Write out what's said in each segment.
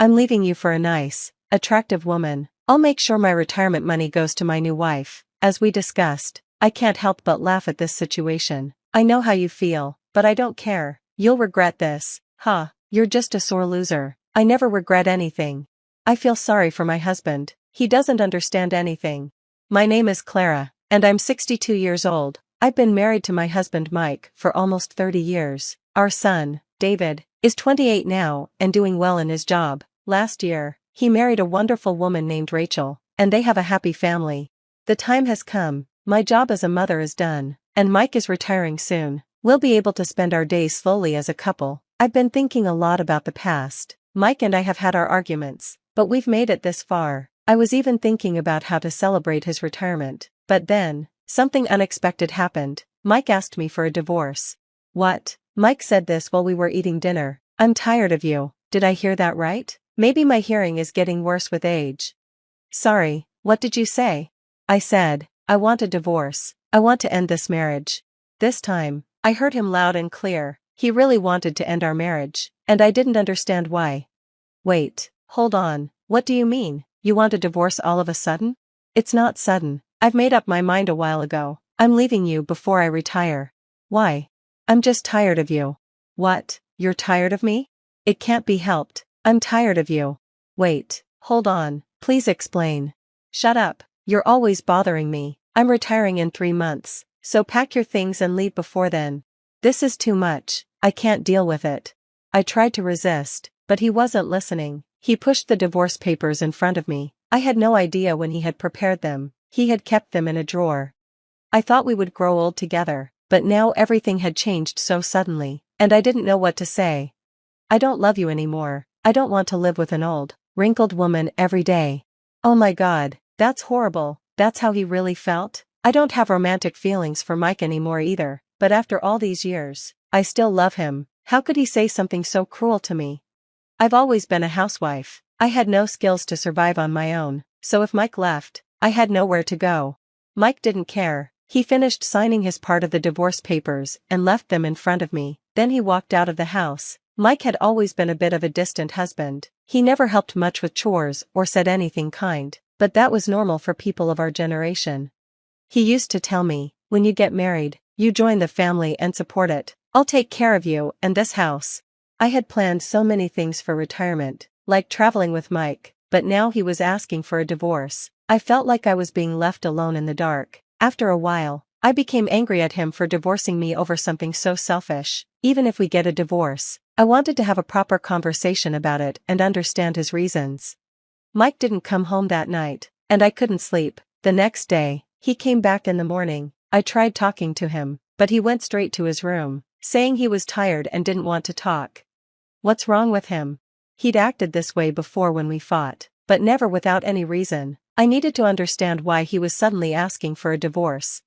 I'm leaving you for a nice, attractive woman. I'll make sure my retirement money goes to my new wife. As we discussed, I can't help but laugh at this situation. I know how you feel, but I don't care. You'll regret this. Huh, you're just a sore loser. I never regret anything. I feel sorry for my husband. He doesn't understand anything. My name is Clara, and I'm 62 years old. I've been married to my husband Mike for almost 30 years. Our son, David, is 28 now and doing well in his job. Last year, he married a wonderful woman named Rachel, and they have a happy family. The time has come. My job as a mother is done, and Mike is retiring soon. We'll be able to spend our days slowly as a couple. I've been thinking a lot about the past. Mike and I have had our arguments, but we've made it this far. I was even thinking about how to celebrate his retirement. But then, something unexpected happened. Mike asked me for a divorce. What? Mike said this while we were eating dinner. I'm tired of you. Did I hear that right? Maybe my hearing is getting worse with age. Sorry, what did you say? I said, I want a divorce. I want to end this marriage. This time, I heard him loud and clear. He really wanted to end our marriage, and I didn't understand why. Wait, hold on, what do you mean? You want a divorce all of a sudden? It's not sudden. I've made up my mind a while ago. I'm leaving you before I retire. Why? I'm just tired of you. What? You're tired of me? It can't be helped. I'm tired of you. Wait, hold on, please explain. Shut up, you're always bothering me. I'm retiring in 3 months, so pack your things and leave before then. This is too much, I can't deal with it. I tried to resist, but he wasn't listening. He pushed the divorce papers in front of me. I had no idea when he had prepared them. He had kept them in a drawer. I thought we would grow old together, but now everything had changed so suddenly, and I didn't know what to say. I don't love you anymore. I don't want to live with an old, wrinkled woman every day. Oh my God, that's horrible. That's how he really felt? I don't have romantic feelings for Mike anymore either, but after all these years, I still love him. How could he say something so cruel to me? I've always been a housewife. I had no skills to survive on my own, so if Mike left, I had nowhere to go. Mike didn't care. He finished signing his part of the divorce papers and left them in front of me. Then he walked out of the house. Mike had always been a bit of a distant husband. He never helped much with chores or said anything kind, but that was normal for people of our generation. He used to tell me, when you get married, you join the family and support it. I'll take care of you and this house. I had planned so many things for retirement, like traveling with Mike, but now he was asking for a divorce. I felt like I was being left alone in the dark. After a while, I became angry at him for divorcing me over something so selfish. Even if we get a divorce, I wanted to have a proper conversation about it and understand his reasons. Mike didn't come home that night, and I couldn't sleep. The next day, he came back in the morning. I tried talking to him, but he went straight to his room, saying he was tired and didn't want to talk. What's wrong with him? He'd acted this way before when we fought, but never without any reason. I needed to understand why he was suddenly asking for a divorce.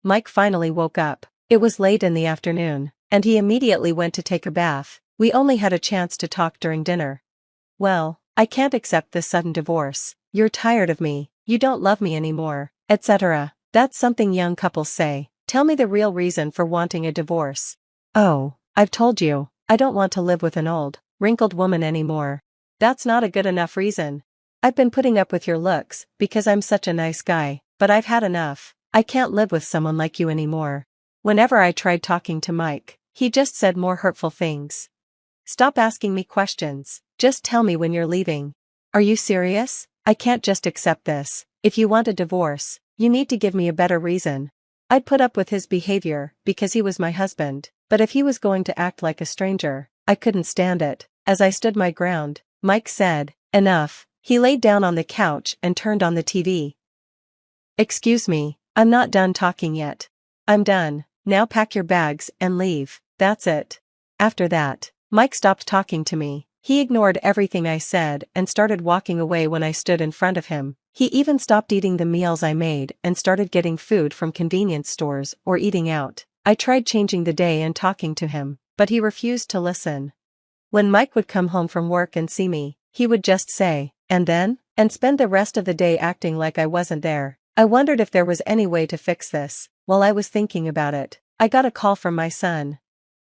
Mike finally woke up. It was late in the afternoon, and he immediately went to take a bath. We only had a chance to talk during dinner. Well, I can't accept this sudden divorce. You're tired of me, you don't love me anymore, etc. That's something young couples say. Tell me the real reason for wanting a divorce. Oh, I've told you, I don't want to live with an old, wrinkled woman anymore. That's not a good enough reason. I've been putting up with your looks because I'm such a nice guy, but I've had enough. I can't live with someone like you anymore. Whenever I tried talking to Mike, he just said more hurtful things. Stop asking me questions, just tell me when you're leaving. Are you serious? I can't just accept this. If you want a divorce, you need to give me a better reason. I'd put up with his behavior because he was my husband, but if he was going to act like a stranger, I couldn't stand it. As I stood my ground, Mike said, "Enough." He laid down on the couch and turned on the TV. "Excuse me, I'm not done talking yet." "I'm done, now pack your bags and leave, that's it." After that, Mike stopped talking to me. He ignored everything I said and started walking away when I stood in front of him. He even stopped eating the meals I made and started getting food from convenience stores or eating out. I tried changing the day and talking to him, but he refused to listen. When Mike would come home from work and see me, he would just say, "And then?" and spend the rest of the day acting like I wasn't there. I wondered if there was any way to fix this. While I was thinking about it, I got a call from my son.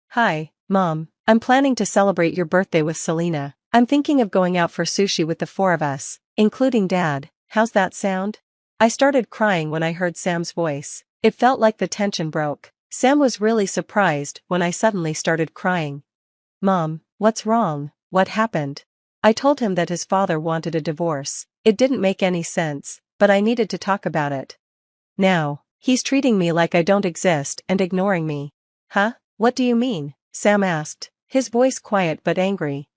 "Hi, Mom, I'm planning to celebrate your birthday with Selena. I'm thinking of going out for sushi with the four of us, including Dad. How's that sound? I started crying when I heard Sam's voice. It felt like the tension broke. Sam was really surprised when I suddenly started crying. Mom, what's wrong? What happened? I told him that his father wanted a divorce. It didn't make any sense, but I needed to talk about it. Now, he's treating me like I don't exist and ignoring me. Huh? What do you mean? Sam asked, his voice quiet but angry.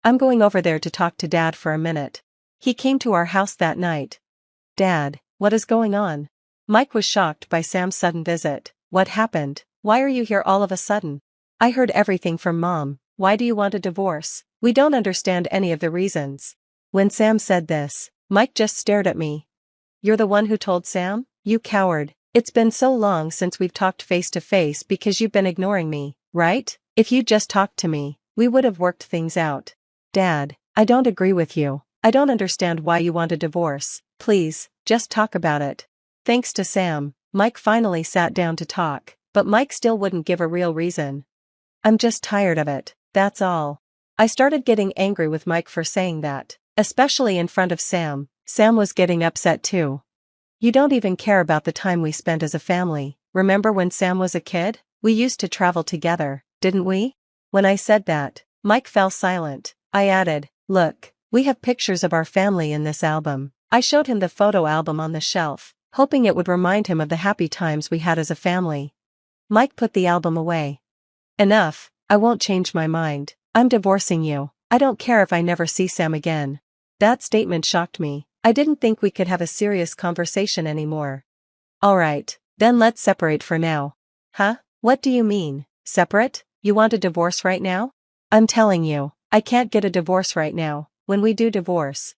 I'm going over there to talk to Dad for a minute. He came to our house that night. Dad, what is going on? Mike was shocked by Sam's sudden visit. What happened? Why are you here all of a sudden? I heard everything from Mom. Why do you want a divorce? We don't understand any of the reasons. When Sam said this, Mike just stared at me. You're the one who told Sam? You coward. It's been so long since we've talked face to face because you've been ignoring me, right? If you'd just talked to me, we would have worked things out. Dad, I don't agree with you. I don't understand why you want a divorce. Please, just talk about it. Thanks to Sam, Mike finally sat down to talk, but Mike still wouldn't give a real reason. I'm just tired of it, that's all. I started getting angry with Mike for saying that, especially in front of Sam. Sam was getting upset too. You don't even care about the time we spent as a family. Remember when Sam was a kid? We used to travel together, didn't we? When I said that, Mike fell silent. I added, look, we have pictures of our family in this album. I showed him the photo album on the shelf, hoping it would remind him of the happy times we had as a family. Mike put the album away. Enough, I won't change my mind. I'm divorcing you. I don't care if I never see Sam again. That statement shocked me. I didn't think we could have a serious conversation anymore. Alright, then let's separate for now. Huh? What do you mean, separate? You want a divorce right now? I'm telling you, I can't get a divorce right now. When we do divorce,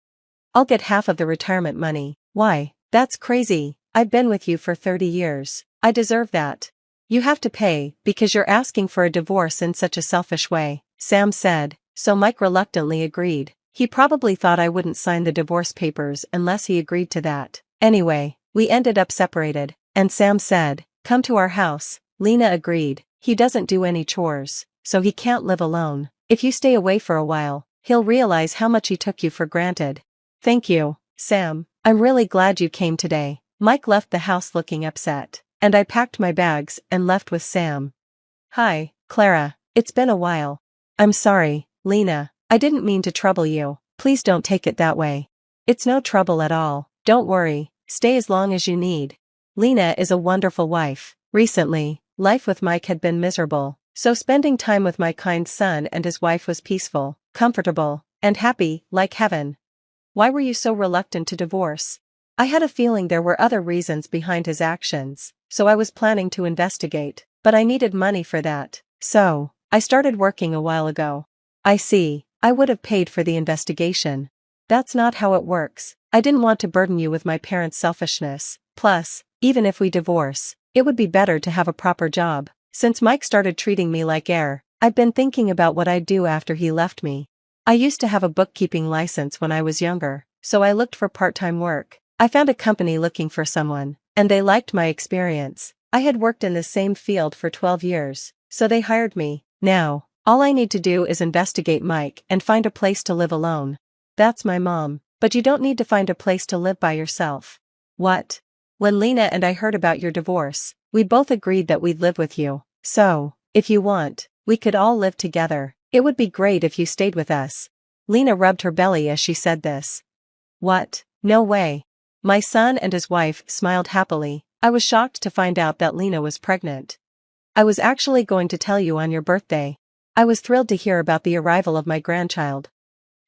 I'll get half of the retirement money. Why? That's crazy. I've been with you for 30 years. I deserve that. You have to pay because you're asking for a divorce in such a selfish way, Sam said, so Mike reluctantly agreed. He probably thought I wouldn't sign the divorce papers unless he agreed to that. Anyway, we ended up separated, and Sam said, come to our house. Lena agreed. He doesn't do any chores, so he can't live alone. If you stay away for a while, he'll realize how much he took you for granted. Thank you, Sam. I'm really glad you came today. Mike left the house looking upset, and I packed my bags and left with Sam. Hi, Clara. It's been a while. I'm sorry, Lena. I didn't mean to trouble you. Please don't take it that way. It's no trouble at all. Don't worry. Stay as long as you need. Lena is a wonderful wife. Recently, life with Mike had been miserable, so spending time with my kind son and his wife was peaceful, comfortable, and happy, like heaven. Why were you so reluctant to divorce? I had a feeling there were other reasons behind his actions, so I was planning to investigate, but I needed money for that, so I started working a while ago. I see. I would have paid for the investigation. That's not how it works. I didn't want to burden you with my parents' selfishness. Plus, even if we divorce, it would be better to have a proper job. Since Mike started treating me like air, I've been thinking about what I'd do after he left me. I used to have a bookkeeping license when I was younger, so I looked for part-time work. I found a company looking for someone, and they liked my experience. I had worked in the same field for 12 years, so they hired me. Now, all I need to do is investigate Mike and find a place to live alone. That's my mom, but you don't need to find a place to live by yourself. What? When Lena and I heard about your divorce, we both agreed that we'd live with you. So, if you want, we could all live together. It would be great if you stayed with us. Lena rubbed her belly as she said this. What? No way. My son and his wife smiled happily. I was shocked to find out that Lena was pregnant. I was actually going to tell you on your birthday. I was thrilled to hear about the arrival of my grandchild.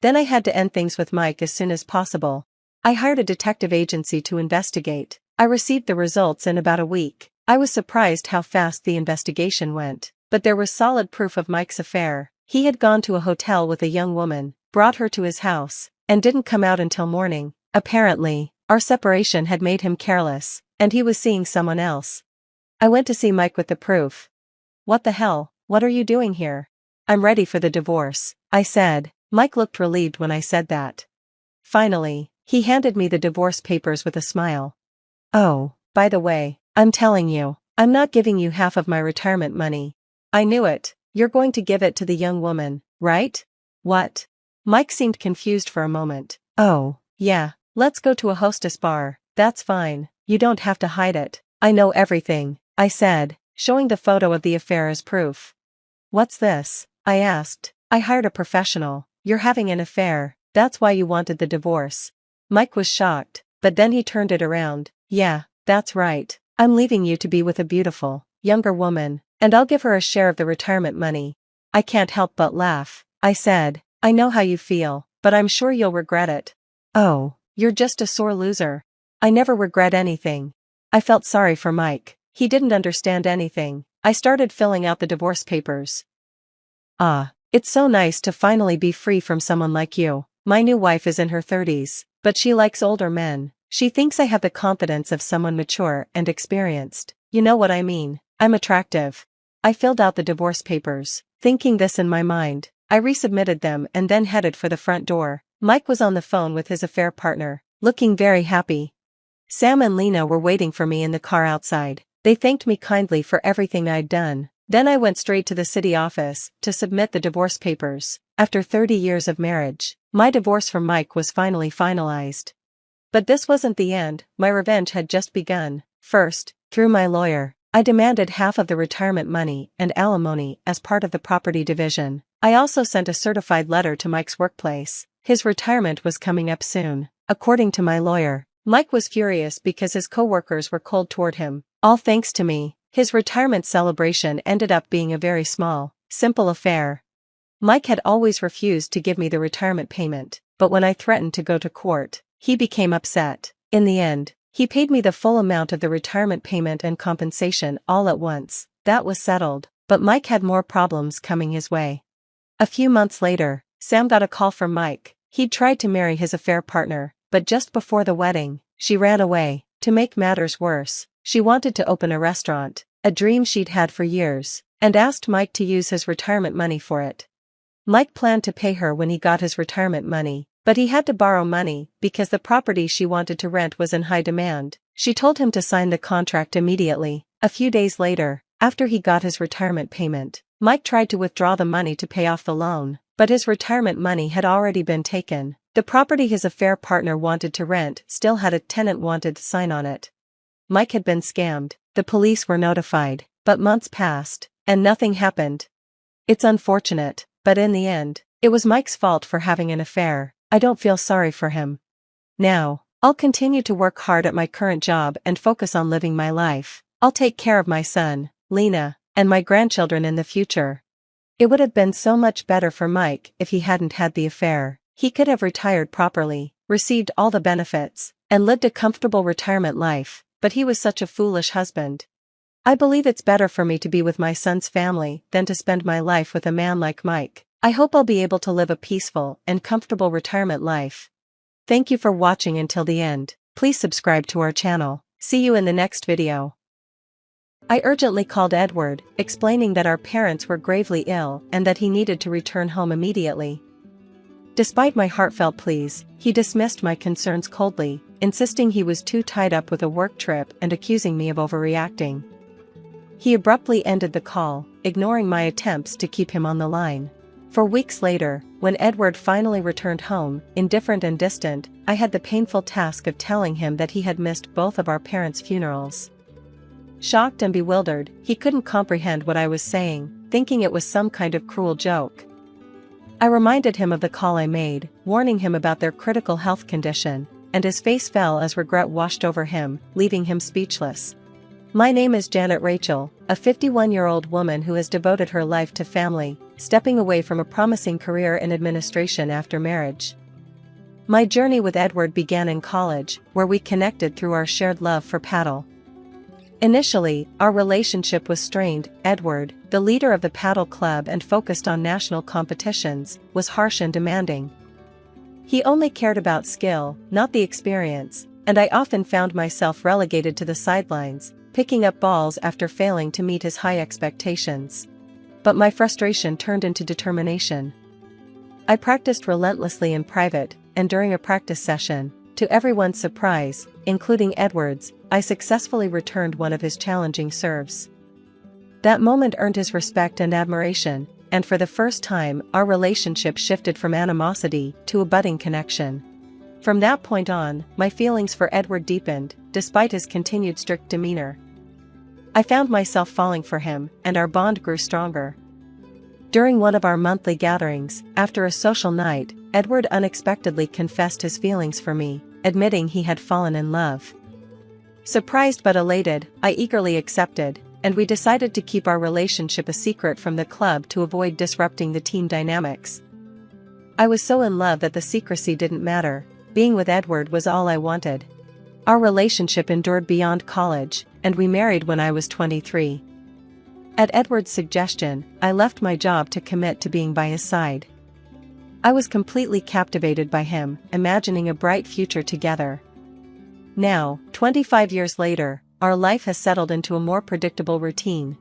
Then I had to end things with Mike as soon as possible. I hired a detective agency to investigate. I received the results in about a week. I was surprised how fast the investigation went, but there was solid proof of Mike's affair. He had gone to a hotel with a young woman, brought her to his house, and didn't come out until morning. Apparently, our separation had made him careless, and he was seeing someone else. I went to see Mike with the proof. What the hell? What are you doing here? I'm ready for the divorce, I said. Mike looked relieved when I said that. Finally, he handed me the divorce papers with a smile. Oh, by the way, I'm telling you, I'm not giving you half of my retirement money. I knew it. You're going to give it to the young woman, right? What? Mike seemed confused for a moment. Oh, yeah, let's go to a hostess bar, that's fine, you don't have to hide it. I know everything, I said, showing the photo of the affair as proof. What's this? I asked. I hired a professional. You're having an affair, that's why you wanted the divorce. Mike was shocked, but then he turned it around. Yeah, that's right. I'm leaving you to be with a beautiful, younger woman, and I'll give her a share of the retirement money. I can't help but laugh. I said, I know how you feel, but I'm sure you'll regret it. Oh, you're just a sore loser. I never regret anything. I felt sorry for Mike. He didn't understand anything. I started filling out the divorce papers. Ah, it's so nice to finally be free from someone like you. My new wife is in her 30s, but she likes older men. She thinks I have the confidence of someone mature and experienced. You know what I mean. I'm attractive. I filled out the divorce papers, thinking this in my mind. I resubmitted them and then headed for the front door. Mike was on the phone with his affair partner, looking very happy. Sam and Lena were waiting for me in the car outside. They thanked me kindly for everything I'd done. Then I went straight to the city office to submit the divorce papers. After 30 years of marriage, my divorce from Mike was finally finalized. But this wasn't the end. My revenge had just begun. First, through my lawyer, I demanded half of the retirement money and alimony as part of the property division. I also sent a certified letter to Mike's workplace. His retirement was coming up soon. According to my lawyer, Mike was furious because his co-workers were cold toward him. All thanks to me, his retirement celebration ended up being a very small, simple affair. Mike had always refused to give me the retirement payment, but when I threatened to go to court, he became upset. In the end, he paid me the full amount of the retirement payment and compensation all at once. That was settled, but Mike had more problems coming his way. A few months later, Sam got a call from Mike. He'd tried to marry his affair partner, but just before the wedding, she ran away. To make matters worse, she wanted to open a restaurant, a dream she'd had for years, and asked Mike to use his retirement money for it. Mike planned to pay her when he got his retirement money, but he had to borrow money because the property she wanted to rent was in high demand. She told him to sign the contract immediately. A few days later, after he got his retirement payment, Mike tried to withdraw the money to pay off the loan, but his retirement money had already been taken. The property his affair partner wanted to rent still had a tenant wanted sign on it. Mike had been scammed. The police were notified, but months passed, and nothing happened. It's unfortunate, but in the end, it was Mike's fault for having an affair. I don't feel sorry for him. Now, I'll continue to work hard at my current job and focus on living my life. I'll take care of my son, Lena, and my grandchildren in the future. It would have been so much better for Mike if he hadn't had the affair. He could have retired properly, received all the benefits, and lived a comfortable retirement life, but he was such a foolish husband. I believe it's better for me to be with my son's family than to spend my life with a man like Mike. I hope I'll be able to live a peaceful and comfortable retirement life. Thank you for watching until the end. Please subscribe to our channel. See you in the next video. I urgently called Edward, explaining that our parents were gravely ill and that he needed to return home immediately. Despite my heartfelt pleas, he dismissed my concerns coldly, insisting he was too tied up with a work trip and accusing me of overreacting. He abruptly ended the call, ignoring my attempts to keep him on the line. For weeks later, when Edward finally returned home, indifferent and distant, I had the painful task of telling him that he had missed both of our parents' funerals. Shocked and bewildered, he couldn't comprehend what I was saying, thinking it was some kind of cruel joke. I reminded him of the call I made, warning him about their critical health condition, and his face fell as regret washed over him, leaving him speechless. My name is Janet Rachel, a 51-year-old woman who has devoted her life to family, stepping away from a promising career in administration after marriage. My journey with Edward began in college, where we connected through our shared love for paddle. Initially, our relationship was strained. Edward, the leader of the paddle club and focused on national competitions, was harsh and demanding. He only cared about skill, not the experience, and I often found myself relegated to the sidelines, picking up balls after failing to meet his high expectations. But my frustration turned into determination. I practiced relentlessly in private, and during a practice session, to everyone's surprise, including Edward's, I successfully returned one of his challenging serves. That moment earned his respect and admiration, and for the first time, our relationship shifted from animosity to a budding connection. From that point on, my feelings for Edward deepened, despite his continued strict demeanor. I found myself falling for him, and our bond grew stronger. During one of our monthly gatherings, after a social night, Edward unexpectedly confessed his feelings for me, admitting he had fallen in love. Surprised but elated, I eagerly accepted, and we decided to keep our relationship a secret from the club to avoid disrupting the team dynamics. I was so in love that the secrecy didn't matter. Being with Edward was all I wanted. Our relationship endured beyond college, and we married when I was 23. At Edward's suggestion, I left my job to commit to being by his side. I was completely captivated by him, imagining a bright future together. Now, 25 years later, our life has settled into a more predictable routine.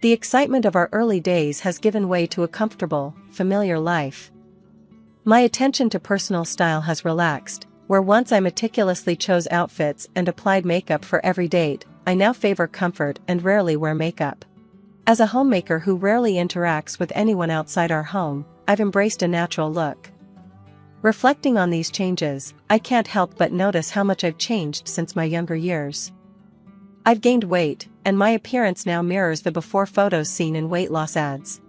The excitement of our early days has given way to a comfortable, familiar life. My attention to personal style has relaxed. Where once I meticulously chose outfits and applied makeup for every date, I now favor comfort and rarely wear makeup. As a homemaker who rarely interacts with anyone outside our home, I've embraced a natural look. Reflecting on these changes, I can't help but notice how much I've changed since my younger years. I've gained weight, and my appearance now mirrors the before photos seen in weight loss ads.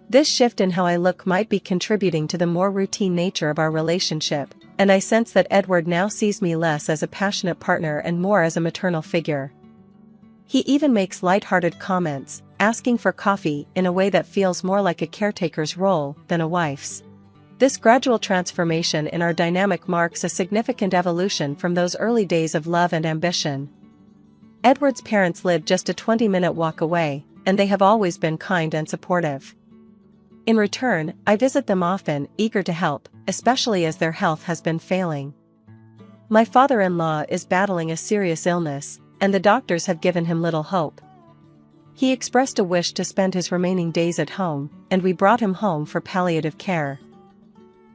This shift in how I look might be contributing to the more routine nature of our relationship, and I sense that Edward now sees me less as a passionate partner and more as a maternal figure. He even makes light-hearted comments, asking for coffee in a way that feels more like a caretaker's role than a wife's. This gradual transformation in our dynamic marks a significant evolution from those early days of love and ambition. Edward's parents live just a 20-minute walk away, and they have always been kind and supportive. In return, I visit them often, eager to help, especially as their health has been failing. My father-in-law is battling a serious illness, and the doctors have given him little hope. He expressed a wish to spend his remaining days at home, and we brought him home for palliative care.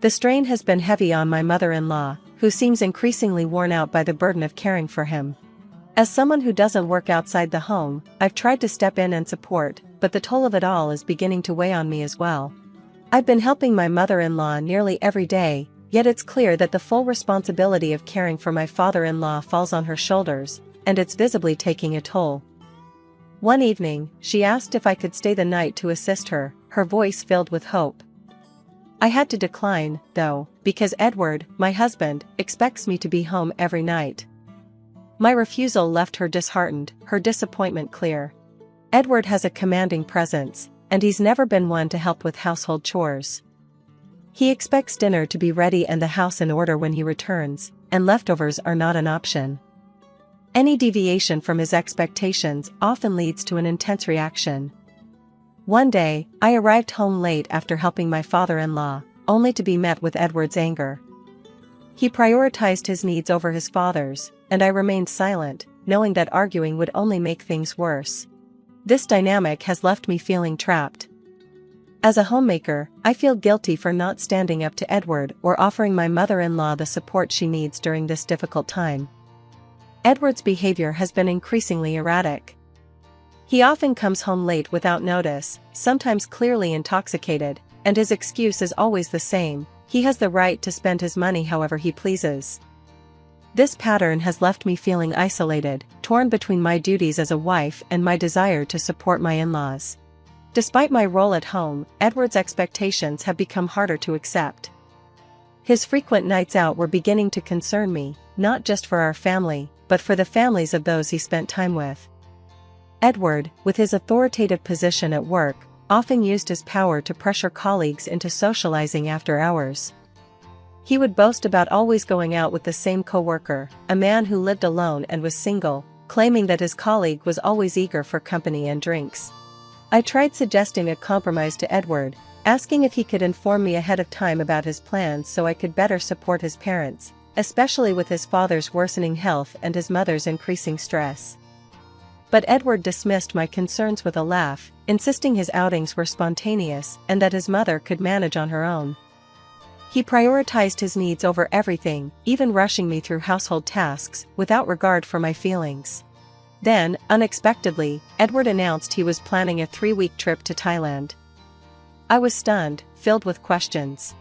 The strain has been heavy on my mother-in-law, who seems increasingly worn out by the burden of caring for him. As someone who doesn't work outside the home, I've tried to step in and support, but the toll of it all is beginning to weigh on me as well. I've been helping my mother-in-law nearly every day, yet it's clear that the full responsibility of caring for my father-in-law falls on her shoulders, and it's visibly taking a toll. One evening, she asked if I could stay the night to assist her, her voice filled with hope. I had to decline, though, because Edward, my husband, expects me to be home every night. My refusal left her disheartened, her disappointment clear. Edward has a commanding presence, and he's never been one to help with household chores. He expects dinner to be ready and the house in order when he returns, and leftovers are not an option. Any deviation from his expectations often leads to an intense reaction. One day, I arrived home late after helping my father-in-law, only to be met with Edward's anger. He prioritized his needs over his father's, and I remained silent, knowing that arguing would only make things worse. This dynamic has left me feeling trapped. As a homemaker, I feel guilty for not standing up to Edward or offering my mother-in-law the support she needs during this difficult time. Edward's behavior has been increasingly erratic. He often comes home late without notice, sometimes clearly intoxicated, and his excuse is always the same: he has the right to spend his money however he pleases. This pattern has left me feeling isolated, torn between my duties as a wife and my desire to support my in-laws. Despite my role at home, Edward's expectations have become harder to accept. His frequent nights out were beginning to concern me, not just for our family, but for the families of those he spent time with. Edward, with his authoritative position at work, often used his power to pressure colleagues into socializing after hours. He would boast about always going out with the same coworker, a man who lived alone and was single, claiming that his colleague was always eager for company and drinks. I tried suggesting a compromise to Edward, asking if he could inform me ahead of time about his plans so I could better support his parents, especially with his father's worsening health and his mother's increasing stress. But Edward dismissed my concerns with a laugh, insisting his outings were spontaneous and that his mother could manage on her own. He prioritized his needs over everything, even rushing me through household tasks, without regard for my feelings. Then, unexpectedly, Edward announced he was planning a 3-week trip to Thailand. I was stunned, filled with questions.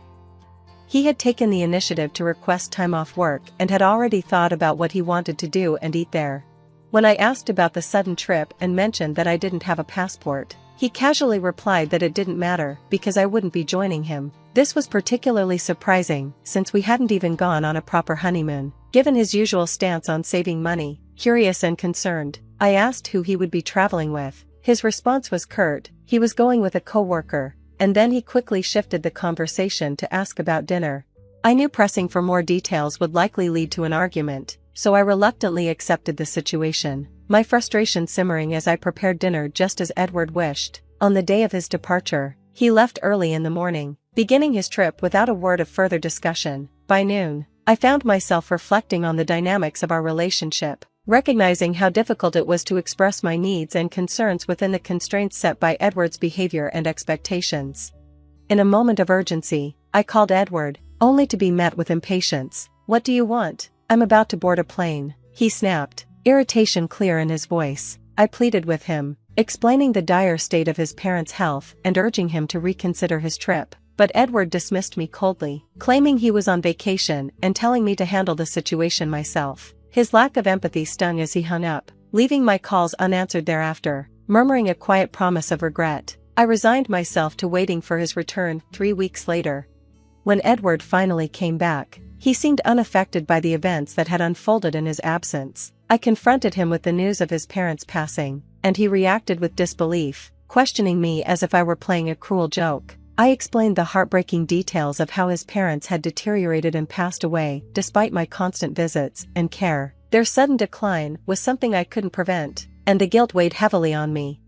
He had taken the initiative to request time off work and had already thought about what he wanted to do and eat there. When I asked about the sudden trip and mentioned that I didn't have a passport, he casually replied that it didn't matter because I wouldn't be joining him. This was particularly surprising since we hadn't even gone on a proper honeymoon. Given his usual stance on saving money, curious and concerned, I asked who he would be traveling with. His response was curt: he was going with a coworker, and then he quickly shifted the conversation to ask about dinner. I knew pressing for more details would likely lead to an argument, so I reluctantly accepted the situation, my frustration simmering as I prepared dinner just as Edward wished. On the day of his departure, he left early in the morning, beginning his trip without a word of further discussion. By noon, I found myself reflecting on the dynamics of our relationship, recognizing how difficult it was to express my needs and concerns within the constraints set by Edward's behavior and expectations. In a moment of urgency, I called Edward, only to be met with impatience. "What do you want? I'm about to board a plane," he snapped, irritation clear in his voice. I pleaded with him, explaining the dire state of his parents' health and urging him to reconsider his trip. But Edward dismissed me coldly, claiming he was on vacation and telling me to handle the situation myself. His lack of empathy stung as he hung up, leaving my calls unanswered thereafter. Murmuring a quiet promise of regret, I resigned myself to waiting for his return 3 weeks later. When Edward finally came back, he seemed unaffected by the events that had unfolded in his absence. I confronted him with the news of his parents' passing, and he reacted with disbelief, questioning me as if I were playing a cruel joke. I explained the heartbreaking details of how his parents had deteriorated and passed away despite my constant visits and care. Their sudden decline was something I couldn't prevent, and the guilt weighed heavily on me.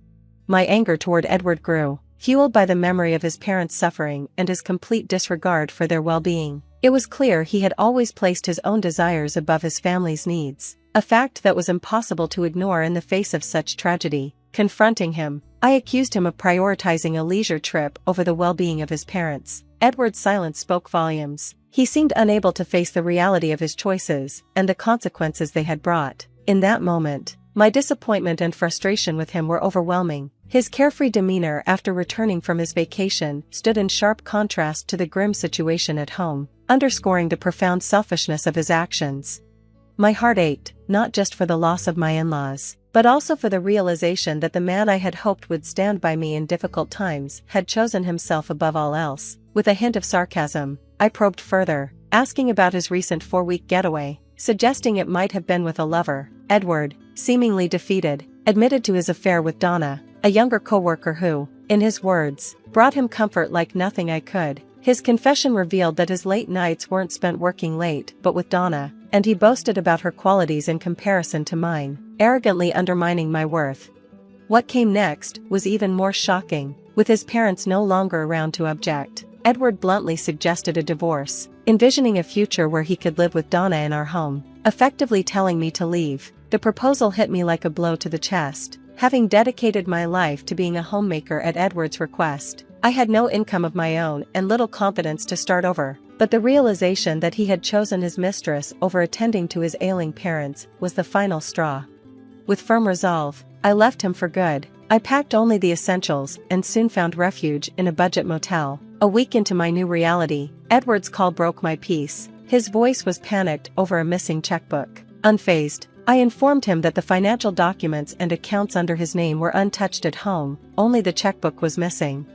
My anger toward Edward grew, fueled by the memory of his parents' suffering and his complete disregard for their well-being. It was clear he had always placed his own desires above his family's needs, a fact that was impossible to ignore in the face of such tragedy. Confronting him, I accused him of prioritizing a leisure trip over the well-being of his parents. Edward's silence spoke volumes. He seemed unable to face the reality of his choices and the consequences they had brought. In that moment, my disappointment and frustration with him were overwhelming. His carefree demeanor after returning from his vacation stood in sharp contrast to the grim situation at home, underscoring the profound selfishness of his actions. My heart ached, not just for the loss of my in-laws, but also for the realization that the man I had hoped would stand by me in difficult times had chosen himself above all else. With a hint of sarcasm, I probed further, asking about his recent 4-week getaway, suggesting it might have been with a lover. Edward, seemingly defeated, admitted to his affair with Donna, a younger coworker who, in his words, brought him comfort like nothing I could. His confession revealed that his late nights weren't spent working late but with Donna, and he boasted about her qualities in comparison to mine, arrogantly undermining my worth. What came next was even more shocking. With his parents no longer around to object, Edward bluntly suggested a divorce, envisioning a future where he could live with Donna in our home, effectively telling me to leave. The proposal hit me like a blow to the chest. Having dedicated my life to being a homemaker at Edward's request, I had no income of my own and little confidence to start over. But the realization that he had chosen his mistress over attending to his ailing parents was the final straw. With firm resolve, I left him for good. I packed only the essentials and soon found refuge in a budget motel. A week into my new reality, Edward's call broke my peace. His voice was panicked over a missing checkbook. Unfazed, I informed him that the financial documents and accounts under his name were untouched at home, only the checkbook was missing.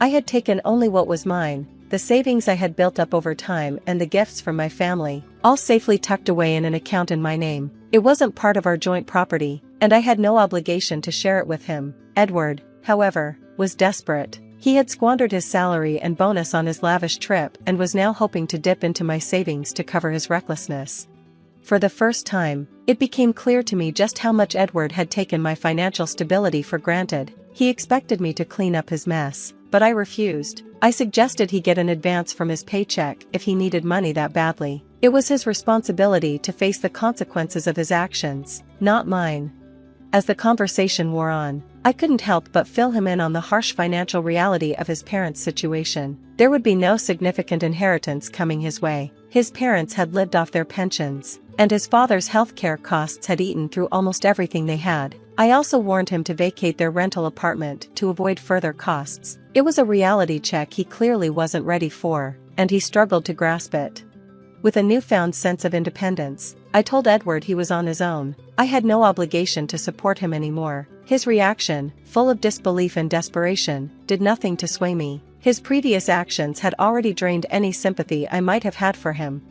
I had taken only what was mine, the savings I had built up over time and the gifts from my family, all safely tucked away in an account in my name. It wasn't part of our joint property, and I had no obligation to share it with him. Edward, however, was desperate. He had squandered his salary and bonus on his lavish trip and was now hoping to dip into my savings to cover his recklessness. For the first time, it became clear to me just how much Edward had taken my financial stability for granted. He expected me to clean up his mess, but I refused. I suggested he get an advance from his paycheck if he needed money that badly. It was his responsibility to face the consequences of his actions, not mine. As the conversation wore on, I couldn't help but fill him in on the harsh financial reality of his parents' situation. There would be no significant inheritance coming his way. His parents had lived off their pensions, and his father's healthcare costs had eaten through almost everything they had. I also warned him to vacate their rental apartment to avoid further costs. It was a reality check he clearly wasn't ready for, and he struggled to grasp it. With a newfound sense of independence, I told Edward he was on his own. I had no obligation to support him anymore. His reaction, full of disbelief and desperation, did nothing to sway me. His previous actions had already drained any sympathy I might have had for him.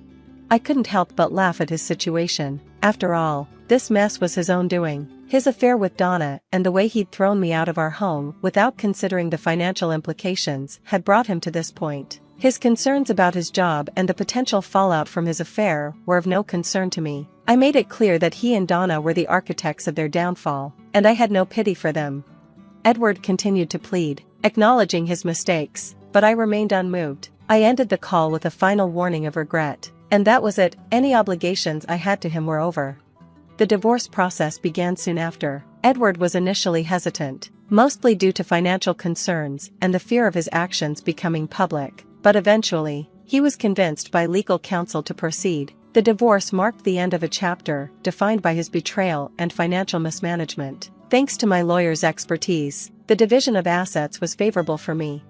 I couldn't help but laugh at his situation. After all, this mess was his own doing. His affair with Donna and the way he'd thrown me out of our home without considering the financial implications had brought him to this point. His concerns about his job and the potential fallout from his affair were of no concern to me. I made it clear that he and Donna were the architects of their downfall, and I had no pity for them. Edward continued to plead, acknowledging his mistakes, but I remained unmoved. I ended the call with a final warning of regret, and that was it. Any obligations I had to him were over. The divorce process began soon after. Edward was initially hesitant, mostly due to financial concerns and the fear of his actions becoming public, but eventually, he was convinced by legal counsel to proceed. The divorce marked the end of a chapter defined by his betrayal and financial mismanagement. Thanks to my lawyer's expertise, the division of assets was favorable for me.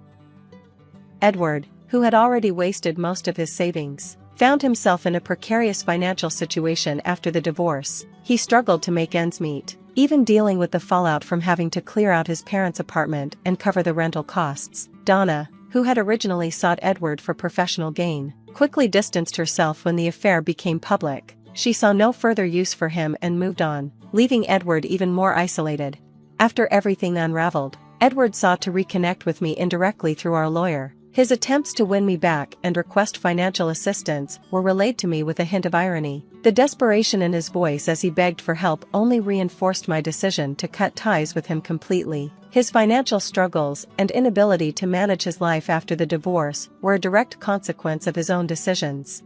Edward, who had already wasted most of his savings, found himself in a precarious financial situation after the divorce. He struggled to make ends meet, even dealing with the fallout from having to clear out his parents' apartment and cover the rental costs. Donna, who had originally sought Edward for professional gain, quickly distanced herself when the affair became public. She saw no further use for him and moved on, leaving Edward even more isolated. After everything unraveled, Edward sought to reconnect with me indirectly through our lawyer. His attempts to win me back and request financial assistance were relayed to me with a hint of irony. The desperation in his voice as he begged for help only reinforced my decision to cut ties with him completely. His financial struggles and inability to manage his life after the divorce were a direct consequence of his own decisions.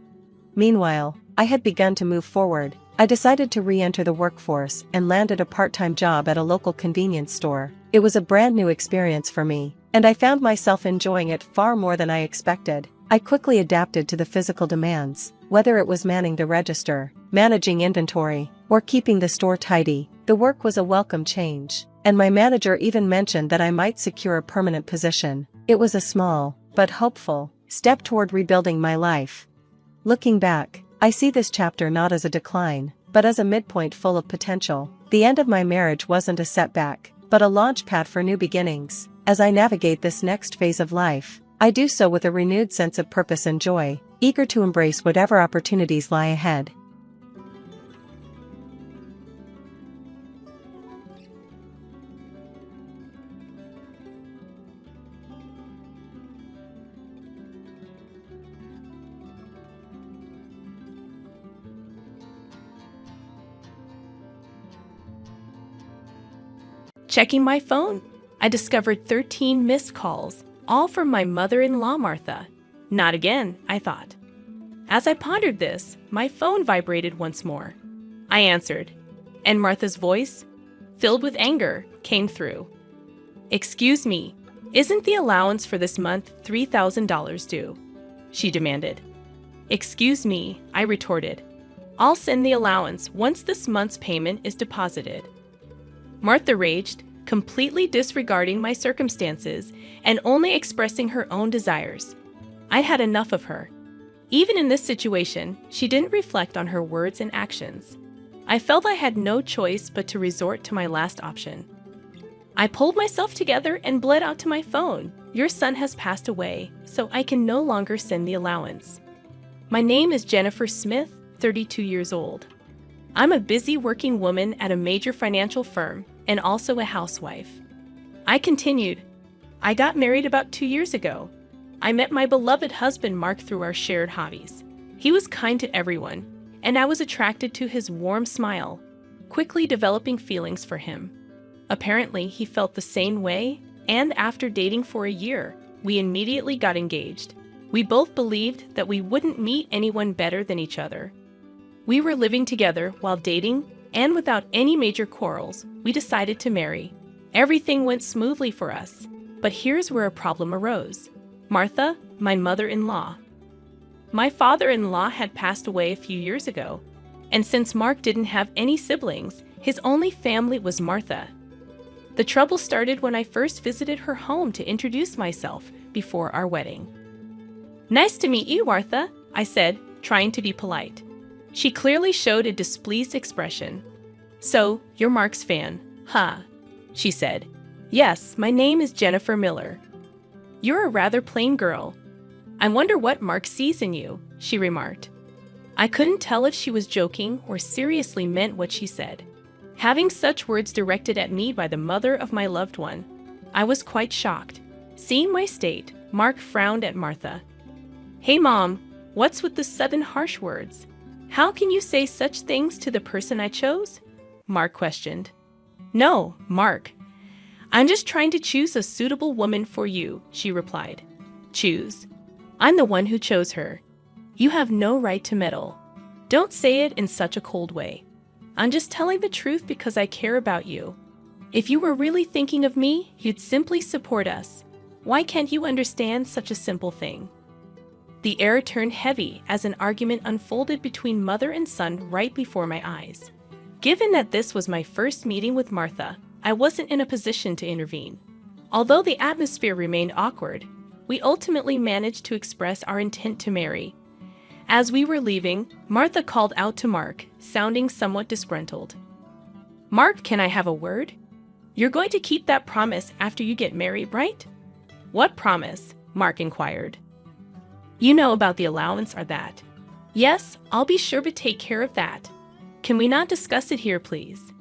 Meanwhile, I had begun to move forward. I decided to re-enter the workforce and landed a part-time job at a local convenience store. It was a brand new experience for me, and I found myself enjoying it far more than I expected. I quickly adapted to the physical demands, whether it was manning the register, managing inventory, or keeping the store tidy. The work was a welcome change, and my manager even mentioned that I might secure a permanent position. It was a small, but hopeful, step toward rebuilding my life. Looking back, I see this chapter not as a decline, but as a midpoint full of potential. The end of my marriage wasn't a setback, but a launchpad for new beginnings. As I navigate this next phase of life, I do so with a renewed sense of purpose and joy, eager to embrace whatever opportunities lie ahead. Checking my phone, I discovered 13 missed calls, all from my mother-in-law, Martha. Not again, I thought. As I pondered this, my phone vibrated once more. I answered, and Martha's voice, filled with anger, came through. "Excuse me, isn't the allowance for this month $3,000 due?" she demanded. "Excuse me," I retorted. "I'll send the allowance once this month's payment is deposited." Martha raged, completely disregarding my circumstances and only expressing her own desires. I'd had enough of her. Even in this situation, she didn't reflect on her words and actions. I felt I had no choice but to resort to my last option. I pulled myself together and bled out to my phone. "Your son has passed away, so I can no longer send the allowance. My name is Jennifer Smith, 32 years old. I'm a busy working woman at a major financial firm and also a housewife." I continued, "I got married about 2 years ago. I met my beloved husband Mark through our shared hobbies. He was kind to everyone, and I was attracted to his warm smile, quickly developing feelings for him. Apparently, he felt the same way, and after dating for a year, we immediately got engaged. We both believed that we wouldn't meet anyone better than each other. We were living together while dating, and without any major quarrels, we decided to marry. Everything went smoothly for us, but here's where a problem arose. Martha, my mother-in-law. My father-in-law had passed away a few years ago, and since Mark didn't have any siblings, His only family was Martha. The trouble started when I first visited her home to introduce myself before our wedding. "Nice to meet you, Martha," I said, trying to be polite. She clearly showed a displeased expression. "So, you're Mark's fan, huh?" she said. "Yes, my name is Jennifer Miller." "You're a rather plain girl. I wonder what Mark sees in you," she remarked. I couldn't tell if she was joking or seriously meant what she said. Having such words directed at me by the mother of my loved one, I was quite shocked. Seeing my state, Mark frowned at Martha. "Hey, Mom, what's with the sudden harsh words? How can you say such things to the person I chose?" Mark questioned. "No, Mark. I'm just trying to choose a suitable woman for you," she replied. "Choose? I'm the one who chose her. You have no right to meddle. Don't say it in such a cold way. I'm just telling the truth because I care about you. If you were really thinking of me, you'd simply support us. Why can't you understand such a simple thing?" The air turned heavy as an argument unfolded between mother and son right before my eyes. Given that this was my first meeting with Martha, I wasn't in a position to intervene. Although the atmosphere remained awkward, we ultimately managed to express our intent to marry. As we were leaving, Martha called out to Mark, sounding somewhat disgruntled. "Mark, can I have a word? You're going to keep that promise after you get married, right?" "What promise?" Mark inquired. "You know about the allowance or that?" "Yes, I'll be sure to take care of that. Can we not discuss it here, please?"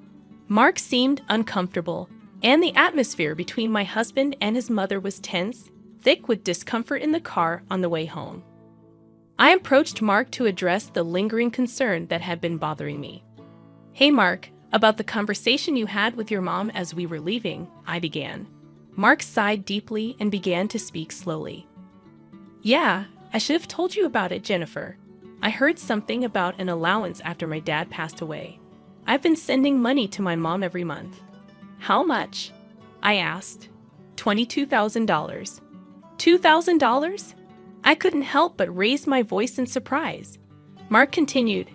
Mark seemed uncomfortable, and the atmosphere between my husband and his mother was tense, thick with discomfort in the car on the way home. I approached Mark to address the lingering concern that had been bothering me. "Hey, Mark, about the conversation you had with your mom as we were leaving," I began. Mark sighed deeply and began to speak slowly. "Yeah, I should have told you about it, Jennifer. I heard something about an allowance after my dad passed away. I've been sending money to my mom every month." "How much?" I asked. $22,000. $2,000? I couldn't help but raise my voice in surprise. Mark continued,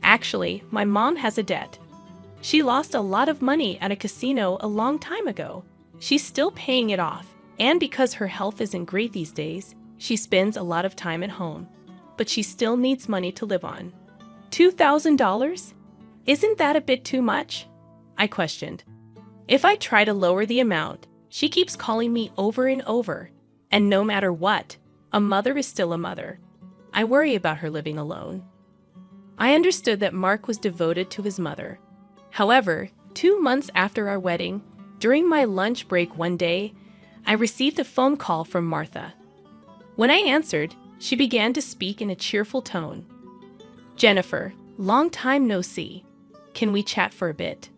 "Actually, my mom has a debt. She lost a lot of money at a casino a long time ago. She's still paying it off, and because her health isn't great these days, she spends a lot of time at home. But she still needs money to live on." $2,000? Isn't that a bit too much?" I questioned. "If I try to lower the amount, she keeps calling me over and over, and no matter what, a mother is still a mother. I worry about her living alone." I understood that Mark was devoted to his mother. However, 2 months after our wedding, during my lunch break one day, I received a phone call from Martha. When I answered, she began to speak in a cheerful tone. "Jennifer, long time no see. Can we chat for a bit?"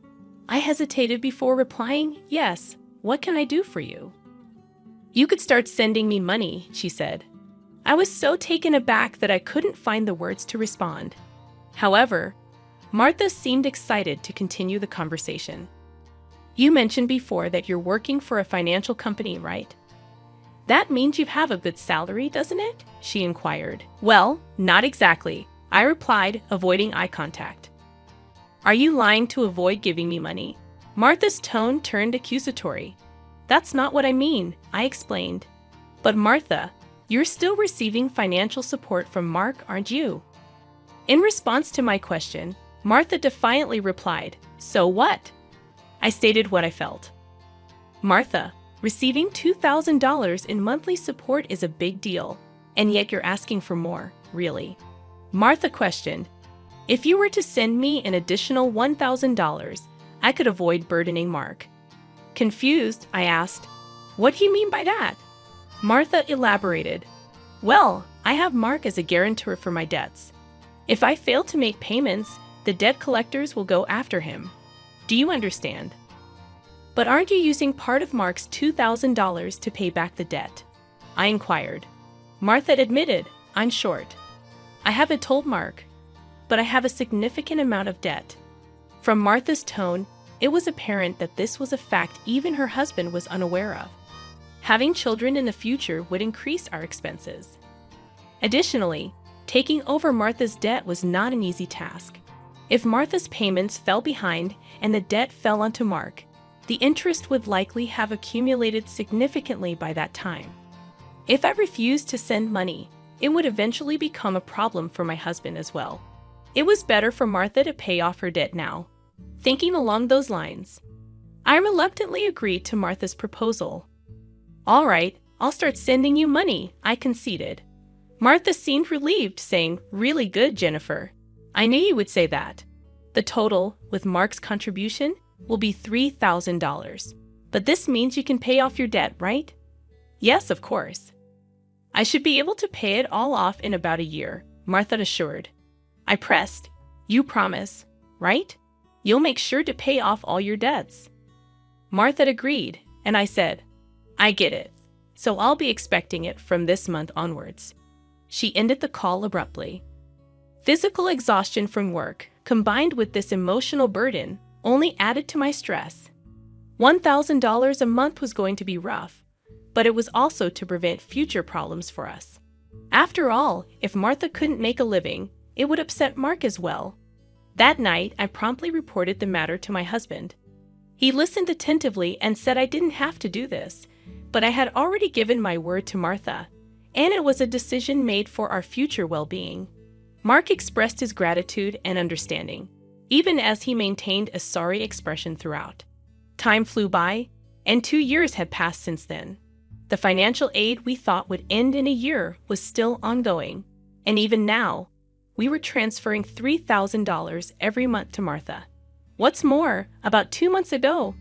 I hesitated before replying, "Yes, what can I do for you?" "You could start sending me money," she said. I was so taken aback that I couldn't find the words to respond. However, Martha seemed excited to continue the conversation. "You mentioned before that you're working for a financial company, right? That means you have a good salary, doesn't it?" she inquired. "Well, not exactly," I replied, avoiding eye contact. "Are you lying to avoid giving me money?" Martha's tone turned accusatory. "That's not what I mean," I explained. "But Martha, you're still receiving financial support from Mark, aren't you?" In response to my question, Martha defiantly replied, "So what?" I stated what I felt. "Martha, receiving $2,000 in monthly support is a big deal, and yet you're asking for more, really?" Martha questioned, "If you were to send me an additional $1,000, I could avoid burdening Mark." Confused, I asked, "What do you mean by that?" Martha elaborated, "Well, I have Mark as a guarantor for my debts. If I fail to make payments, the debt collectors will go after him. Do you understand?" "But aren't you using part of Mark's $2,000 to pay back the debt?" I inquired. Martha admitted, "I'm short. I haven't told Mark, but I have a significant amount of debt." From Martha's tone, it was apparent that this was a fact even her husband was unaware of. Having children in the future would increase our expenses. Additionally, taking over Martha's debt was not an easy task. If Martha's payments fell behind and the debt fell onto Mark, the interest would likely have accumulated significantly by that time. If I refused to send money, it would eventually become a problem for my husband as well. It was better for Martha to pay off her debt now. Thinking along those lines, I reluctantly agreed to Martha's proposal. "All right, I'll start sending you money," I conceded. Martha seemed relieved, saying, "Really good, Jennifer. I knew you would say that. The total, with Mark's contribution, will be $3,000. But this means you can pay off your debt, right?" "Yes, of course. I should be able to pay it all off in about a year," Martha assured. I pressed, "You promise, right? You'll make sure to pay off all your debts." Martha agreed, and I said, "I get it, so I'll be expecting it from this month onwards." She ended the call abruptly. Physical exhaustion from work, combined with this emotional burden, only added to my stress. $1,000 a month was going to be rough, but it was also to prevent future problems for us. After all, if Martha couldn't make a living, it would upset Mark as well. That night, I promptly reported the matter to my husband. He listened attentively and said I didn't have to do this, but I had already given my word to Martha, and it was a decision made for our future well-being. Mark expressed his gratitude and understanding, even as he maintained a sorry expression throughout. Time flew by, and 2 years had passed since then. The financial aid we thought would end in a year was still ongoing, and even now, we were transferring $3,000 every month to Martha. What's more, about 2 months ago,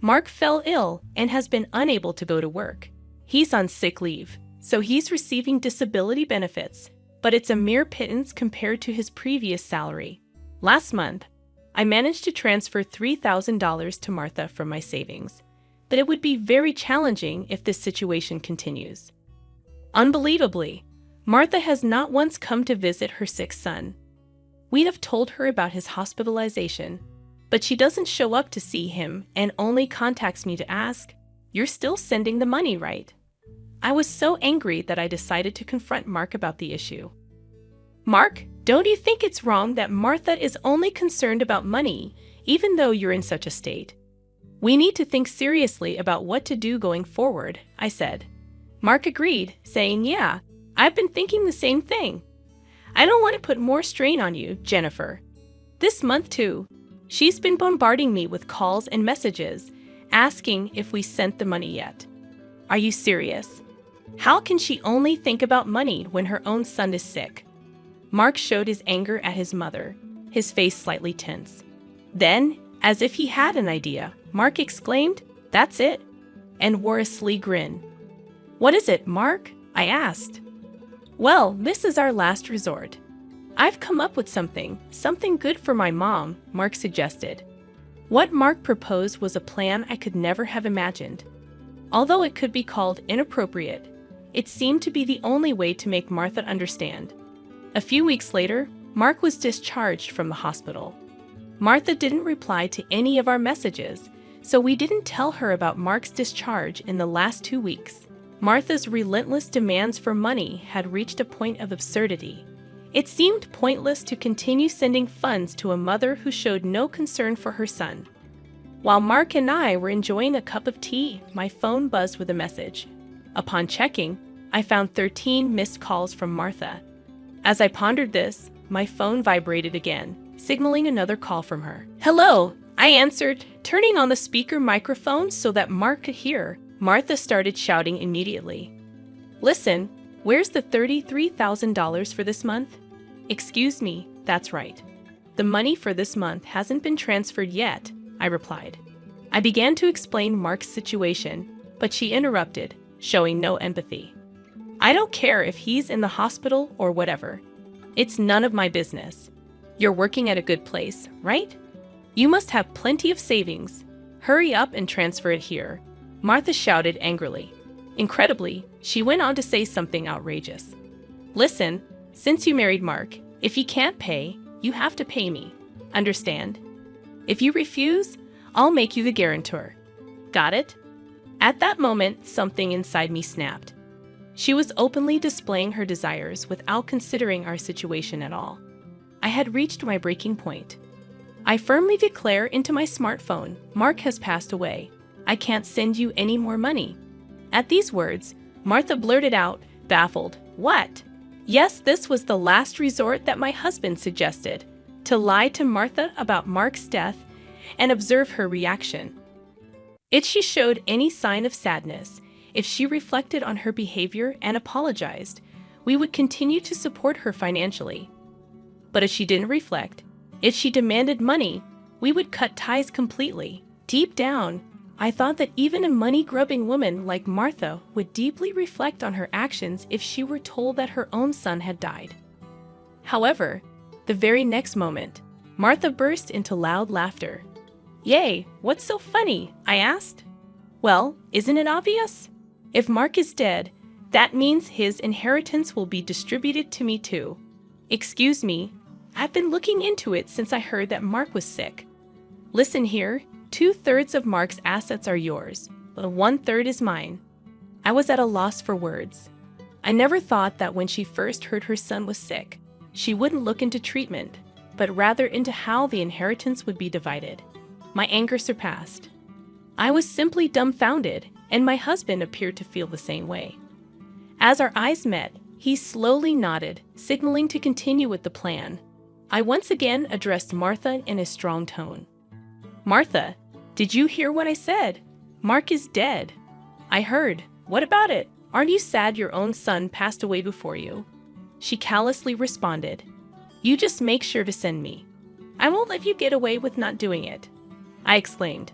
Mark fell ill and has been unable to go to work. He's on sick leave, so he's receiving disability benefits, but it's a mere pittance compared to his previous salary. Last month, I managed to transfer $3,000 to Martha from my savings, but it would be very challenging if this situation continues. Unbelievably, Martha has not once come to visit her sick son. We have told her about his hospitalization, but she doesn't show up to see him and only contacts me to ask, "You're still sending the money, right?" I was so angry that I decided to confront Mark about the issue. "Mark, don't you think it's wrong that Martha is only concerned about money, even though you're in such a state? We need to think seriously about what to do going forward," I said. Mark agreed, saying, "Yeah, I've been thinking the same thing. I don't want to put more strain on you, Jennifer. This month, too, she's been bombarding me with calls and messages, asking if we sent the money yet. Are you serious? How can she only think about money when her own son is sick?" Mark showed his anger at his mother, his face slightly tense. Then, as if he had an idea, Mark exclaimed, "That's it," and wore a sly grin. "What is it, Mark?" I asked. "Well, this is our last resort. I've come up with something good for my mom," Mark suggested. What Mark proposed was a plan I could never have imagined. Although it could be called inappropriate, it seemed to be the only way to make Martha understand. A few weeks later, Mark was discharged from the hospital. Martha didn't reply to any of our messages, so we didn't tell her about Mark's discharge in the last 2 weeks. Martha's relentless demands for money had reached a point of absurdity. It seemed pointless to continue sending funds to a mother who showed no concern for her son. While Mark and I were enjoying a cup of tea, my phone buzzed with a message. Upon checking, I found 13 missed calls from Martha. As I pondered this, my phone vibrated again, signaling another call from her. "Hello," I answered, turning on the speaker microphone so that Mark could hear. Martha started shouting immediately. "Listen, where's the $33,000 for this month?" "Excuse me, that's right. The money for this month hasn't been transferred yet," I replied. I began to explain Mark's situation, but she interrupted, showing no empathy. "I don't care if he's in the hospital or whatever. It's none of my business. You're working at a good place, right? You must have plenty of savings. Hurry up and transfer it here," Martha shouted angrily. Incredibly, she went on to say something outrageous. "Listen, since you married Mark, if he can't pay, you have to pay me. Understand? If you refuse, I'll make you the guarantor. Got it?" At that moment, something inside me snapped. She was openly displaying her desires without considering our situation at all. I had reached my breaking point. I firmly declare into my smartphone, Mark has passed away. I can't send you any more money. At these words, Martha blurted out, baffled, "What?" Yes, this was the last resort that my husband suggested, to lie to Martha about Mark's death and observe her reaction. If she showed any sign of sadness, if she reflected on her behavior and apologized, we would continue to support her financially. But if she didn't reflect, if she demanded money, we would cut ties completely. Deep down, I thought that even a money-grubbing woman like Martha would deeply reflect on her actions if she were told that her own son had died. However, the very next moment, Martha burst into loud laughter. "Yay, what's so funny?" I asked. "Well, isn't it obvious? If Mark is dead, that means his inheritance will be distributed to me too. Excuse me, I've been looking into it since I heard that Mark was sick. Listen here, 2/3 of Mark's assets are yours, but 1/3 is mine." I was at a loss for words. I never thought that when she first heard her son was sick, she wouldn't look into treatment, but rather into how the inheritance would be divided. My anger surpassed. I was simply dumbfounded, and my husband appeared to feel the same way. As our eyes met, he slowly nodded, signaling to continue with the plan. I once again addressed Martha in a strong tone. "Martha, did you hear what I said? Mark is dead." "I heard. What about it? Aren't you sad your own son passed away before you?" She callously responded. "You just make sure to send me. I won't let you get away with not doing it," I exclaimed.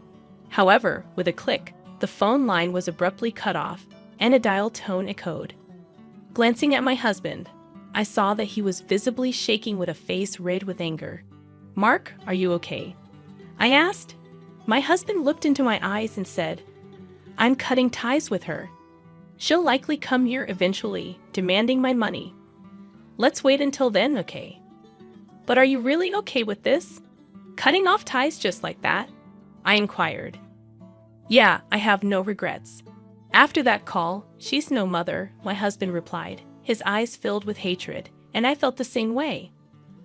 However, with a click, the phone line was abruptly cut off, and a dial tone echoed. Glancing at my husband, I saw that he was visibly shaking with a face red with anger. "Mark, are you okay?" I asked. My husband looked into my eyes and said, "I'm cutting ties with her. She'll likely come here eventually, demanding my money. Let's wait until then, okay?" "But are you really okay with this? Cutting off ties just like that?" I inquired. "Yeah, I have no regrets." "After that call, she's no mother," my husband replied, his eyes filled with hatred, and I felt the same way.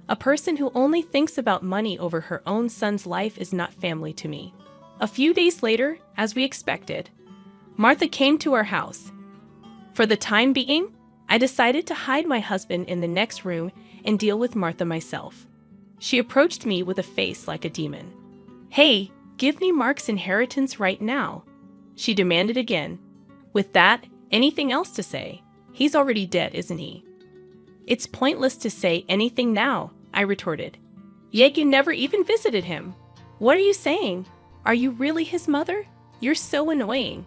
A person who only thinks about money over her own son's life is not family to me. A few days later, as we expected, Martha came to our house. For the time being, I decided to hide my husband in the next room and deal with Martha myself. She approached me with a face like a demon. "Hey, give me Mark's inheritance right now," she demanded again. "With that, anything else to say? He's already dead, isn't he?" "It's pointless to say anything now," I retorted. "Yet you never even visited him. What are you saying? Are you really his mother? You're so annoying.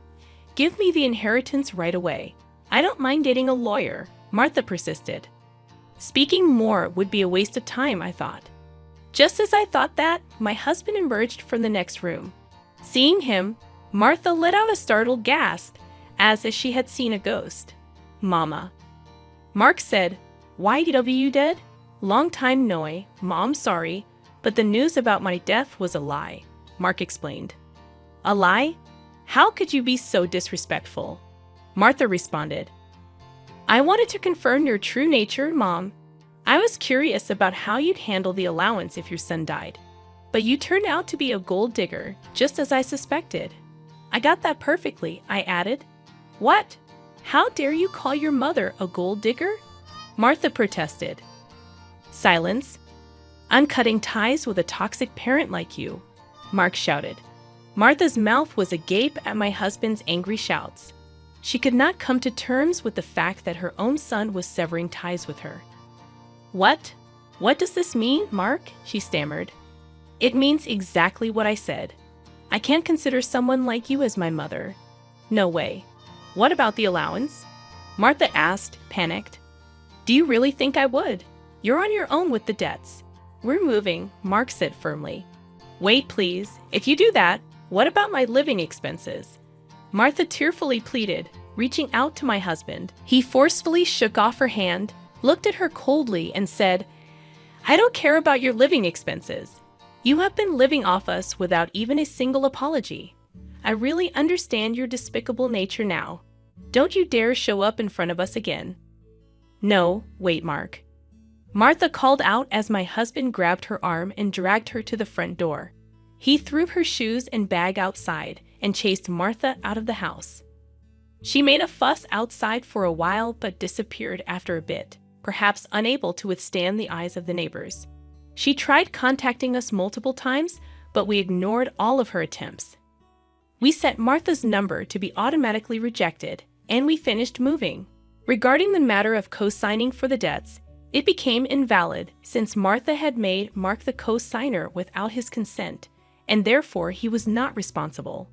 Give me the inheritance right away. I don't mind dating a lawyer," Martha persisted. Speaking more would be a waste of time, I thought. Just as I thought that, my husband emerged from the next room. Seeing him, Martha let out a startled gasp, as if she had seen a ghost. "Mama." Mark said, "YW dead? Long time no, Mom, sorry, but the news about my death was a lie," Mark explained. "A lie? How could you be so disrespectful?" Martha responded. "I wanted to confirm your true nature, Mom. I was curious about how you'd handle the allowance if your son died. But you turned out to be a gold digger, just as I suspected." "I got that perfectly," I added. "What? How dare you call your mother a gold digger?" Martha protested. "Silence. I'm cutting ties with a toxic parent like you," Mark shouted. Martha's mouth was agape at my husband's angry shouts. She could not come to terms with the fact that her own son was severing ties with her. "What? What does this mean, Mark?" she stammered. "It means exactly what I said. I can't consider someone like you as my mother. No way." "What about the allowance?" Martha asked, panicked. "Do you really think I would? You're on your own with the debts. We're moving," Mark said firmly. "Wait, please. If you do that, what about my living expenses?" Martha tearfully pleaded, reaching out to my husband. He forcefully shook off her hand, looked at her coldly, and said, "I don't care about your living expenses. You have been living off us without even a single apology. I really understand your despicable nature now. Don't you dare show up in front of us again." "No, wait, Mark. Martha called out as my husband grabbed her arm and dragged her to the front door. He threw her shoes and bag outside and chased Martha out of the house. She made a fuss outside for a while but disappeared after a bit, perhaps unable to withstand the eyes of the neighbors. She tried contacting us multiple times, but we ignored all of her attempts. We set Martha's number to be automatically rejected, and we finished moving. Regarding the matter of co-signing for the debts, it became invalid since Martha had made Mark the co-signer without his consent, and therefore he was not responsible.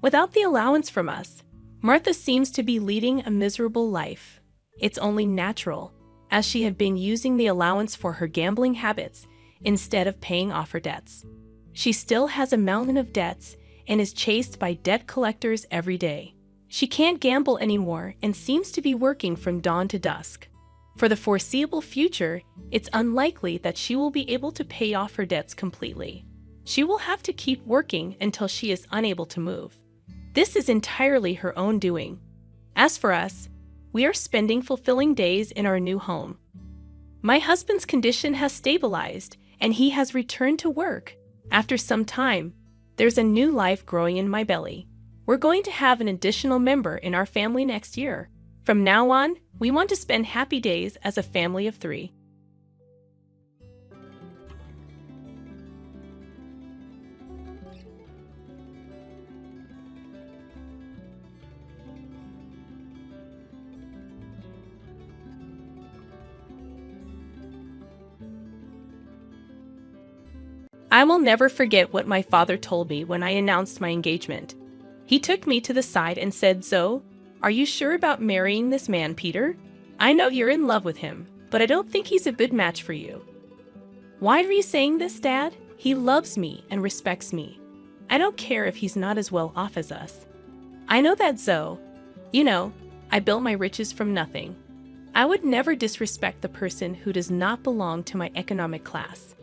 Without the allowance from us, Martha seems to be leading a miserable life. It's only natural, as she had been using the allowance for her gambling habits instead of paying off her debts. She still has a mountain of debts and is chased by debt collectors every day. She can't gamble anymore and seems to be working from dawn to dusk. For the foreseeable future, it's unlikely that she will be able to pay off her debts completely. She will have to keep working until she is unable to move. This is entirely her own doing. As for us, we are spending fulfilling days in our new home. My husband's condition has stabilized, and he has returned to work. After some time, there's a new life growing in my belly. We're going to have an additional member in our family next year. From now on, we want to spend happy days as a family of 3. I will never forget what my father told me when I announced my engagement. He took me to the side and said, "Zoe, are you sure about marrying this man, Peter? I know you're in love with him, but I don't think he's a good match for you." "Why are you saying this, Dad? He loves me and respects me. I don't care if he's not as well off as us." "I know that, Zoe. You know, I built my riches from nothing. I would never disrespect the person who does not belong to my economic class.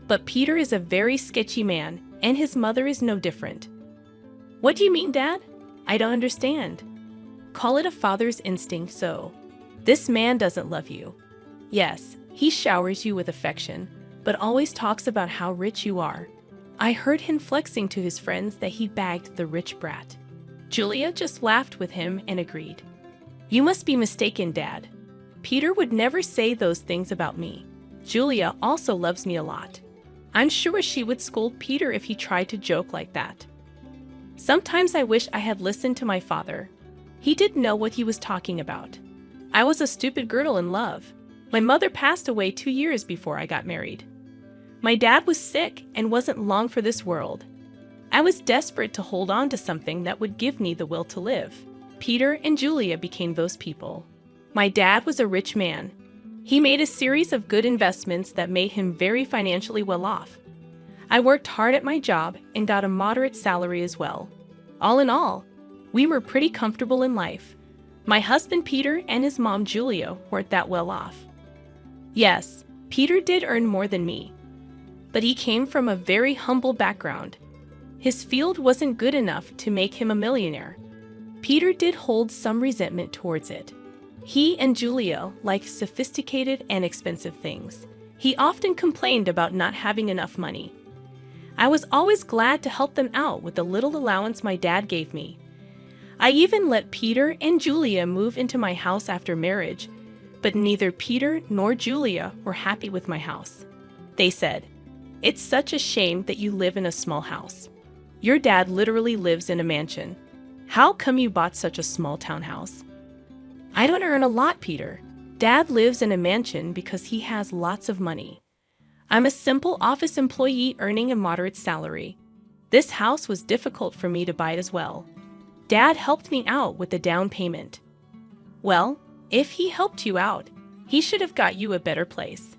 But Peter is a very sketchy man, and his mother is no different." "What do you mean, Dad? I don't understand." "Call it a father's instinct, so. This man doesn't love you. Yes, he showers you with affection, but always talks about how rich you are. I heard him flexing to his friends that he bagged the rich brat." Julia just laughed with him and agreed. "You must be mistaken, Dad. Peter would never say those things about me. Julia also loves me a lot. I'm sure she would scold Peter if he tried to joke like that." Sometimes I wish I had listened to my father. He didn't know what he was talking about. I was a stupid girl in love. My mother passed away 2 years before I got married. My dad was sick and wasn't long for this world. I was desperate to hold on to something that would give me the will to live. Peter and Julia became those people. My dad was a rich man. He made a series of good investments that made him very financially well off. I worked hard at my job and got a moderate salary as well. All in all, we were pretty comfortable in life. My husband Peter and his mom Julia weren't that well off. Yes, Peter did earn more than me, but he came from a very humble background. His field wasn't good enough to make him a millionaire. Peter did hold some resentment towards it. He and Julia liked sophisticated and expensive things. He often complained about not having enough money. I was always glad to help them out with the little allowance my dad gave me. I even let Peter and Julia move into my house after marriage, but neither Peter nor Julia were happy with my house. They said, "It's such a shame that you live in a small house. Your dad literally lives in a mansion. How come you bought such a small townhouse?" "I don't earn a lot, Peter. Dad lives in a mansion because he has lots of money. I'm a simple office employee earning a moderate salary. This house was difficult for me to buy as well. Dad helped me out with the down payment." "Well, if he helped you out, he should have got you a better place.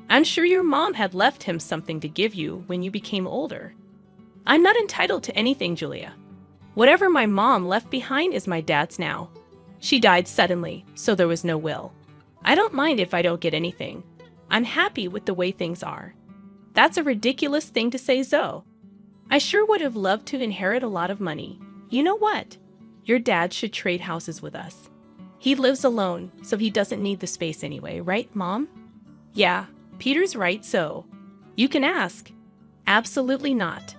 I'm sure your mom had left him something to give you when you became older." "I'm not entitled to anything, Julia. Whatever my mom left behind is my dad's now. She died suddenly, so there was no will. I don't mind if I don't get anything. I'm happy with the way things are." "That's a ridiculous thing to say, Zoe. I sure would have loved to inherit a lot of money. You know what? Your dad should trade houses with us. He lives alone, so he doesn't need the space anyway, right, Mom?" "Yeah, Peter's right, so. You can ask. Absolutely not.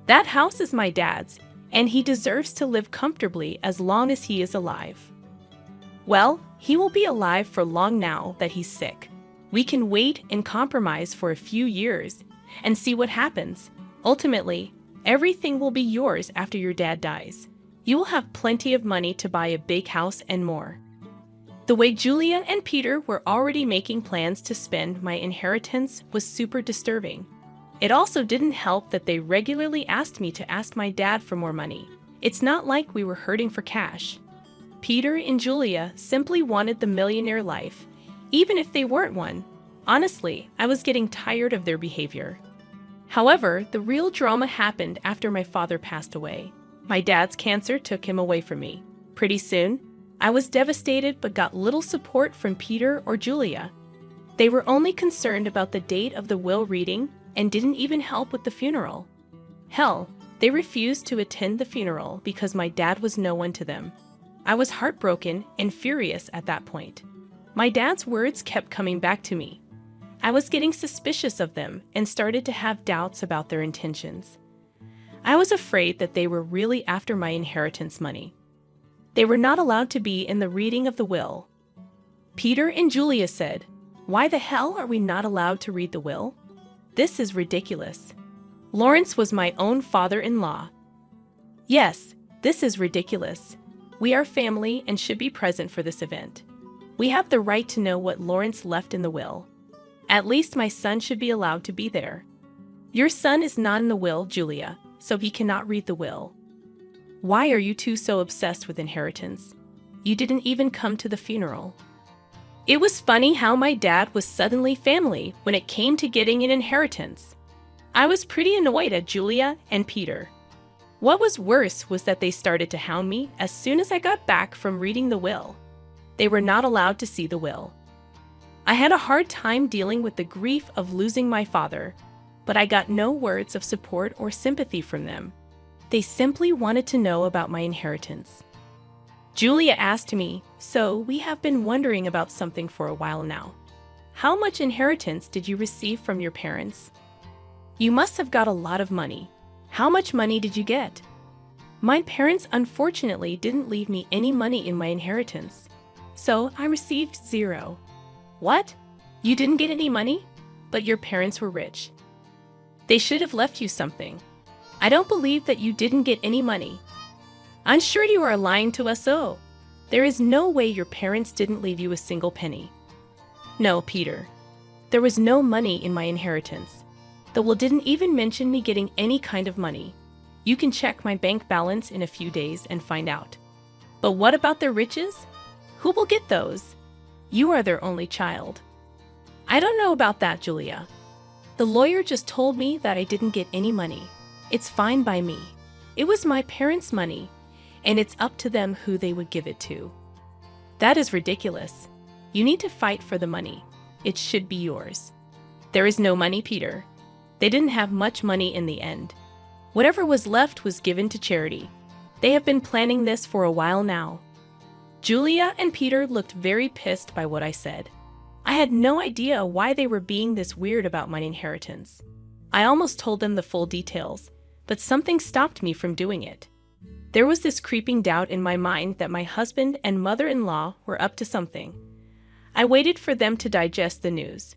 That house is my dad's, and he deserves to live comfortably as long as he is alive. Well, he will be alive for long now that he's sick. We can wait and compromise for a few years and see what happens. Ultimately, everything will be yours after your dad dies. You will have plenty of money to buy a big house and more. The way Julia and Peter were already making plans to spend my inheritance was super disturbing. It also didn't help that they regularly asked me to ask my dad for more money. It's not like we were hurting for cash. Peter and Julia simply wanted the millionaire life, even if they weren't one. Honestly, I was getting tired of their behavior. However, the real drama happened after my father passed away. My dad's cancer took him away from me. Pretty soon, I was devastated but got little support from Peter or Julia. They were only concerned about the date of the will reading and didn't even help with the funeral. Hell, they refused to attend the funeral because my dad was no one to them. I was heartbroken and furious at that point. My dad's words kept coming back to me. I was getting suspicious of them and started to have doubts about their intentions. I was afraid that they were really after my inheritance money. They were not allowed to be in the reading of the will. Peter and Julia said, "Why the hell are we not allowed to read the will? This is ridiculous. Lawrence was my own father-in-law." Yes, this is ridiculous. We are family and should be present for this event. We have the right to know what Lawrence left in the will. At least my son should be allowed to be there. Your son is not in the will, Julia, so he cannot read the will. Why are you two so obsessed with inheritance? You didn't even come to the funeral. It was funny how my dad was suddenly family when it came to getting an inheritance. I was pretty annoyed at Julia and Peter. What was worse was that they started to hound me as soon as I got back from reading the will. They were not allowed to see the will. I had a hard time dealing with the grief of losing my father, but I got no words of support or sympathy from them. They simply wanted to know about my inheritance. Julia asked me, "So we have been wondering about something for a while now. How much inheritance did you receive from your parents? You must have got a lot of money. How much money did you get?" My parents unfortunately didn't leave me any money in my inheritance, so I received zero. What? You didn't get any money? But your parents were rich. They should have left you something. I don't believe that you didn't get any money. I'm sure you are lying to us, oh. There is no way your parents didn't leave you a single penny. No, Peter. There was no money in my inheritance. The will didn't even mention me getting any kind of money. You can check my bank balance in a few days and find out. But what about their riches? Who will get those? You are their only child. I don't know about that, Julia. The lawyer just told me that I didn't get any money. It's fine by me. It was my parents' money, and it's up to them who they would give it to. That is ridiculous. You need to fight for the money. It should be yours. There is no money, Peter. They didn't have much money in the end. Whatever was left was given to charity. They have been planning this for a while now. Julia and Peter looked very pissed by what I said. I had no idea why they were being this weird about my inheritance. I almost told them the full details, but something stopped me from doing it. There was this creeping doubt in my mind that my husband and mother-in-law were up to something. I waited for them to digest the news.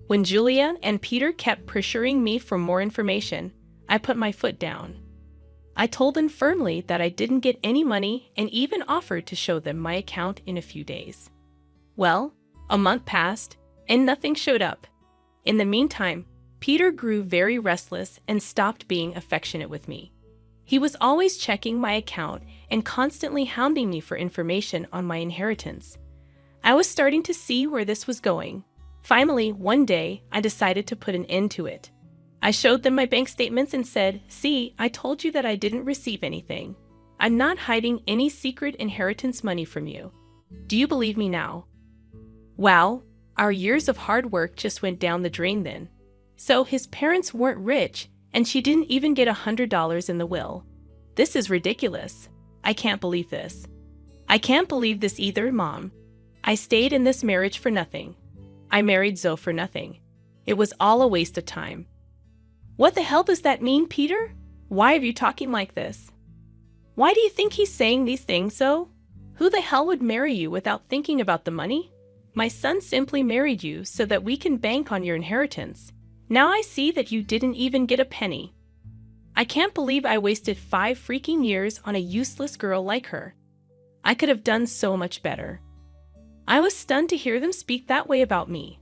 When Julia and Peter kept pressuring me for more information, I put my foot down. I told them firmly that I didn't get any money and even offered to show them my account in a few days. Well, a month passed and nothing showed up. In the meantime, Peter grew very restless and stopped being affectionate with me. He was always checking my account and constantly hounding me for information on my inheritance. I was starting to see where this was going. Finally, one day, I decided to put an end to it. I showed them my bank statements and said, "See, I told you that I didn't receive anything. I'm not hiding any secret inheritance money from you. Do you believe me now?" Wow, our years of hard work just went down the drain then. So his parents weren't rich, and she didn't even get $100 in the will. This is ridiculous. I can't believe this. I can't believe this either, Mom. I stayed in this marriage for nothing. I married Zoe for nothing. It was all a waste of time. What the hell does that mean, Peter? Why are you talking like this? Why do you think he's saying these things so? Who the hell would marry you without thinking about the money? My son simply married you so that we can bank on your inheritance. Now I see that you didn't even get a penny. I can't believe I wasted 5 freaking years on a useless girl like her. I could have done so much better. I was stunned to hear them speak that way about me.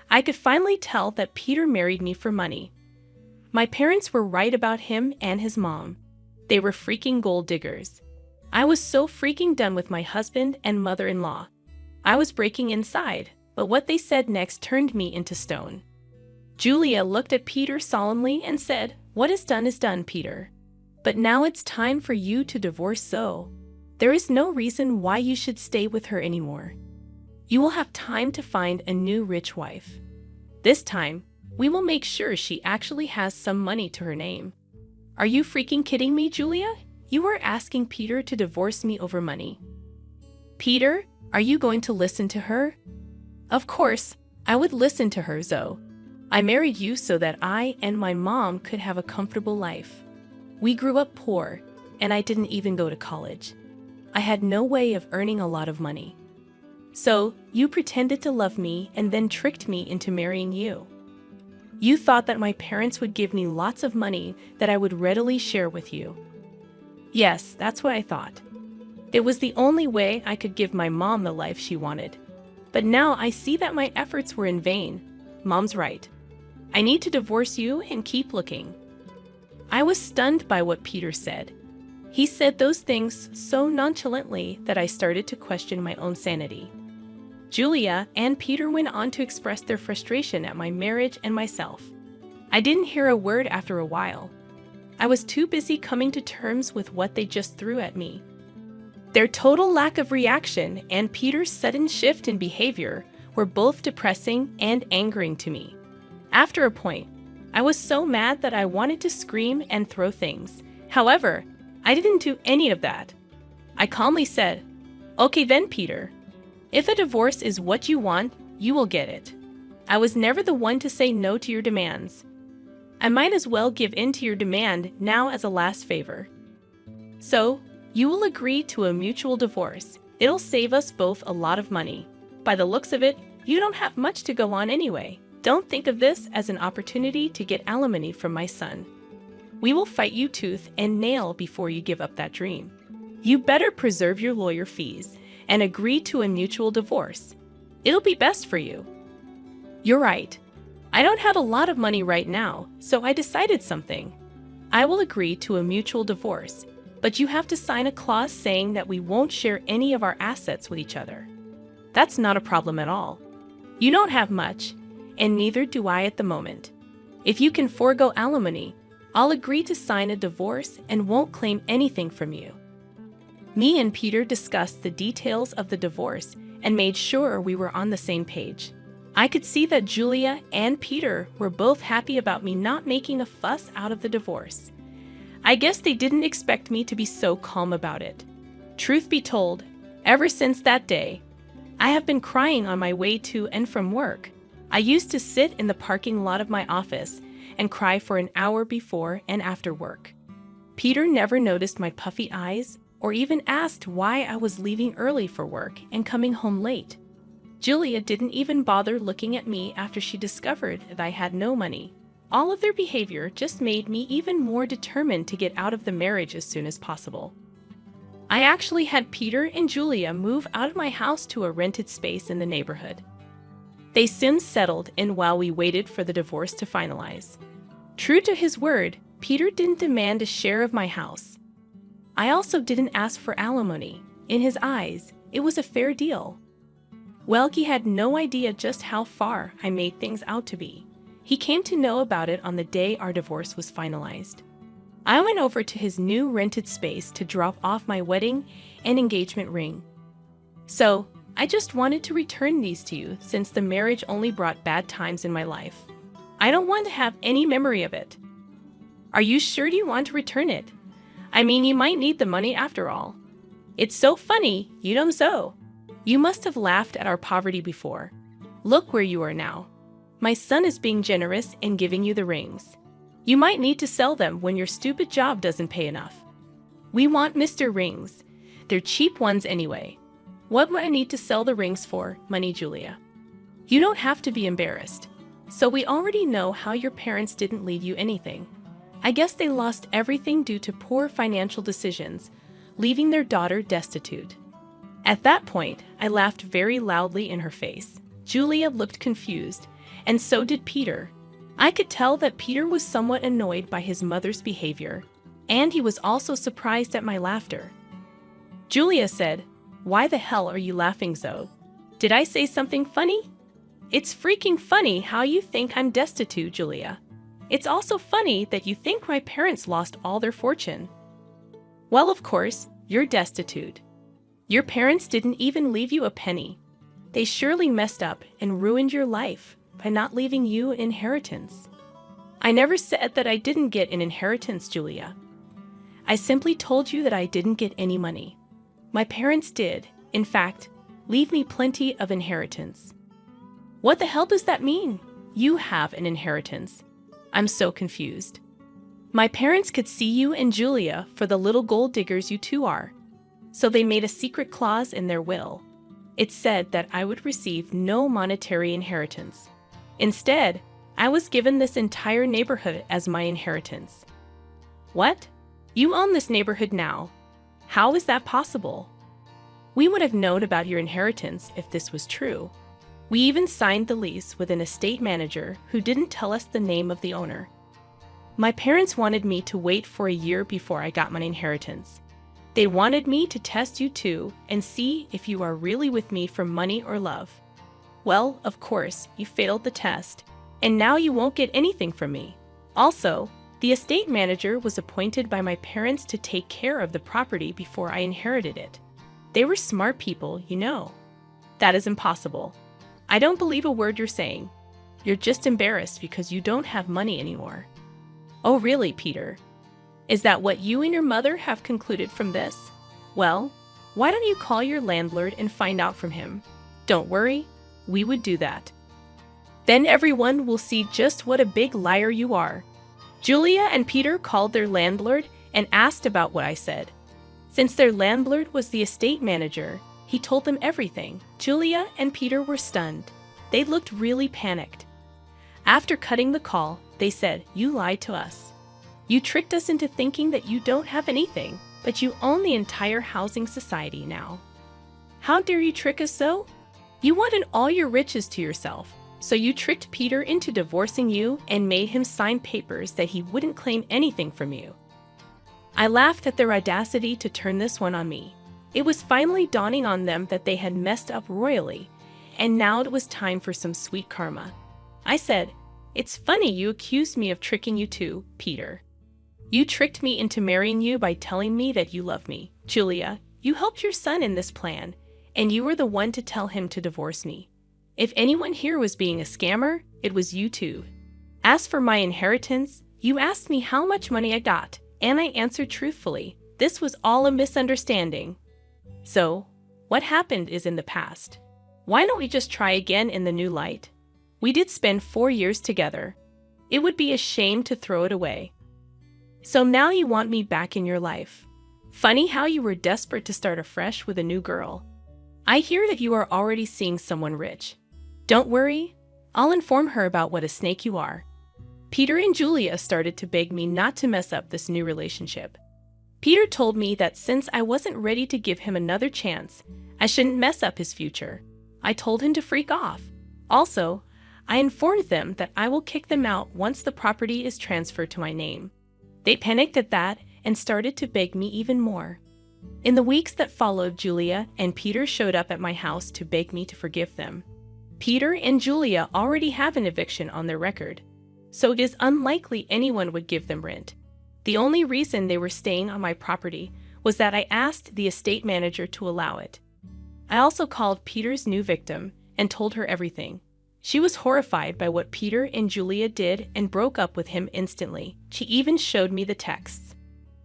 I could finally tell that Peter married me for money. My parents were right about him and his mom. They were freaking gold diggers. I was so freaking done with my husband and mother-in-law. I was breaking inside, but what they said next turned me into stone. Julia looked at Peter solemnly and said, "What is done, Peter. But now it's time for you to divorce Zoe. There is no reason why you should stay with her anymore. You will have time to find a new rich wife. This time, we will make sure she actually has some money to her name." Are you freaking kidding me, Julia? You are asking Peter to divorce me over money. Peter, are you going to listen to her? Of course, I would listen to her, Zoe. I married you so that I and my mom could have a comfortable life. We grew up poor, and I didn't even go to college. I had no way of earning a lot of money. So, you pretended to love me and then tricked me into marrying you. You thought that my parents would give me lots of money that I would readily share with you. Yes, that's what I thought. It was the only way I could give my mom the life she wanted. But now I see that my efforts were in vain. Mom's right. I need to divorce you and keep looking. I was stunned by what Peter said. He said those things so nonchalantly that I started to question my own sanity. Julia and Peter went on to express their frustration at my marriage and myself. I didn't hear a word after a while. I was too busy coming to terms with what they just threw at me. Their total lack of reaction and Peter's sudden shift in behavior were both depressing and angering to me. After a point, I was so mad that I wanted to scream and throw things. However, I didn't do any of that. I calmly said, "Okay then, Peter. If a divorce is what you want, you will get it. I was never the one to say no to your demands. I might as well give in to your demand now as a last favor. So, you will agree to a mutual divorce. It'll save us both a lot of money. By the looks of it, you don't have much to go on anyway. Don't think of this as an opportunity to get alimony from my son. We will fight you tooth and nail before you give up that dream. You better preserve your lawyer fees and agree to a mutual divorce. It'll be best for you." You're right. I don't have a lot of money right now, so I decided something. I will agree to a mutual divorce, but you have to sign a clause saying that we won't share any of our assets with each other. That's not a problem at all. You don't have much, and neither do I at the moment. If you can forego alimony, I'll agree to sign a divorce and won't claim anything from you. Me and Peter discussed the details of the divorce and made sure we were on the same page. I could see that Julia and Peter were both happy about me not making a fuss out of the divorce. I guess they didn't expect me to be so calm about it. Truth be told, ever since that day, I have been crying on my way to and from work. I used to sit in the parking lot of my office and cry for an hour before and after work. Peter never noticed my puffy eyes or even asked why I was leaving early for work and coming home late. Julia didn't even bother looking at me after she discovered that I had no money. All of their behavior just made me even more determined to get out of the marriage as soon as possible. I actually had Peter and Julia move out of my house to a rented space in the neighborhood. They soon settled in while we waited for the divorce to finalize. True to his word, Peter didn't demand a share of my house. I also didn't ask for alimony. In his eyes, it was a fair deal. Well, he had no idea just how far I made things out to be. He came to know about it on the day our divorce was finalized. I went over to his new rented space to drop off my wedding and engagement ring. So, I just wanted to return these to you since the marriage only brought bad times in my life. I don't want to have any memory of it. Are you sure you want to return it? I mean, you might need the money after all. It's so funny, you know so. You must have laughed at our poverty before. Look where you are now. My son is being generous and giving you the rings. You might need to sell them when your stupid job doesn't pay enough. We want Mr. Rings. They're cheap ones anyway. What would I need to sell the rings for, money, Julia? You don't have to be embarrassed. So we already know how your parents didn't leave you anything. I guess they lost everything due to poor financial decisions, leaving their daughter destitute. At that point, I laughed very loudly in her face. Julia looked confused, and so did Peter. I could tell that Peter was somewhat annoyed by his mother's behavior, and he was also surprised at my laughter. Julia said, "Why the hell are you laughing, Zoe? Did I say something funny?" "It's freaking funny how you think I'm destitute, Julia. It's also funny that you think my parents lost all their fortune." "Well, of course, you're destitute. Your parents didn't even leave you a penny. They surely messed up and ruined your life by not leaving you an inheritance." "I never said that I didn't get an inheritance, Julia. I simply told you that I didn't get any money. My parents did, in fact, leave me plenty of inheritance." "What the hell does that mean? You have an inheritance." I'm so confused. "My parents could see you and Julia for the little gold diggers you two are. So they made a secret clause in their will. It said that I would receive no monetary inheritance. Instead, I was given this entire neighborhood as my inheritance." "What? You own this neighborhood now. How is that possible?" "We would have known about your inheritance if this was true. We even signed the lease with an estate manager who didn't tell us the name of the owner. My parents wanted me to wait for a year before I got my inheritance. They wanted me to test you too and see if you are really with me for money or love. Well, of course, you failed the test, and now you won't get anything from me. Also, the estate manager was appointed by my parents to take care of the property before I inherited it. They were smart people, you know." "That is impossible. I don't believe a word you're saying. You're just embarrassed because you don't have money anymore." "Oh, really, Peter? Is that what you and your mother have concluded from this? Well, why don't you call your landlord and find out from him? Don't worry, we would do that. Then everyone will see just what a big liar you are." Julia and Peter called their landlord and asked about what I said. Since their landlord was the estate manager, he told them everything. Julia and Peter were stunned. They looked really panicked. After cutting the call, they said, "You lied to us. You tricked us into thinking that you don't have anything, but you own the entire housing society now. How dare you trick us so? You wanted all your riches to yourself, so you tricked Peter into divorcing you and made him sign papers that he wouldn't claim anything from you." I laughed at their audacity to turn this one on me. It was finally dawning on them that they had messed up royally, and now it was time for some sweet karma. I said, "It's funny you accused me of tricking you too, Peter. You tricked me into marrying you by telling me that you love me. Julia, you helped your son in this plan, and you were the one to tell him to divorce me. If anyone here was being a scammer, it was you two. As for my inheritance, you asked me how much money I got, and I answered truthfully. This was all a misunderstanding. So, what happened is in the past. Why don't we just try again in the new light? We did spend 4 years together. It would be a shame to throw it away. So now you want me back in your life. Funny how you were desperate to start afresh with a new girl. I hear that you are already seeing someone rich. Don't worry, I'll inform her about what a snake you are." Peter and Julia started to beg me not to mess up this new relationship. Peter told me that since I wasn't ready to give him another chance, I shouldn't mess up his future. I told him to freak off. Also, I informed them that I will kick them out once the property is transferred to my name. They panicked at that and started to beg me even more. In the weeks that followed, Julia and Peter showed up at my house to beg me to forgive them. Peter and Julia already have an eviction on their record, so it is unlikely anyone would give them rent. The only reason they were staying on my property was that I asked the estate manager to allow it. I also called Peter's new victim and told her everything. She was horrified by what Peter and Julia did and broke up with him instantly. She even showed me the texts.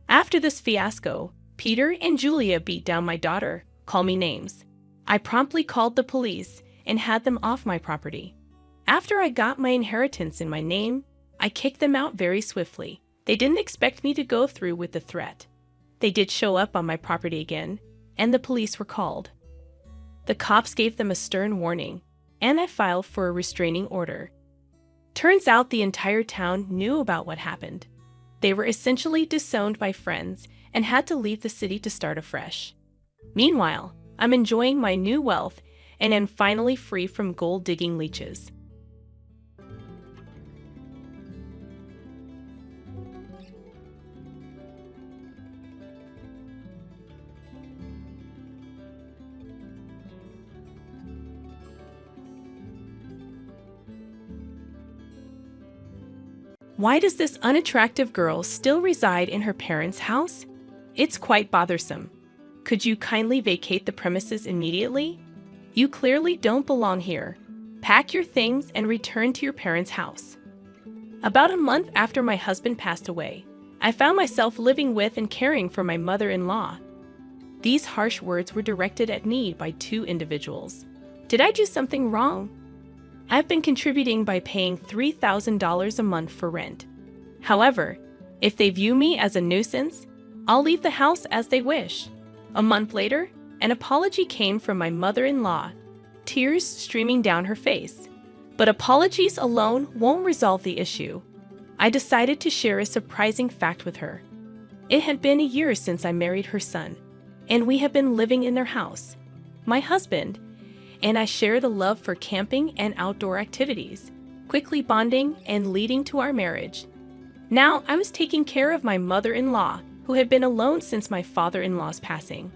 After this fiasco, Peter and Julia beat down my daughter, called me names. I promptly called the police and had them off my property. After I got my inheritance in my name, I kicked them out very swiftly. They didn't expect me to go through with the threat. They did show up on my property again, and the police were called. The cops gave them a stern warning, and I filed for a restraining order. Turns out the entire town knew about what happened. They were essentially disowned by friends and had to leave the city to start afresh. Meanwhile, I'm enjoying my new wealth and am finally free from gold-digging leeches. Why does this unattractive girl still reside in her parents' house? It's quite bothersome. Could you kindly vacate the premises immediately? You clearly don't belong here. Pack your things and return to your parents' house. About a month after my husband passed away, I found myself living with and caring for my mother-in-law. These harsh words were directed at me by two individuals. Did I do something wrong? I've been contributing by paying $3,000 a month for rent. However, if they view me as a nuisance, I'll leave the house as they wish. A month later, an apology came from my mother-in-law, tears streaming down her face. But apologies alone won't resolve the issue. I decided to share a surprising fact with her. It had been a year since I married her son, and we have been living in their house. My husband and I share the love for camping and outdoor activities, quickly bonding and leading to our marriage. Now I was taking care of my mother-in-law, who had been alone since my father-in-law's passing.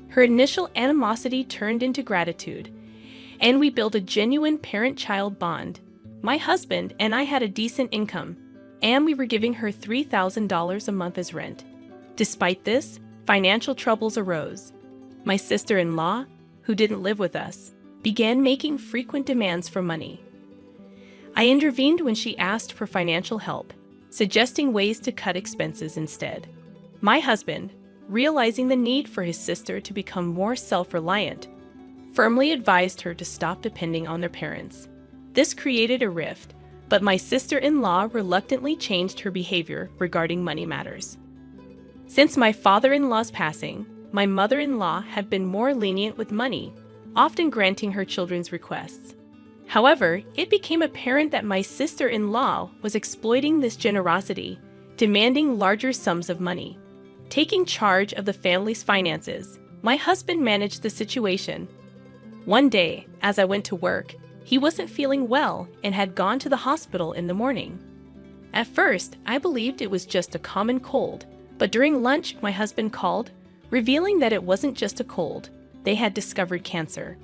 Her initial animosity turned into gratitude, and we built a genuine parent-child bond. My husband and I had a decent income, and we were giving her $3,000 a month as rent. Despite this, financial troubles arose. My sister-in-law, who didn't live with us, began making frequent demands for money. I intervened when she asked for financial help, suggesting ways to cut expenses instead. My husband, realizing the need for his sister to become more self-reliant, firmly advised her to stop depending on their parents. This created a rift, but my sister-in-law reluctantly changed her behavior regarding money matters. Since my father-in-law's passing, my mother-in-law had been more lenient with money, often granting her children's requests. However, it became apparent that my sister-in-law was exploiting this generosity, demanding larger sums of money. Taking charge of the family's finances, my husband managed the situation. One day, as I went to work, he wasn't feeling well and had gone to the hospital in the morning. At first, I believed it was just a common cold, but during lunch, my husband called, revealing that it wasn't just a cold. They had discovered cancer.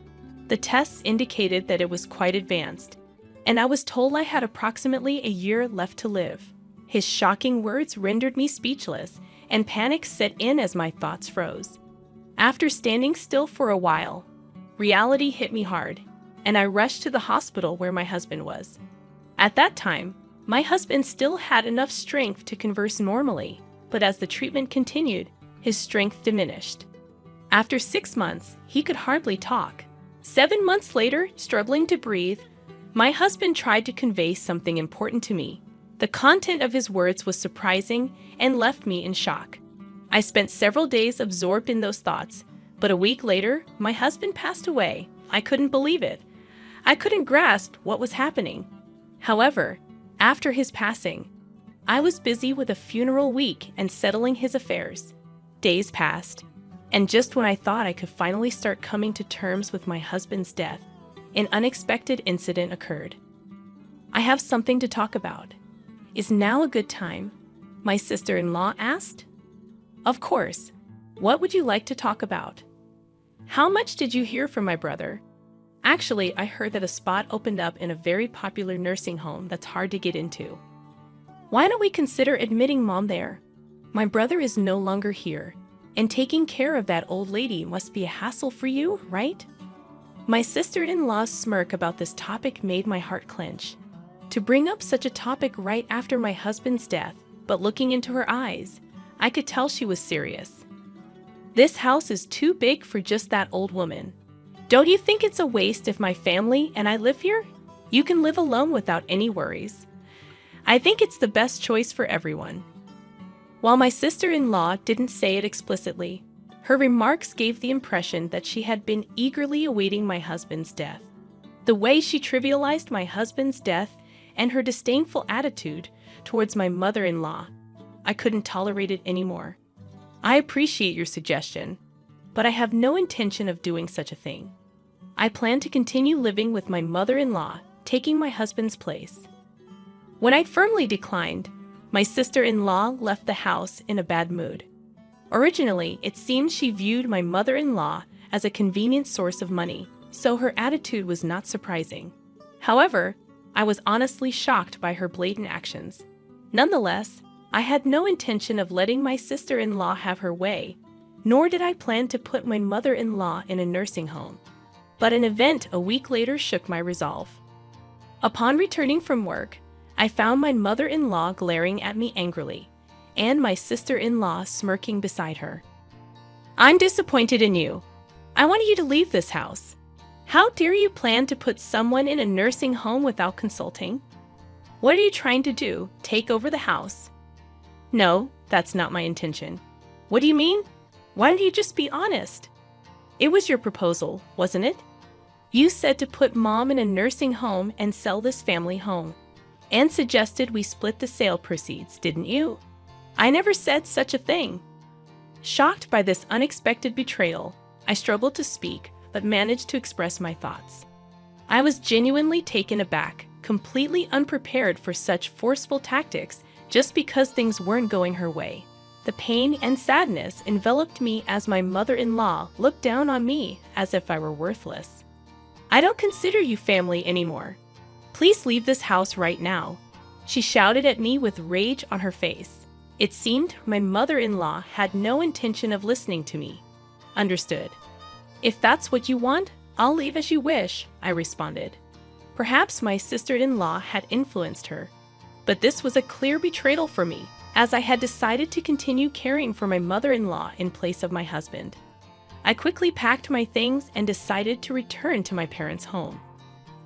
The tests indicated that it was quite advanced, and I was told I had approximately a year left to live. His shocking words rendered me speechless, and panic set in as my thoughts froze. After standing still for a while, reality hit me hard, and I rushed to the hospital where my husband was. At that time, my husband still had enough strength to converse normally, but as the treatment continued, his strength diminished. After 6 months, he could hardly talk. 7 months later, struggling to breathe, my husband tried to convey something important to me. The content of his words was surprising and left me in shock. I spent several days absorbed in those thoughts, but a week later, my husband passed away. I couldn't believe it. I couldn't grasp what was happening. However, after his passing, I was busy with a funeral week and settling his affairs. Days passed, and just when I thought I could finally start coming to terms with my husband's death, an unexpected incident occurred. I have something to talk about. Is now a good time? My sister-in-law asked. Of course. What would you like to talk about? How much did you hear from my brother? Actually, I heard that a spot opened up in a very popular nursing home that's hard to get into. Why don't we consider admitting Mom there? My brother is no longer here, and taking care of that old lady must be a hassle for you, right? My sister-in-law's smirk about this topic made my heart clench. To bring up such a topic right after my husband's death, but looking into her eyes, I could tell she was serious. This house is too big for just that old woman. Don't you think it's a waste if my family and I live here? You can live alone without any worries. I think it's the best choice for everyone." While my sister-in-law didn't say it explicitly, her remarks gave the impression that she had been eagerly awaiting my husband's death. The way she trivialized my husband's death and her disdainful attitude towards my mother-in-law, I couldn't tolerate it anymore. "I appreciate your suggestion, but I have no intention of doing such a thing. I plan to continue living with my mother-in-law, taking my husband's place." When I firmly declined, my sister-in-law left the house in a bad mood. Originally, it seemed she viewed my mother-in-law as a convenient source of money, so her attitude was not surprising. However, I was honestly shocked by her blatant actions. Nonetheless, I had no intention of letting my sister-in-law have her way, nor did I plan to put my mother-in-law in a nursing home. But an event a week later shook my resolve. Upon returning from work, I found my mother-in-law glaring at me angrily, and my sister-in-law smirking beside her. "I'm disappointed in you. I want you to leave this house. How dare you plan to put someone in a nursing home without consulting? What are you trying to do, take over the house?" "No, that's not my intention." "What do you mean? Why don't you just be honest? It was your proposal, wasn't it? You said to put Mom in a nursing home and sell this family home, and suggested we split the sale proceeds, didn't you?" "I never said such a thing." Shocked by this unexpected betrayal, I struggled to speak, but managed to express my thoughts. I was genuinely taken aback, completely unprepared for such forceful tactics just because things weren't going her way. The pain and sadness enveloped me as my mother-in-law looked down on me as if I were worthless. "I don't consider you family anymore. Please leave this house right now," she shouted at me with rage on her face. It seemed my mother-in-law had no intention of listening to me. "Understood. If that's what you want, I'll leave as you wish," I responded. Perhaps my sister-in-law had influenced her, but this was a clear betrayal for me, as I had decided to continue caring for my mother-in-law in place of my husband. I quickly packed my things and decided to return to my parents' home.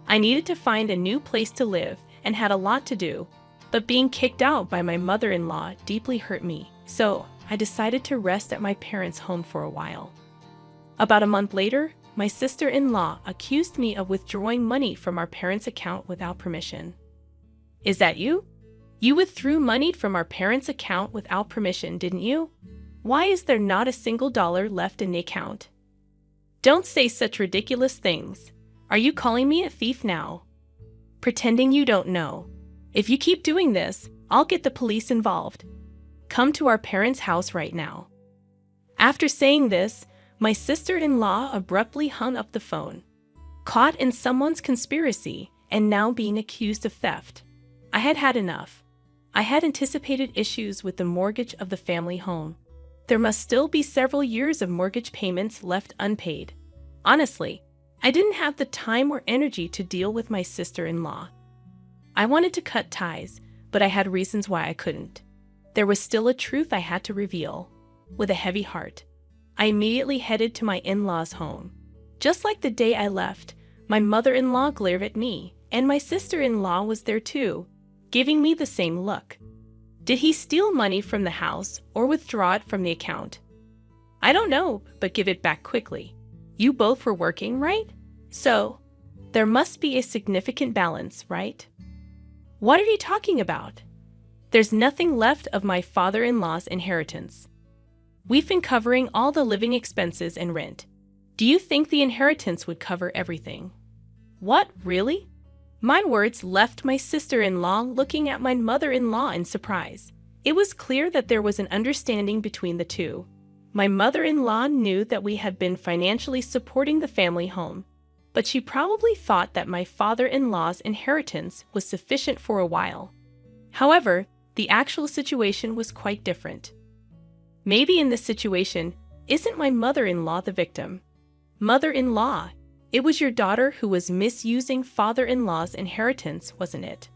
I needed to find a new place to live and had a lot to do, but being kicked out by my mother-in-law deeply hurt me, so I decided to rest at my parents' home for a while. About a month later, my sister-in-law accused me of withdrawing money from our parents' account without permission. "Is that you? You withdrew money from our parents' account without permission, didn't you? Why is there not a single dollar left in the account? Don't say such ridiculous things. Are you calling me a thief now? Pretending you don't know. If you keep doing this, I'll get the police involved. Come to our parents' house right now." After saying this, my sister-in-law abruptly hung up the phone. Caught in someone's conspiracy and now being accused of theft, I had had enough. I had anticipated issues with the mortgage of the family home. There must still be several years of mortgage payments left unpaid. Honestly, I didn't have the time or energy to deal with my sister-in-law. I wanted to cut ties, but I had reasons why I couldn't. There was still a truth I had to reveal. With a heavy heart, I immediately headed to my in-laws' home. Just like the day I left, my mother-in-law glared at me, and my sister-in-law was there too, giving me the same look. Did he steal money from the house or withdraw it from the account? I don't know, but give it back quickly. You both were working, right? So, there must be a significant balance, right? What are you talking about? There's nothing left of my father-in-law's inheritance. We've been covering all the living expenses and rent. Do you think the inheritance would cover everything? What, really? My words left my sister-in-law looking at my mother-in-law in surprise. It was clear that there was an understanding between the two. My mother-in-law knew that we had been financially supporting the family home, but she probably thought that my father-in-law's inheritance was sufficient for a while. However, the actual situation was quite different. Maybe in this situation, isn't my mother-in-law the victim? Mother-in-law, it was your daughter who was misusing father-in-law's inheritance, wasn't it?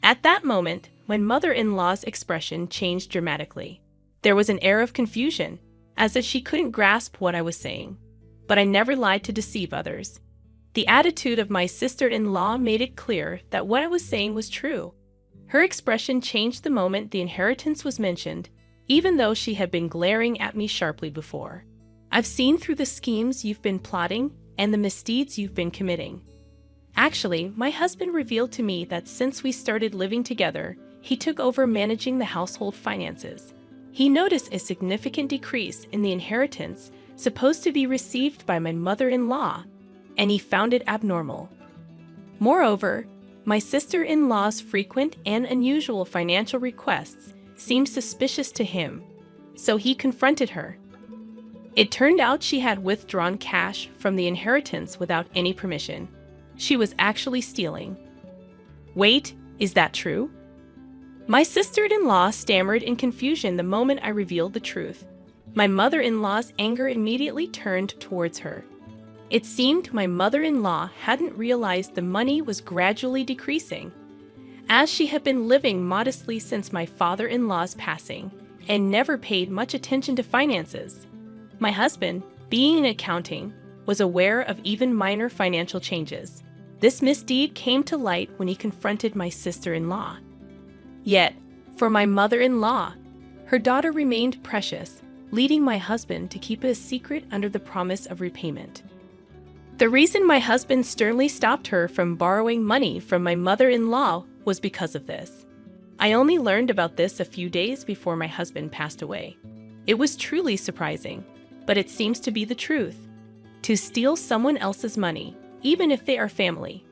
At that moment, my mother-in-law's expression changed dramatically. There was an air of confusion, as if she couldn't grasp what I was saying. But I never lied to deceive others. The attitude of my sister-in-law made it clear that what I was saying was true. Her expression changed the moment the inheritance was mentioned, even though she had been glaring at me sharply before. I've seen through the schemes you've been plotting and the misdeeds you've been committing. Actually, my husband revealed to me that since we started living together, he took over managing the household finances. He noticed a significant decrease in the inheritance supposed to be received by my mother-in-law, and he found it abnormal. Moreover, my sister-in-law's frequent and unusual financial requests seemed suspicious to him, so he confronted her. It turned out she had withdrawn cash from the inheritance without any permission. She was actually stealing. Wait, is that true? My sister-in-law stammered in confusion the moment I revealed the truth. My mother-in-law's anger immediately turned towards her. It seemed my mother-in-law hadn't realized the money was gradually decreasing, as she had been living modestly since my father-in-law's passing and never paid much attention to finances. My husband, being in accounting, was aware of even minor financial changes. This misdeed came to light when he confronted my sister-in-law. Yet, for my mother-in-law, her daughter remained precious, leading my husband to keep it a secret under the promise of repayment. The reason my husband sternly stopped her from borrowing money from my mother-in-law was because of this. I only learned about this a few days before my husband passed away. It was truly surprising, but it seems to be the truth. To steal someone else's money, even if they are family.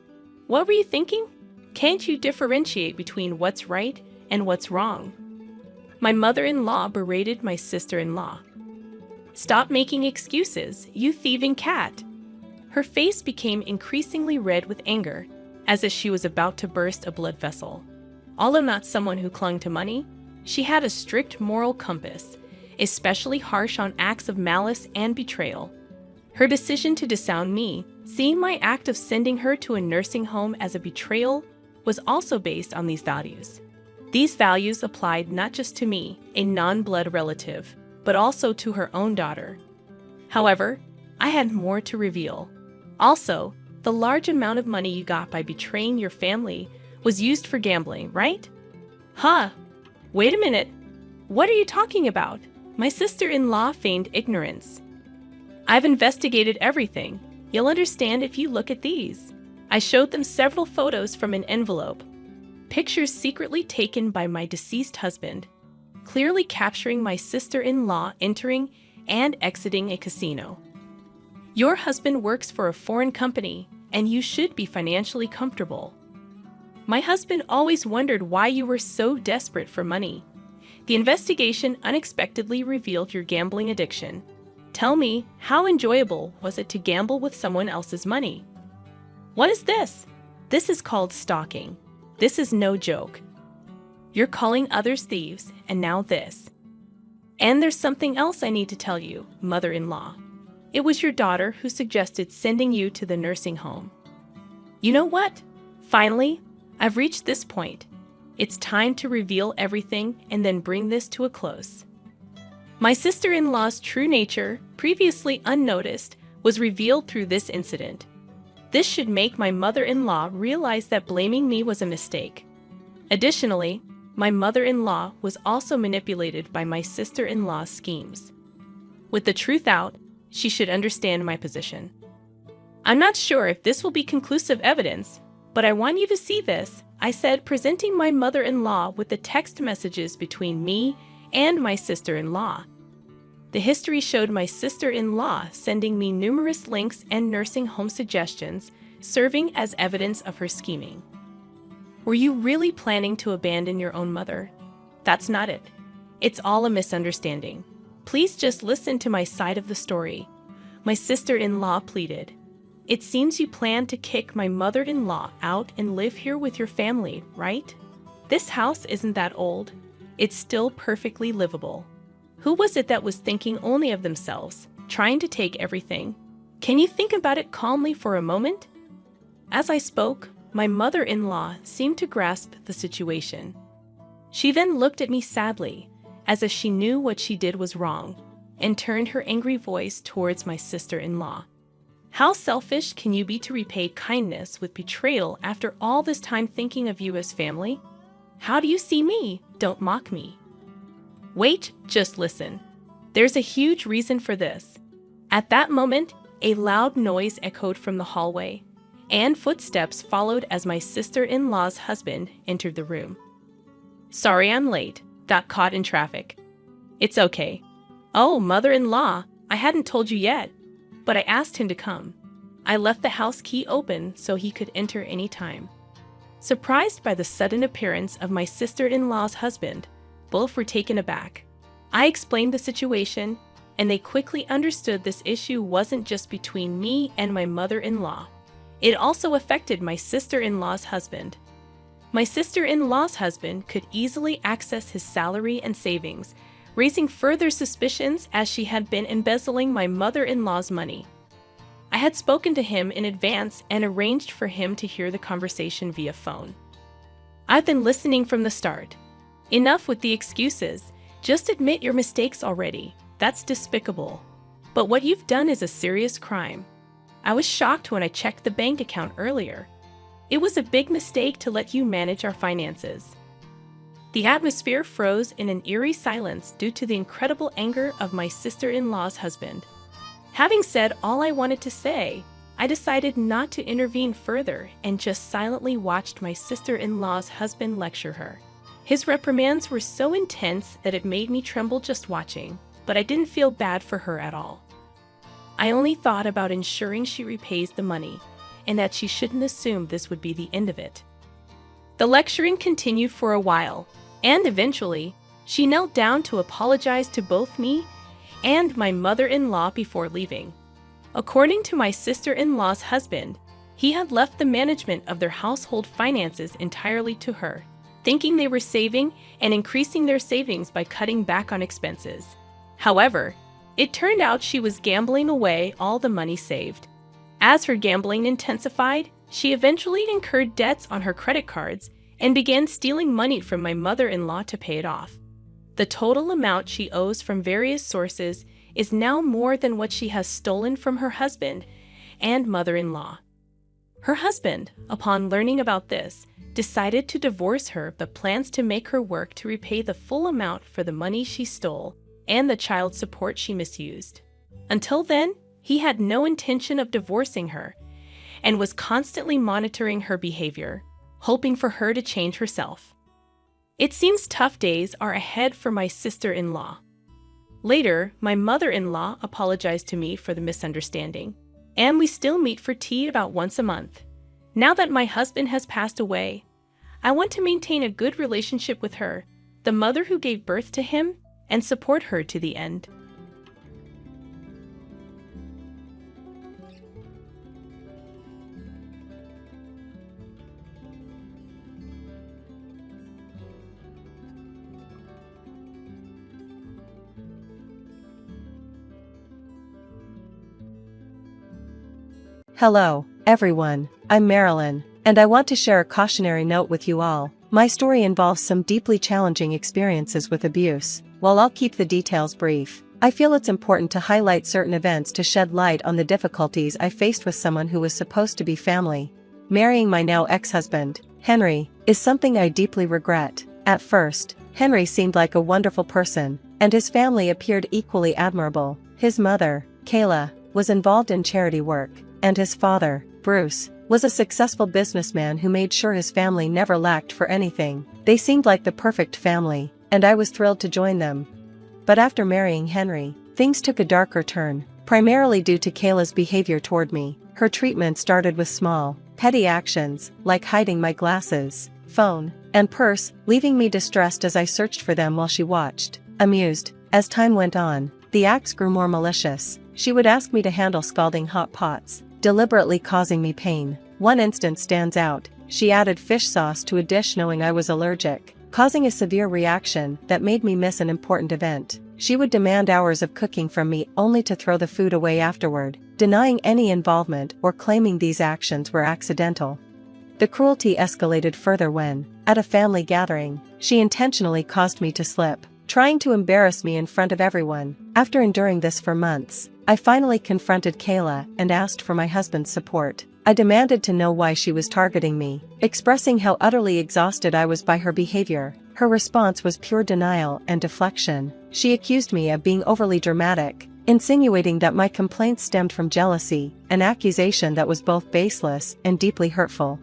What were you thinking? Can't you differentiate between what's right and what's wrong? My mother-in-law berated my sister-in-law. Stop making excuses, you thieving cat. Her face became increasingly red with anger, as if she was about to burst a blood vessel. Although not someone who clung to money, she had a strict moral compass, especially harsh on acts of malice and betrayal. Her decision to disown me, seeing my act of sending her to a nursing home as a betrayal, was also based on these values. These values applied not just to me, a non-blood relative, but also to her own daughter. However, I had more to reveal. Also, the large amount of money you got by betraying your family was used for gambling, right? Huh? Wait a minute. What are you talking about? My sister-in-law feigned ignorance. I've investigated everything. You'll understand if you look at these. I showed them several photos from an envelope. Pictures secretly taken by my deceased husband, clearly capturing my sister-in-law entering and exiting a casino. Your husband works for a foreign company, and you should be financially comfortable. My husband always wondered why you were so desperate for money. The investigation unexpectedly revealed your gambling addiction. Tell me, how enjoyable was it to gamble with someone else's money? What is this? This is called stalking. This is no joke. You're calling others thieves, and now this. And there's something else I need to tell you, mother-in-law. It was your daughter who suggested sending you to the nursing home. You know what? Finally, I've reached this point. It's time to reveal everything and then bring this to a close. My sister-in-law's true nature, previously unnoticed, was revealed through this incident. This should make my mother-in-law realize that blaming me was a mistake. Additionally, my mother-in-law was also manipulated by my sister-in-law's schemes. With the truth out, she should understand my position. I'm not sure if this will be conclusive evidence, but I want you to see this, I said, presenting my mother-in-law with the text messages between me and my sister-in-law. The history showed my sister-in-law sending me numerous links and nursing home suggestions, serving as evidence of her scheming. Were you really planning to abandon your own mother? That's not it. It's all a misunderstanding. Please just listen to my side of the story. My sister-in-law pleaded. It seems you plan to kick my mother-in-law out and live here with your family, right? This house isn't that old. It's still perfectly livable. Who was it that was thinking only of themselves, trying to take everything? Can you think about it calmly for a moment? As I spoke, my mother-in-law seemed to grasp the situation. She then looked at me sadly, as if she knew what she did was wrong, and turned her angry voice towards my sister-in-law. How selfish can you be to repay kindness with betrayal after all this time thinking of you as family? How do you see me? Don't mock me. Wait, just listen. There's a huge reason for this. At that moment, a loud noise echoed from the hallway, and footsteps followed as my sister-in-law's husband entered the room. Sorry I'm late. Got caught in traffic. It's okay. Oh, mother-in-law, I hadn't told you yet, but I asked him to come. I left the house key open so he could enter any time. Surprised by the sudden appearance of my sister-in-law's husband, both were taken aback. I explained the situation, and they quickly understood this issue wasn't just between me and my mother-in-law. It also affected my sister-in-law's husband. My sister-in-law's husband could easily access his salary and savings, raising further suspicions as she had been embezzling my mother-in-law's money. I had spoken to him in advance and arranged for him to hear the conversation via phone. I've been listening from the start. Enough with the excuses. Just admit your mistakes already. That's despicable. But what you've done is a serious crime. I was shocked when I checked the bank account earlier. It was a big mistake to let you manage our finances. The atmosphere froze in an eerie silence due to the incredible anger of my sister-in-law's husband. Having said all I wanted to say, I decided not to intervene further and just silently watched my sister-in-law's husband lecture her. His reprimands were so intense that it made me tremble just watching, but I didn't feel bad for her at all. I only thought about ensuring she repays the money, and that she shouldn't assume this would be the end of it. The lecturing continued for a while, and eventually, she knelt down to apologize to both me and my mother-in-law before leaving. According to my sister-in-law's husband, he had left the management of their household finances entirely to her, thinking they were saving and increasing their savings by cutting back on expenses. However, it turned out she was gambling away all the money saved. As her gambling intensified, she eventually incurred debts on her credit cards and began stealing money from my mother-in-law to pay it off. The total amount she owes from various sources is now more than what she has stolen from her husband and mother-in-law. Her husband, upon learning about this, decided to divorce her but plans to make her work to repay the full amount for the money she stole and the child support she misused. Until then, he had no intention of divorcing her and was constantly monitoring her behavior, hoping for her to change herself. It seems tough days are ahead for my sister-in-law. Later, my mother-in-law apologized to me for the misunderstanding, and we still meet for tea about once a month. Now that my husband has passed away, I want to maintain a good relationship with her, the mother who gave birth to him, and support her to the end. Hello, everyone. I'm Marilyn, and I want to share a cautionary note with you all. My story involves some deeply challenging experiences with abuse. While I'll keep the details brief, I feel it's important to highlight certain events to shed light on the difficulties I faced with someone who was supposed to be family. Marrying my now ex-husband, Henry, is something I deeply regret. At first, Henry seemed like a wonderful person, and his family appeared equally admirable. His mother, Clara, was involved in charity work, and his father, Bruce, was a successful businessman who made sure his family never lacked for anything. They seemed like the perfect family, and I was thrilled to join them. But after marrying Henry, things took a darker turn, primarily due to Kayla's behavior toward me. Her treatment started with small, petty actions, like hiding my glasses, phone, and purse, leaving me distressed as I searched for them while she watched, amused. As time went on, the acts grew more malicious. She would ask me to handle scalding hot pots, deliberately causing me pain. One instance stands out. She added fish sauce to a dish knowing I was allergic, causing a severe reaction that made me miss an important event. She would demand hours of cooking from me only to throw the food away afterward, denying any involvement or claiming these actions were accidental. The cruelty escalated further when, at a family gathering, she intentionally caused me to slip, trying to embarrass me in front of everyone. After enduring this for months, I finally confronted Clara and asked for my husband's support. I demanded to know why she was targeting me, expressing how utterly exhausted I was by her behavior. Her response was pure denial and deflection. She accused me of being overly dramatic, insinuating that my complaints stemmed from jealousy, an accusation that was both baseless and deeply hurtful.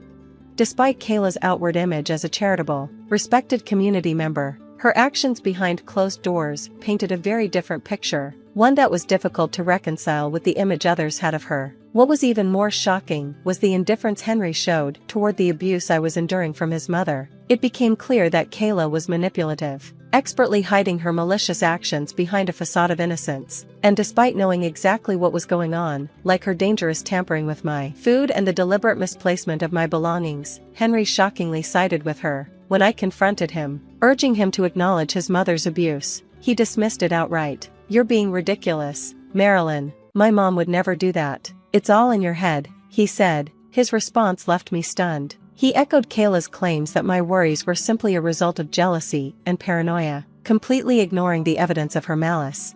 Despite Kayla's outward image as a charitable, respected community member, her actions behind closed doors painted a very different picture, one that was difficult to reconcile with the image others had of her. What was even more shocking was the indifference Henry showed toward the abuse I was enduring from his mother. It became clear that Clara was manipulative, expertly hiding her malicious actions behind a facade of innocence. And despite knowing exactly what was going on, like her dangerous tampering with my food and the deliberate misplacement of my belongings, Henry shockingly sided with her. When I confronted him, urging him to acknowledge his mother's abuse, he dismissed it outright. "You're being ridiculous, Marilyn. My mom would never do that. It's all in your head," he said. His response left me stunned. He echoed Kayla's claims that my worries were simply a result of jealousy and paranoia, completely ignoring the evidence of her malice.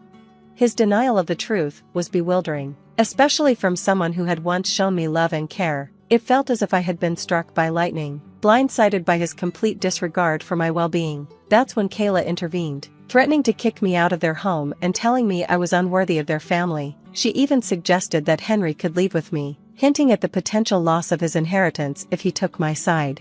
His denial of the truth was bewildering, especially from someone who had once shown me love and care. It felt as if I had been struck by lightning, blindsided by his complete disregard for my well-being. That's when Clara intervened, threatening to kick me out of their home and telling me I was unworthy of their family. She even suggested that Henry could leave with me, hinting at the potential loss of his inheritance if he took my side.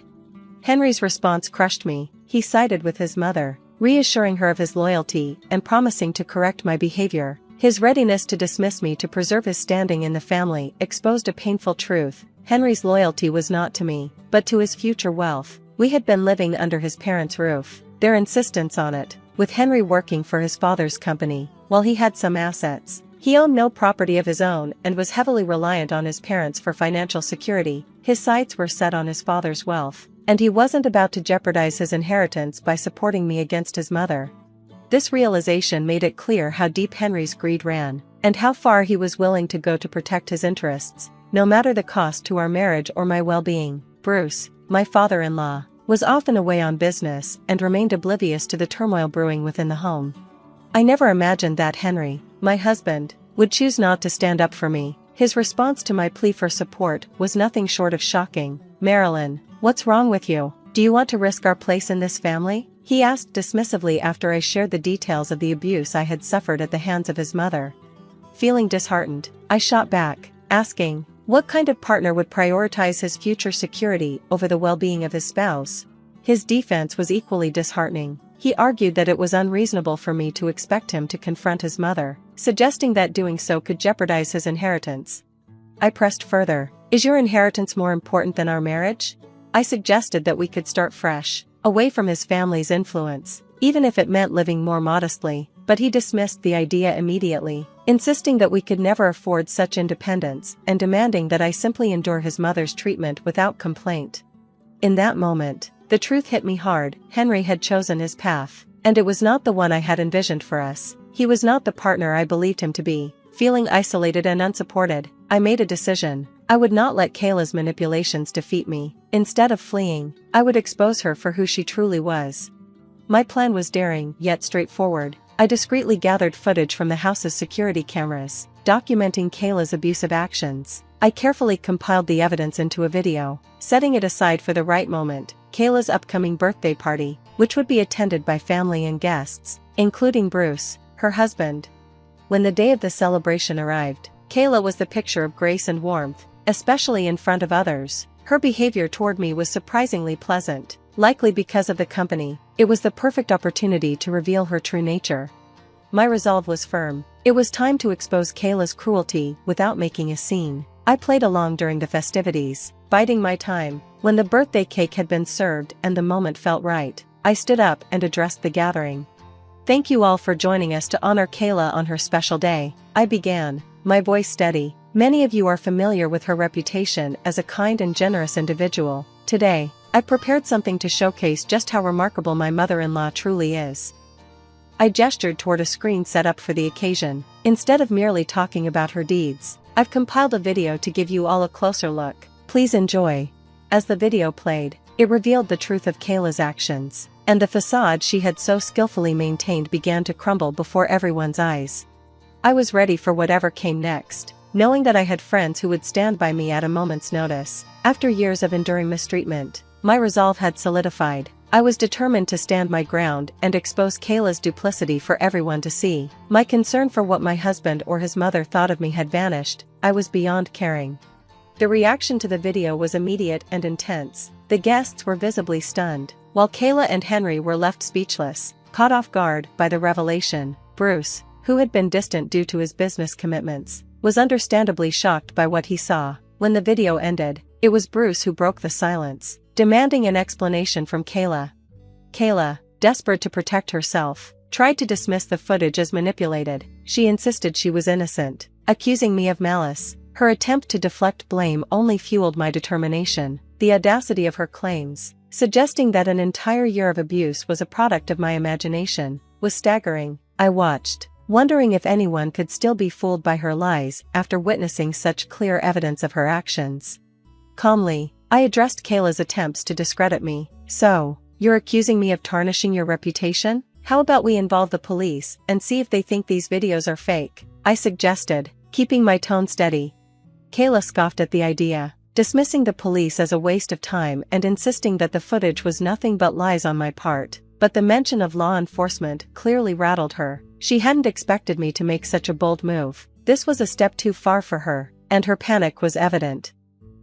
Henry's response crushed me. He sided with his mother, reassuring her of his loyalty and promising to correct my behavior. His readiness to dismiss me to preserve his standing in the family exposed a painful truth. Henry's loyalty was not to me, but to his future wealth. We had been living under his parents' roof, their insistence on it, with Henry working for his father's company. While he had some assets, he owned no property of his own and was heavily reliant on his parents for financial security. His sights were set on his father's wealth, and he wasn't about to jeopardize his inheritance by supporting me against his mother. This realization made it clear how deep Henry's greed ran, and how far he was willing to go to protect his interests, no matter the cost to our marriage or my well-being. Bruce, my father-in-law, was often away on business and remained oblivious to the turmoil brewing within the home. I never imagined that Henry, my husband, would choose not to stand up for me. His response to my plea for support was nothing short of shocking. "Marilyn, what's wrong with you? Do you want to risk our place in this family?" he asked dismissively after I shared the details of the abuse I had suffered at the hands of his mother. Feeling disheartened, I shot back, asking, what kind of partner would prioritize his future security over the well-being of his spouse? His defense was equally disheartening. He argued that it was unreasonable for me to expect him to confront his mother, suggesting that doing so could jeopardize his inheritance. I pressed further. "Is your inheritance more important than our marriage?" I suggested that we could start fresh, away from his family's influence, even if it meant living more modestly, but he dismissed the idea immediately, insisting that we could never afford such independence and demanding that I simply endure his mother's treatment without complaint. In that moment, the truth hit me hard. Henry had chosen his path, and it was not the one I had envisioned for us. He was not the partner I believed him to be. Feeling isolated and unsupported, I made a decision. I would not let Kayla's manipulations defeat me. Instead of fleeing, I would expose her for who she truly was. My plan was daring, yet straightforward. I discreetly gathered footage from the house's security cameras, documenting Kayla's abusive actions. I carefully compiled the evidence into a video, setting it aside for the right moment. Kayla's upcoming birthday party, which would be attended by family and guests, including Bruce, her husband. When the day of the celebration arrived, Clara was the picture of grace and warmth, especially in front of others. Her behavior toward me was surprisingly pleasant, likely because of the company. It was the perfect opportunity to reveal her true nature. My resolve was firm. It was time to expose Kayla's cruelty without making a scene. I played along during the festivities, biding my time. When the birthday cake had been served and the moment felt right, I stood up and addressed the gathering. "Thank you all for joining us to honor Clara on her special day," I began, my voice steady. "Many of you are familiar with her reputation as a kind and generous individual. Today, I prepared something to showcase just how remarkable my mother-in-law truly is." I gestured toward a screen set up for the occasion. Instead of merely talking about her deeds, I've compiled a video to give you all a closer look. Please enjoy. As the video played, it revealed the truth of Kayla's actions, and the facade she had so skillfully maintained began to crumble before everyone's eyes. I was ready for whatever came next, knowing that I had friends who would stand by me at a moment's notice. After years of enduring mistreatment, my resolve had solidified. I was determined to stand my ground and expose Kayla's duplicity for everyone to see. My concern for what my husband or his mother thought of me had vanished. I was beyond caring. The reaction to the video was immediate and intense. The guests were visibly stunned, while Kayla and Henry were left speechless, caught off guard by the revelation. Bruce, who had been distant due to his business commitments, was understandably shocked by what he saw. When the video ended, it was Bruce who broke the silence, demanding an explanation from Kayla. Kayla, desperate to protect herself, tried to dismiss the footage as manipulated. She insisted she was innocent, accusing me of malice. Her attempt to deflect blame only fueled my determination. The audacity of her claims, suggesting that an entire year of abuse was a product of my imagination, was staggering. I watched, wondering if anyone could still be fooled by her lies after witnessing such clear evidence of her actions. Calmly, I addressed Kayla's attempts to discredit me. So, you're accusing me of tarnishing your reputation? How about we involve the police and see if they think these videos are fake? I suggested, keeping my tone steady. Kayla scoffed at the idea, dismissing the police as a waste of time and insisting that the footage was nothing but lies on my part. But the mention of law enforcement clearly rattled her. She hadn't expected me to make such a bold move. This was a step too far for her, and her panic was evident.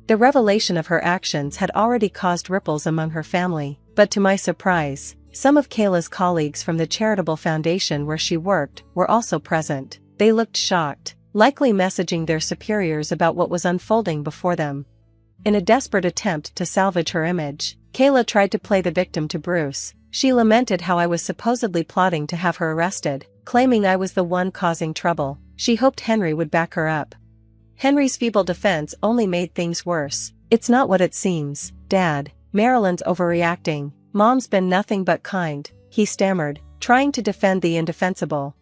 The revelation of her actions had already caused ripples among her family, but to my surprise, some of Kayla's colleagues from the charitable foundation where she worked were also present. They looked shocked, likely messaging their superiors about what was unfolding before them. In a desperate attempt to salvage her image, Kayla tried to play the victim to Bruce. She lamented how I was supposedly plotting to have her arrested, claiming I was the one causing trouble. She hoped Henry would back her up. Henry's feeble defense only made things worse. It's not what it seems, Dad. Marilyn's overreacting. Mom's been nothing but kind, he stammered, trying to defend the indefensible.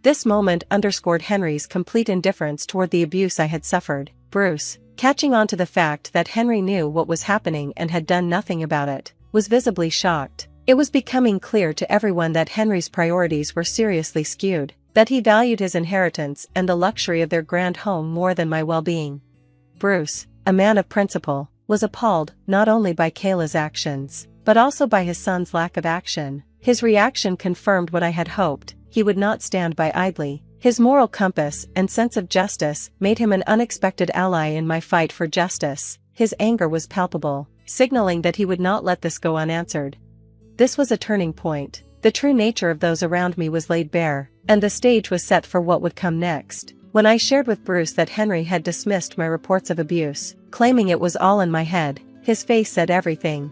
This moment underscored Henry's complete indifference toward the abuse I had suffered. Bruce, catching on to the fact that Henry knew what was happening and had done nothing about it, was visibly shocked. It was becoming clear to everyone that Henry's priorities were seriously skewed, that he valued his inheritance and the luxury of their grand home more than my well-being. Bruce, a man of principle, was appalled not only by Kayla's actions, but also by his son's lack of action. His reaction confirmed what I had hoped. He would not stand by idly. His moral compass and sense of justice made him an unexpected ally in my fight for justice. His anger was palpable, signaling that he would not let this go unanswered. This was a turning point. The true nature of those around me was laid bare, and the stage was set for what would come next. When I shared with Bruce that Henry had dismissed my reports of abuse, claiming it was all in my head, his face said everything.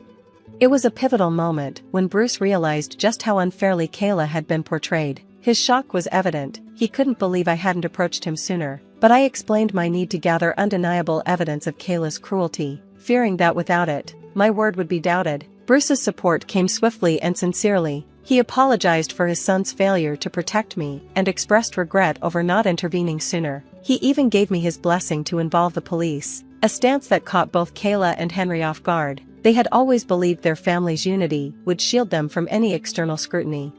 It was a pivotal moment when Bruce realized just how unfairly Kayla had been portrayed. His shock was evident. He couldn't believe I hadn't approached him sooner, but I explained my need to gather undeniable evidence of Kayla's cruelty, fearing that without it, my word would be doubted. Bruce's support came swiftly and sincerely. He apologized for his son's failure to protect me and expressed regret over not intervening sooner. He even gave me his blessing to involve the police, a stance that caught both Kayla and Henry off guard. They had always believed their family's unity would shield them from any external scrutiny.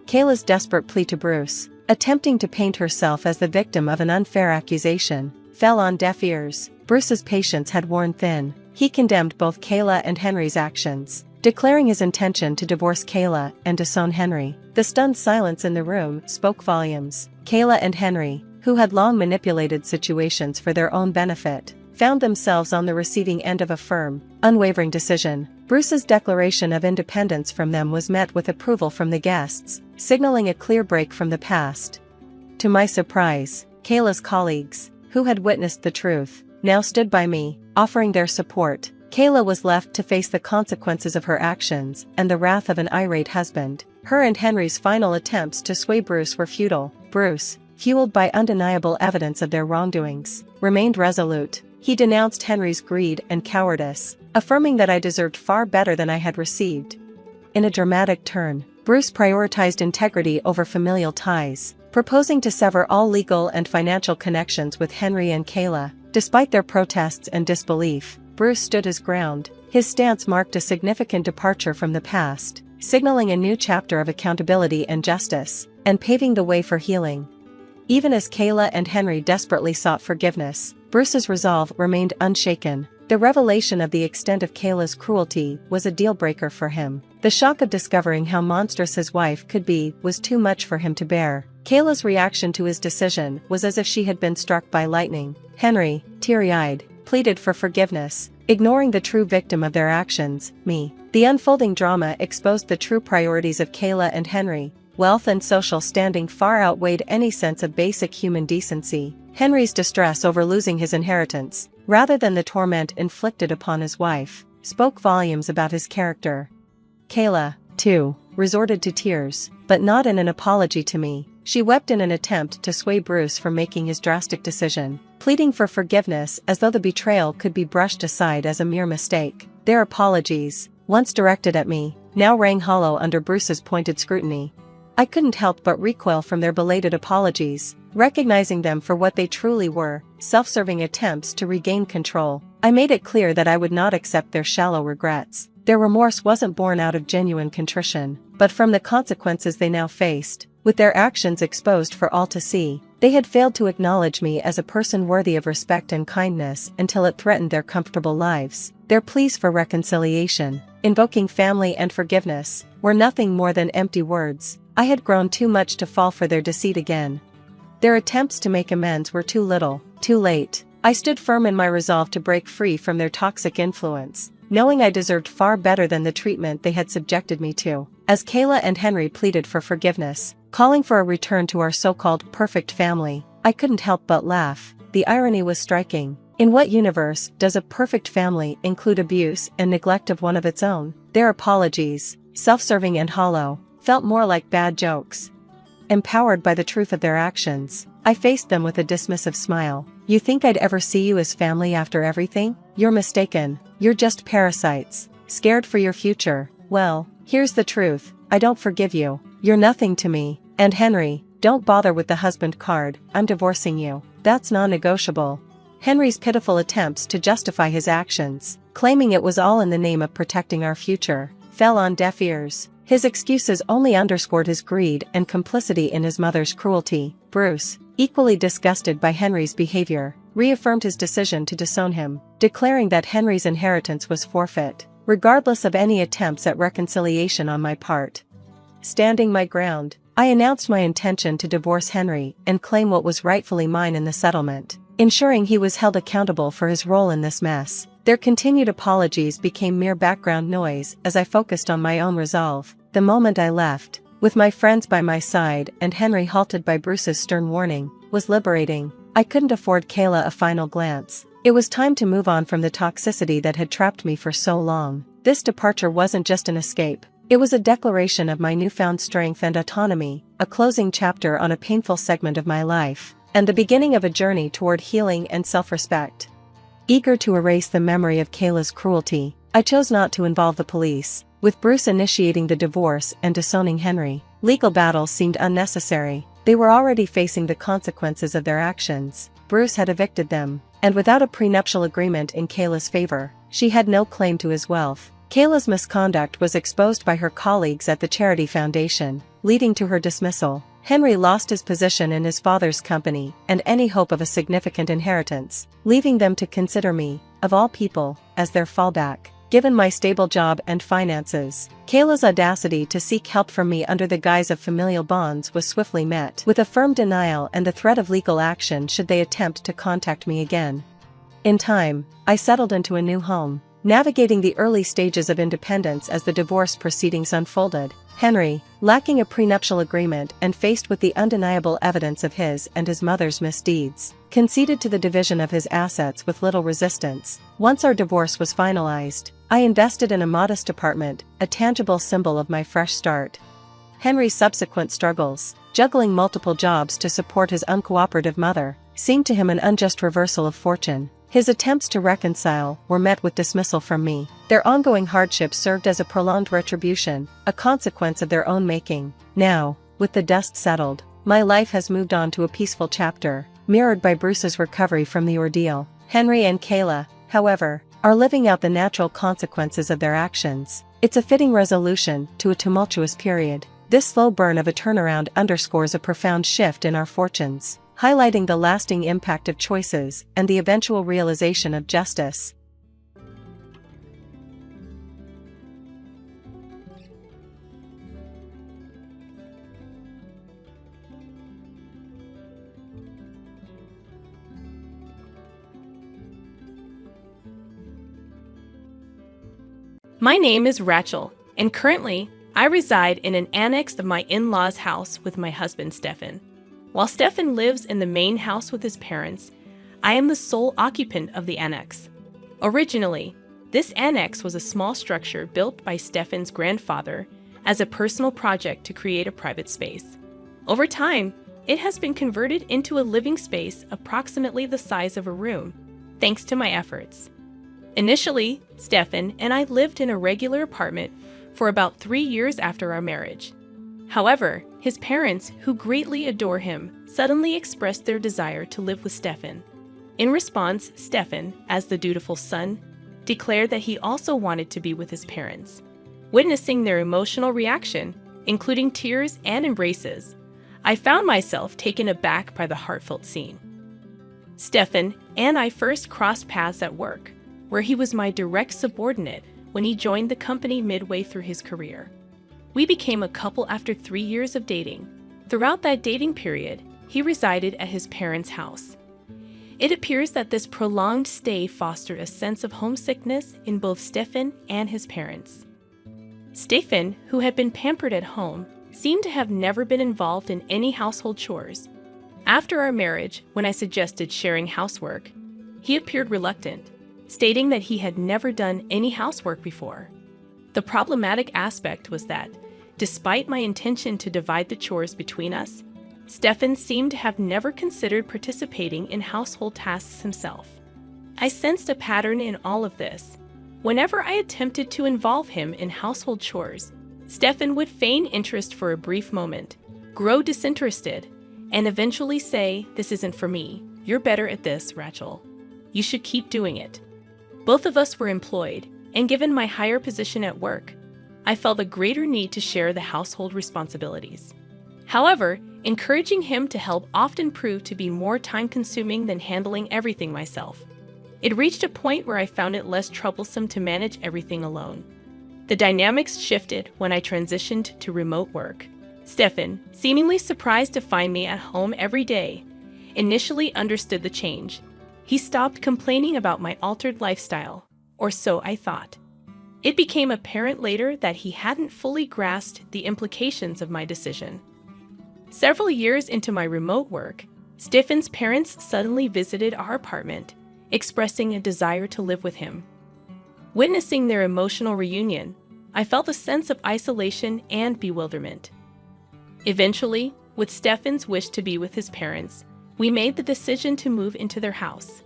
Kayla's desperate plea to Bruce, attempting to paint herself as the victim of an unfair accusation, fell on deaf ears. Bruce's patience had worn thin. He condemned both Kayla and Henry's actions, declaring his intention to divorce Kayla and disown Henry. The stunned silence in the room spoke volumes. Kayla and Henry, who had long manipulated situations for their own benefit, found themselves on the receiving end of a firm, unwavering decision. Bruce's declaration of independence from them was met with approval from the guests, signaling a clear break from the past. To my surprise, Kayla's colleagues, who had witnessed the truth, now stood by me, offering their support. Kayla was left to face the consequences of her actions and the wrath of an irate husband. Her and Henry's final attempts to sway Bruce were futile. Bruce, fueled by undeniable evidence of their wrongdoings, remained resolute. He denounced Henry's greed and cowardice, affirming that I deserved far better than I had received. In a dramatic turn, Bruce prioritized integrity over familial ties, proposing to sever all legal and financial connections with Henry and Kayla. Despite their protests and disbelief, Bruce stood his ground. His stance marked a significant departure from the past, signaling a new chapter of accountability and justice, and paving the way for healing. Even as Kayla and Henry desperately sought forgiveness, Bruce's resolve remained unshaken. The revelation of the extent of Kayla's cruelty was a deal-breaker for him. The shock of discovering how monstrous his wife could be was too much for him to bear. Kayla's reaction to his decision was as if she had been struck by lightning. Henry, teary-eyed, pleaded for forgiveness, ignoring the true victim of their actions, me. The unfolding drama exposed the true priorities of Kayla and Henry. Wealth and social standing far outweighed any sense of basic human decency. Henry's distress over losing his inheritance, rather than the torment inflicted upon his wife, spoke volumes about his character. Kayla, too, resorted to tears, but not in an apology to me. She wept in an attempt to sway Bruce from making his drastic decision, pleading for forgiveness as though the betrayal could be brushed aside as a mere mistake. Their apologies, once directed at me, now rang hollow under Bruce's pointed scrutiny. I couldn't help but recoil from their belated apologies, recognizing them for what they truly were, self-serving attempts to regain control. I made it clear that I would not accept their shallow regrets. Their remorse wasn't born out of genuine contrition, but from the consequences they now faced. With their actions exposed for all to see, they had failed to acknowledge me as a person worthy of respect and kindness until it threatened their comfortable lives. Their pleas for reconciliation, invoking family and forgiveness, were nothing more than empty words. I had grown too much to fall for their deceit again. Their attempts to make amends were too little, too late. I stood firm in my resolve to break free from their toxic influence, knowing I deserved far better than the treatment they had subjected me to. As Kayla and Henry pleaded for forgiveness, calling for a return to our so-called perfect family, I couldn't help but laugh. The irony was striking. In what universe does a perfect family include abuse and neglect of one of its own? Their apologies, self-serving and hollow, felt more like bad jokes. Empowered by the truth of their actions, I faced them with a dismissive smile. You think I'd ever see you as family after everything? You're mistaken. You're just parasites, scared for your future. Well, here's the truth. I don't forgive you. You're nothing to me. And Henry, don't bother with the husband card. I'm divorcing you. That's non-negotiable. Henry's pitiful attempts to justify his actions, claiming it was all in the name of protecting our future, fell on deaf ears. His excuses only underscored his greed and complicity in his mother's cruelty. Bruce, equally disgusted by Henry's behavior, reaffirmed his decision to disown him, declaring that Henry's inheritance was forfeit, regardless of any attempts at reconciliation on my part. Standing my ground, I announced my intention to divorce Henry and claim what was rightfully mine in the settlement, ensuring he was held accountable for his role in this mess. Their continued apologies became mere background noise as I focused on my own resolve. The moment I left, with my friends by my side and Henry halted by Bruce's stern warning, was liberating. I couldn't afford Kayla a final glance. It was time to move on from the toxicity that had trapped me for so long. This departure wasn't just an escape. It was a declaration of my newfound strength and autonomy, a closing chapter on a painful segment of my life, and the beginning of a journey toward healing and self-respect. Eager to erase the memory of Kayla's cruelty, I chose not to involve the police. With Bruce initiating the divorce and disowning Henry, legal battles seemed unnecessary. They were already facing the consequences of their actions. Bruce had evicted them, and without a prenuptial agreement in Kayla's favor, she had no claim to his wealth. Kayla's misconduct was exposed by her colleagues at the charity foundation, leading to her dismissal. Henry lost his position in his father's company and any hope of a significant inheritance, leaving them to consider me, of all people, as their fallback. Given my stable job and finances, Kayla's audacity to seek help from me under the guise of familial bonds was swiftly met with a firm denial and the threat of legal action should they attempt to contact me again. In time, I settled into a new home, navigating the early stages of independence as the divorce proceedings unfolded. Henry, lacking a prenuptial agreement and faced with the undeniable evidence of his and his mother's misdeeds, conceded to the division of his assets with little resistance. Once our divorce was finalized, I invested in a modest apartment, a tangible symbol of my fresh start. Henry's subsequent struggles, juggling multiple jobs to support his uncooperative mother, seemed to him an unjust reversal of fortune. His attempts to reconcile were met with dismissal from me. Their ongoing hardships served as a prolonged retribution, a consequence of their own making. Now, with the dust settled, my life has moved on to a peaceful chapter, mirrored by Bruce's recovery from the ordeal. Henry and Kayla, however, are living out the natural consequences of their actions. It's a fitting resolution to a tumultuous period. This slow burn of a turnaround underscores a profound shift in our fortunes, highlighting the lasting impact of choices and the eventual realization of justice. My name is Rachel, and currently, I reside in an annex of my in-laws' house with my husband, Stefan. While Stefan lives in the main house with his parents, I am the sole occupant of the annex. Originally, this annex was a small structure built by Stefan's grandfather as a personal project to create a private space. Over time, it has been converted into a living space approximately the size of a room, thanks to my efforts. Initially, Stefan and I lived in a regular apartment for about 3 years after our marriage. However, his parents, who greatly adore him, suddenly expressed their desire to live with Stefan. In response, Stefan, as the dutiful son, declared that he also wanted to be with his parents. Witnessing their emotional reaction, including tears and embraces, I found myself taken aback by the heartfelt scene. Stefan and I first crossed paths at work, where he was my direct subordinate when he joined the company midway through his career. We became a couple after 3 years of dating. Throughout that dating period, he resided at his parents' house. It appears that this prolonged stay fostered a sense of homesickness in both Stefan and his parents. Stefan, who had been pampered at home, seemed to have never been involved in any household chores. After our marriage, when I suggested sharing housework, he appeared reluctant, stating that he had never done any housework before. The problematic aspect was that, despite my intention to divide the chores between us, Stefan seemed to have never considered participating in household tasks himself. I sensed a pattern in all of this. Whenever I attempted to involve him in household chores, Stefan would feign interest for a brief moment, grow disinterested, and eventually say, "This isn't for me. You're better at this, Rachel. You should keep doing it." Both of us were employed, and given my higher position at work, I felt a greater need to share the household responsibilities. However, encouraging him to help often proved to be more time-consuming than handling everything myself. It reached a point where I found it less troublesome to manage everything alone. The dynamics shifted when I transitioned to remote work. Stefan, seemingly surprised to find me at home every day, initially understood the change. He stopped complaining about my altered lifestyle, or so I thought. It became apparent later that he hadn't fully grasped the implications of my decision. Several years into my remote work, Stefan's parents suddenly visited our apartment, expressing a desire to live with him. Witnessing their emotional reunion, I felt a sense of isolation and bewilderment. Eventually, with Stefan's wish to be with his parents, we made the decision to move into their house.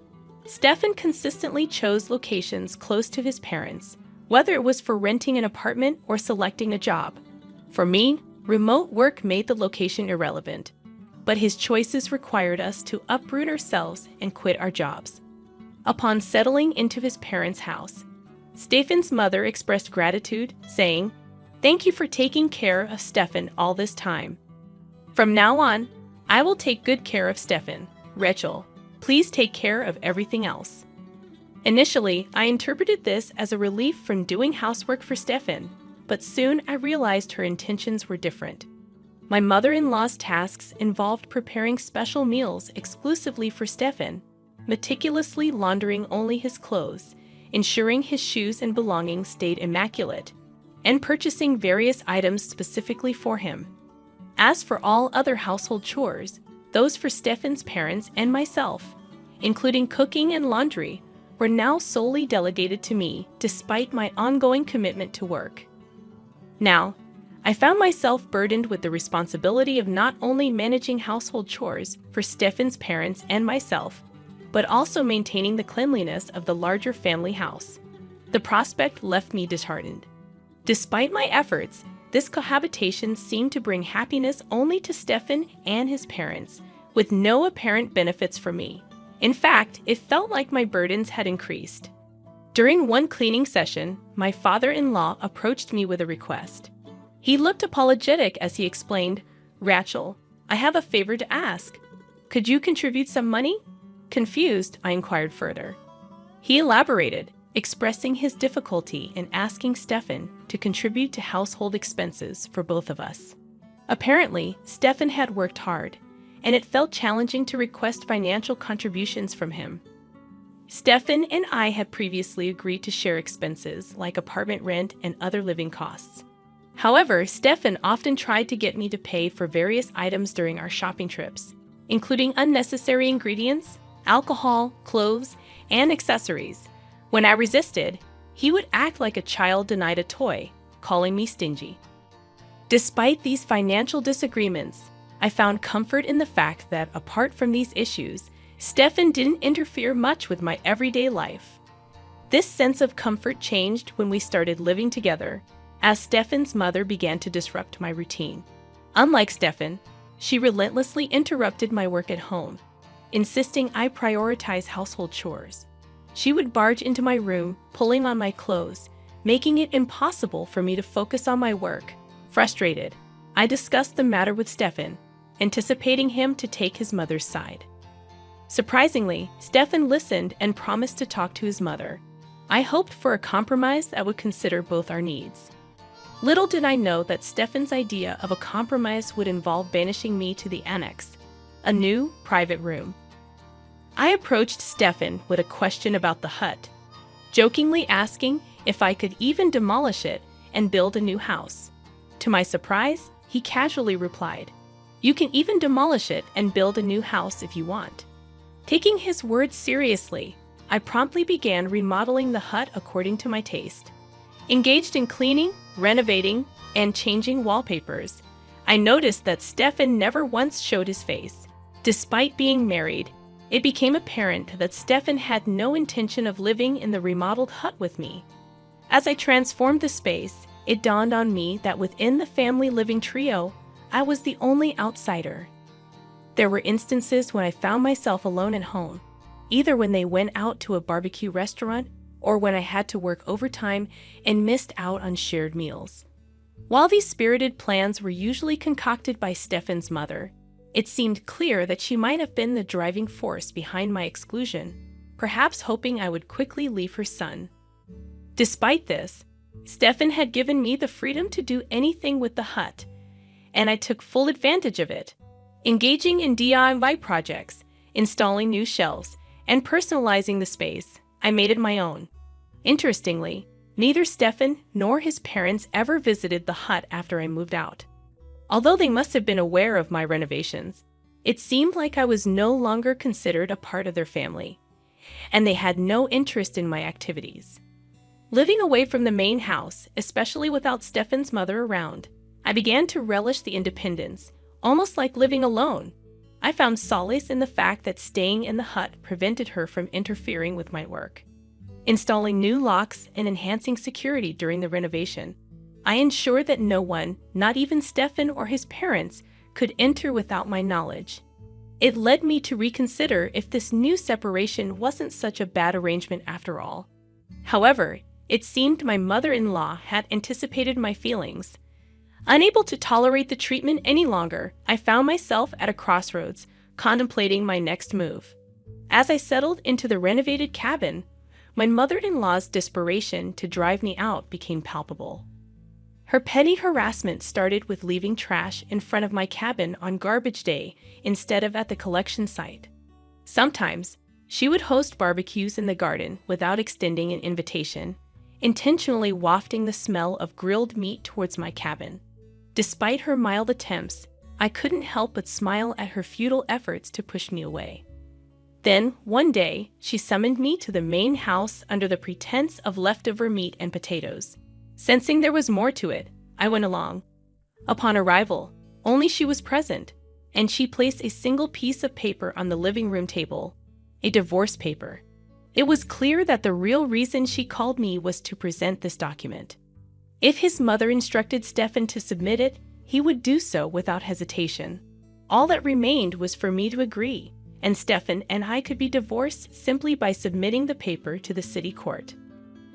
Stefan consistently chose locations close to his parents, whether it was for renting an apartment or selecting a job. For me, remote work made the location irrelevant, but his choices required us to uproot ourselves and quit our jobs. Upon settling into his parents' house, Stefan's mother expressed gratitude, saying, "Thank you for taking care of Stefan all this time. From now on, I will take good care of Stefan. Rachel, please take care of everything else." Initially, I interpreted this as a relief from doing housework for Stefan, but soon I realized her intentions were different. My mother-in-law's tasks involved preparing special meals exclusively for Stefan, meticulously laundering only his clothes, ensuring his shoes and belongings stayed immaculate, and purchasing various items specifically for him. As for all other household chores, those for Stefan's parents and myself, including cooking and laundry, were now solely delegated to me despite my ongoing commitment to work. Now, I found myself burdened with the responsibility of not only managing household chores for Stefan's parents and myself, but also maintaining the cleanliness of the larger family house. The prospect left me disheartened. Despite my efforts, this cohabitation seemed to bring happiness only to Stefan and his parents, with no apparent benefits for me. In fact, it felt like my burdens had increased. During one cleaning session, my father-in-law approached me with a request. He looked apologetic as he explained, "Rachel, I have a favor to ask. Could you contribute some money?" Confused, I inquired further. He elaborated, expressing his difficulty in asking Stefan to contribute to household expenses for both of us. Apparently, Stefan had worked hard, and it felt challenging to request financial contributions from him. Stefan and I had previously agreed to share expenses like apartment rent and other living costs. However, Stefan often tried to get me to pay for various items during our shopping trips, including unnecessary ingredients, alcohol, clothes, and accessories. When I resisted, he would act like a child denied a toy, calling me stingy. Despite these financial disagreements, I found comfort in the fact that, apart from these issues, Stefan didn't interfere much with my everyday life. This sense of comfort changed when we started living together, as Stefan's mother began to disrupt my routine. Unlike Stefan, she relentlessly interrupted my work at home, insisting I prioritize household chores. She would barge into my room, pulling on my clothes, making it impossible for me to focus on my work. Frustrated, I discussed the matter with Stefan, anticipating him to take his mother's side. Surprisingly, Stefan listened and promised to talk to his mother. I hoped for a compromise that would consider both our needs. Little did I know that Stefan's idea of a compromise would involve banishing me to the annex, a new, private room. I approached Stefan with a question about the hut, jokingly asking if I could even demolish it and build a new house. To my surprise, he casually replied, "You can even demolish it and build a new house if you want." Taking his words seriously, I promptly began remodeling the hut according to my taste. Engaged in cleaning, renovating, and changing wallpapers, I noticed that Stefan never once showed his face. Despite being married, it became apparent that Stefan had no intention of living in the remodeled hut with me. As I transformed the space, it dawned on me that within the family living trio, I was the only outsider. There were instances when I found myself alone at home, either when they went out to a barbecue restaurant or when I had to work overtime and missed out on shared meals. While these spirited plans were usually concocted by Stefan's mother, it seemed clear that she might have been the driving force behind my exclusion, perhaps hoping I would quickly leave her son. Despite this, Stefan had given me the freedom to do anything with the hut, and I took full advantage of it, engaging in DIY projects, installing new shelves, and personalizing the space. I made it my own. Interestingly, neither Stefan nor his parents ever visited the hut after I moved out. Although they must have been aware of my renovations, it seemed like I was no longer considered a part of their family, and they had no interest in my activities. Living away from the main house, especially without Stefan's mother around, I began to relish the independence, almost like living alone. I found solace in the fact that staying in the hut prevented her from interfering with my work. Installing new locks and enhancing security during the renovation, I ensured that no one, not even Stefan or his parents, could enter without my knowledge. It led me to reconsider if this new separation wasn't such a bad arrangement after all. However, it seemed my mother-in-law had anticipated my feelings. Unable to tolerate the treatment any longer, I found myself at a crossroads, contemplating my next move. As I settled into the renovated cabin, my mother-in-law's desperation to drive me out became palpable. Her petty harassment started with leaving trash in front of my cabin on garbage day instead of at the collection site. Sometimes, she would host barbecues in the garden without extending an invitation, intentionally wafting the smell of grilled meat towards my cabin. Despite her mild attempts, I couldn't help but smile at her futile efforts to push me away. Then, one day, she summoned me to the main house under the pretense of leftover meat and potatoes. Sensing there was more to it, I went along. Upon arrival, only she was present, and she placed a single piece of paper on the living room table, a divorce paper. It was clear that the real reason she called me was to present this document. If his mother instructed Stefan to submit it, he would do so without hesitation. All that remained was for me to agree, and Stefan and I could be divorced simply by submitting the paper to the city court.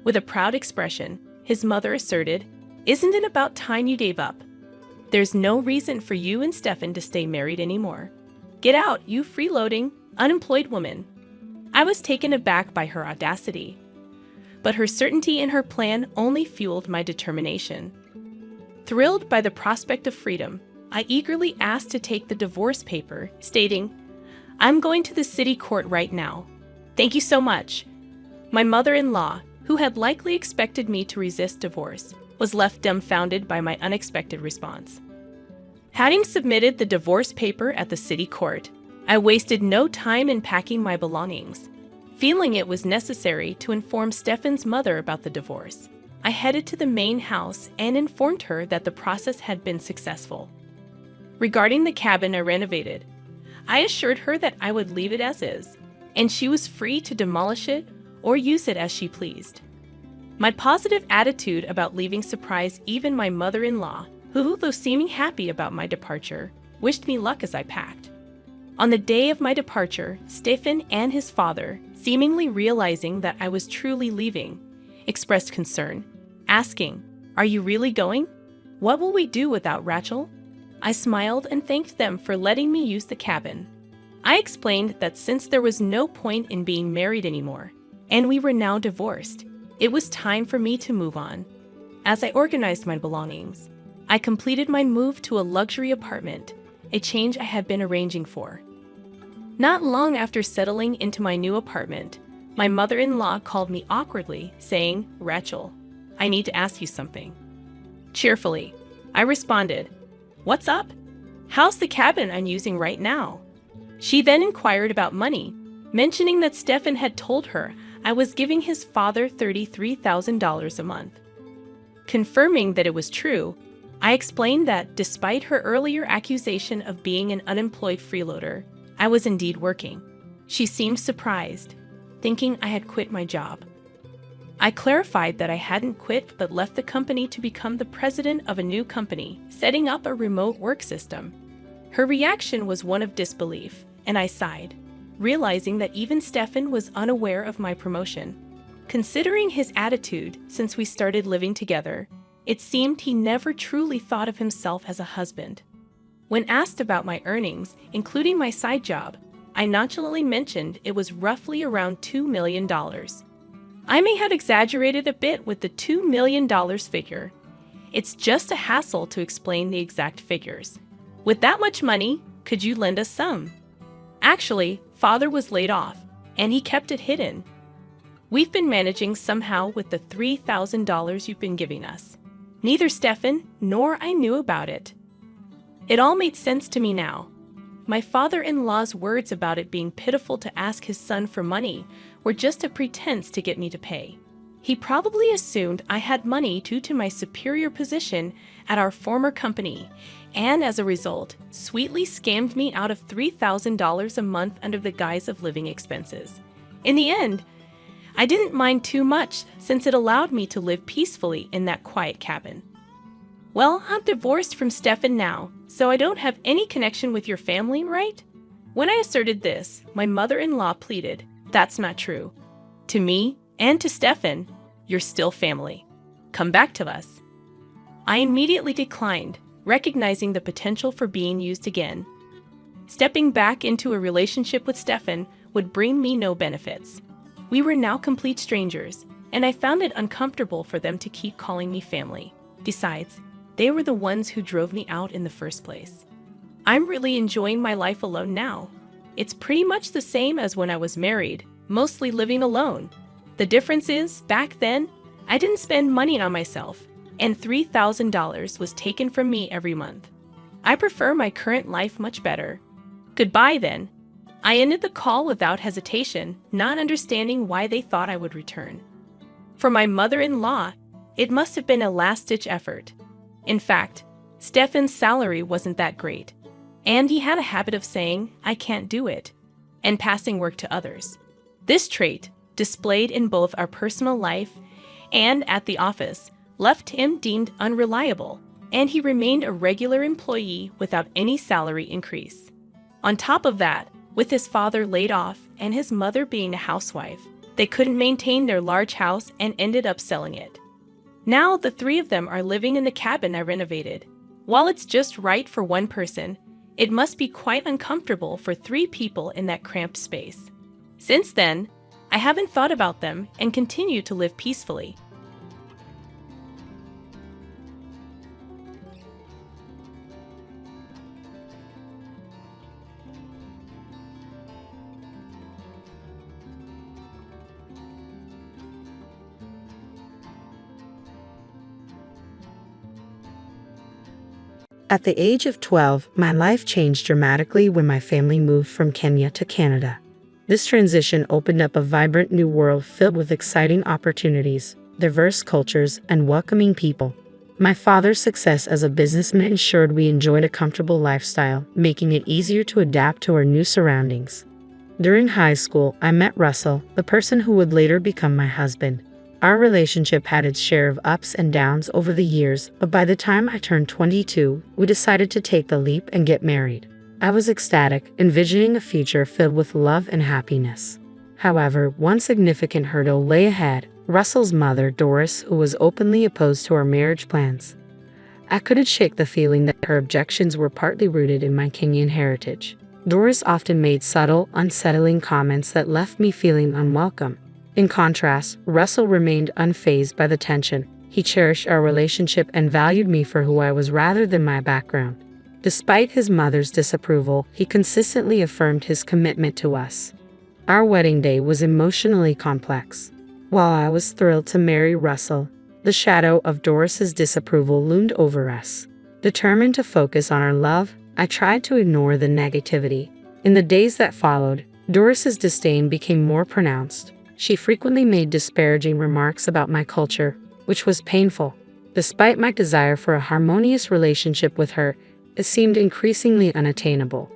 With a proud expression, his mother asserted, Isn't it about time you gave up? There's no reason for you and Stefan to stay married anymore. Get out, you freeloading, unemployed woman. I was taken aback by her audacity, but her certainty in her plan only fueled my determination. Thrilled by the prospect of freedom, I eagerly asked to take the divorce paper, stating, "I'm going to the city court right now. Thank you so much." My mother-in-law, who had likely expected me to resist divorce, was left dumbfounded by my unexpected response. Having submitted the divorce paper at the city court, I wasted no time in packing my belongings. Feeling it was necessary to inform Stefan's mother about the divorce, I headed to the main house and informed her that the process had been successful. Regarding the cabin I renovated, I assured her that I would leave it as is, and she was free to demolish it or use it as she pleased. My positive attitude about leaving surprised even my mother-in-law, who, though seeming happy about my departure, wished me luck as I packed. On the day of my departure, Stefan and his father, seemingly realizing that I was truly leaving, expressed concern, asking, "Are you really going? What will we do without Rachel?" I smiled and thanked them for letting me use the cabin. I explained that since there was no point in being married anymore, and we were now divorced, it was time for me to move on. As I organized my belongings, I completed my move to a luxury apartment, a change I had been arranging for. Not long after settling into my new apartment, my mother-in-law called me awkwardly, saying, "Rachel, I need to ask you something." Cheerfully, I responded, "What's up? How's the cabin I'm using right now?" She then inquired about money, mentioning that Stefan had told her I was giving his father $33,000 a month. Confirming that it was true, I explained that despite her earlier accusation of being an unemployed freeloader, I was indeed working. She seemed surprised, thinking I had quit my job. I clarified that I hadn't quit but left the company to become the president of a new company, setting up a remote work system. Her reaction was one of disbelief, and I sighed, realizing that even Stefan was unaware of my promotion. Considering his attitude since we started living together, it seemed he never truly thought of himself as a husband. When asked about my earnings, including my side job, I nonchalantly mentioned it was roughly around $2 million. I may have exaggerated a bit with the $2 million figure. It's just a hassle to explain the exact figures. With that much money, could you lend us some? Actually, Father was laid off, and he kept it hidden. We've been managing somehow with the $3,000 you've been giving us. Neither Stefan nor I knew about it. It all made sense to me now. My father-in-law's words about it being pitiful to ask his son for money were just a pretense to get me to pay. He probably assumed I had money due to my superior position at our former company, and as a result, sweetly scammed me out of $3,000 a month under the guise of living expenses. In the end, I didn't mind too much since it allowed me to live peacefully in that quiet cabin. Well, I'm divorced from Stefan now, so I don't have any connection with your family, right? When I asserted this, my mother-in-law pleaded, "That's not true. To me and to Stefan, you're still family. Come back to us." I immediately declined, recognizing the potential for being used again. Stepping back into a relationship with Stefan would bring me no benefits. We were now complete strangers, and I found it uncomfortable for them to keep calling me family. Besides, they were the ones who drove me out in the first place. I'm really enjoying my life alone now. It's pretty much the same as when I was married, mostly living alone. The difference is, back then, I didn't spend money on myself, and $3,000 was taken from me every month. I prefer my current life much better. Goodbye, then. I ended the call without hesitation, not understanding why they thought I would return. For my mother-in-law, it must have been a last-ditch effort. In fact, Stefan's salary wasn't that great, and he had a habit of saying, "I can't do it," and passing work to others. This trait, displayed in both our personal life and at the office, left him deemed unreliable, and he remained a regular employee without any salary increase. On top of that, with his father laid off and his mother being a housewife, they couldn't maintain their large house and ended up selling it. Now the three of them are living in the cabin I renovated. While it's just right for one person, it must be quite uncomfortable for three people in that cramped space. Since then, I haven't thought about them and continue to live peacefully. At the age of 12, my life changed dramatically when my family moved from Kenya to Canada. This transition opened up a vibrant new world filled with exciting opportunities, diverse cultures, and welcoming people. My father's success as a businessman ensured we enjoyed a comfortable lifestyle, making it easier to adapt to our new surroundings. During high school, I met Russell, the person who would later become my husband. Our relationship had its share of ups and downs over the years, but by the time I turned 22, we decided to take the leap and get married. I was ecstatic, envisioning a future filled with love and happiness. However, one significant hurdle lay ahead: Russell's mother, Doris, who was openly opposed to our marriage plans. I couldn't shake the feeling that her objections were partly rooted in my Kenyan heritage. Doris often made subtle, unsettling comments that left me feeling unwelcome. In contrast, Russell remained unfazed by the tension. He cherished our relationship and valued me for who I was rather than my background. Despite his mother's disapproval, he consistently affirmed his commitment to us. Our wedding day was emotionally complex. While I was thrilled to marry Russell, the shadow of Doris's disapproval loomed over us. Determined to focus on our love, I tried to ignore the negativity. In the days that followed, Doris's disdain became more pronounced. She frequently made disparaging remarks about my culture, which was painful. Despite my desire for a harmonious relationship with her, it seemed increasingly unattainable.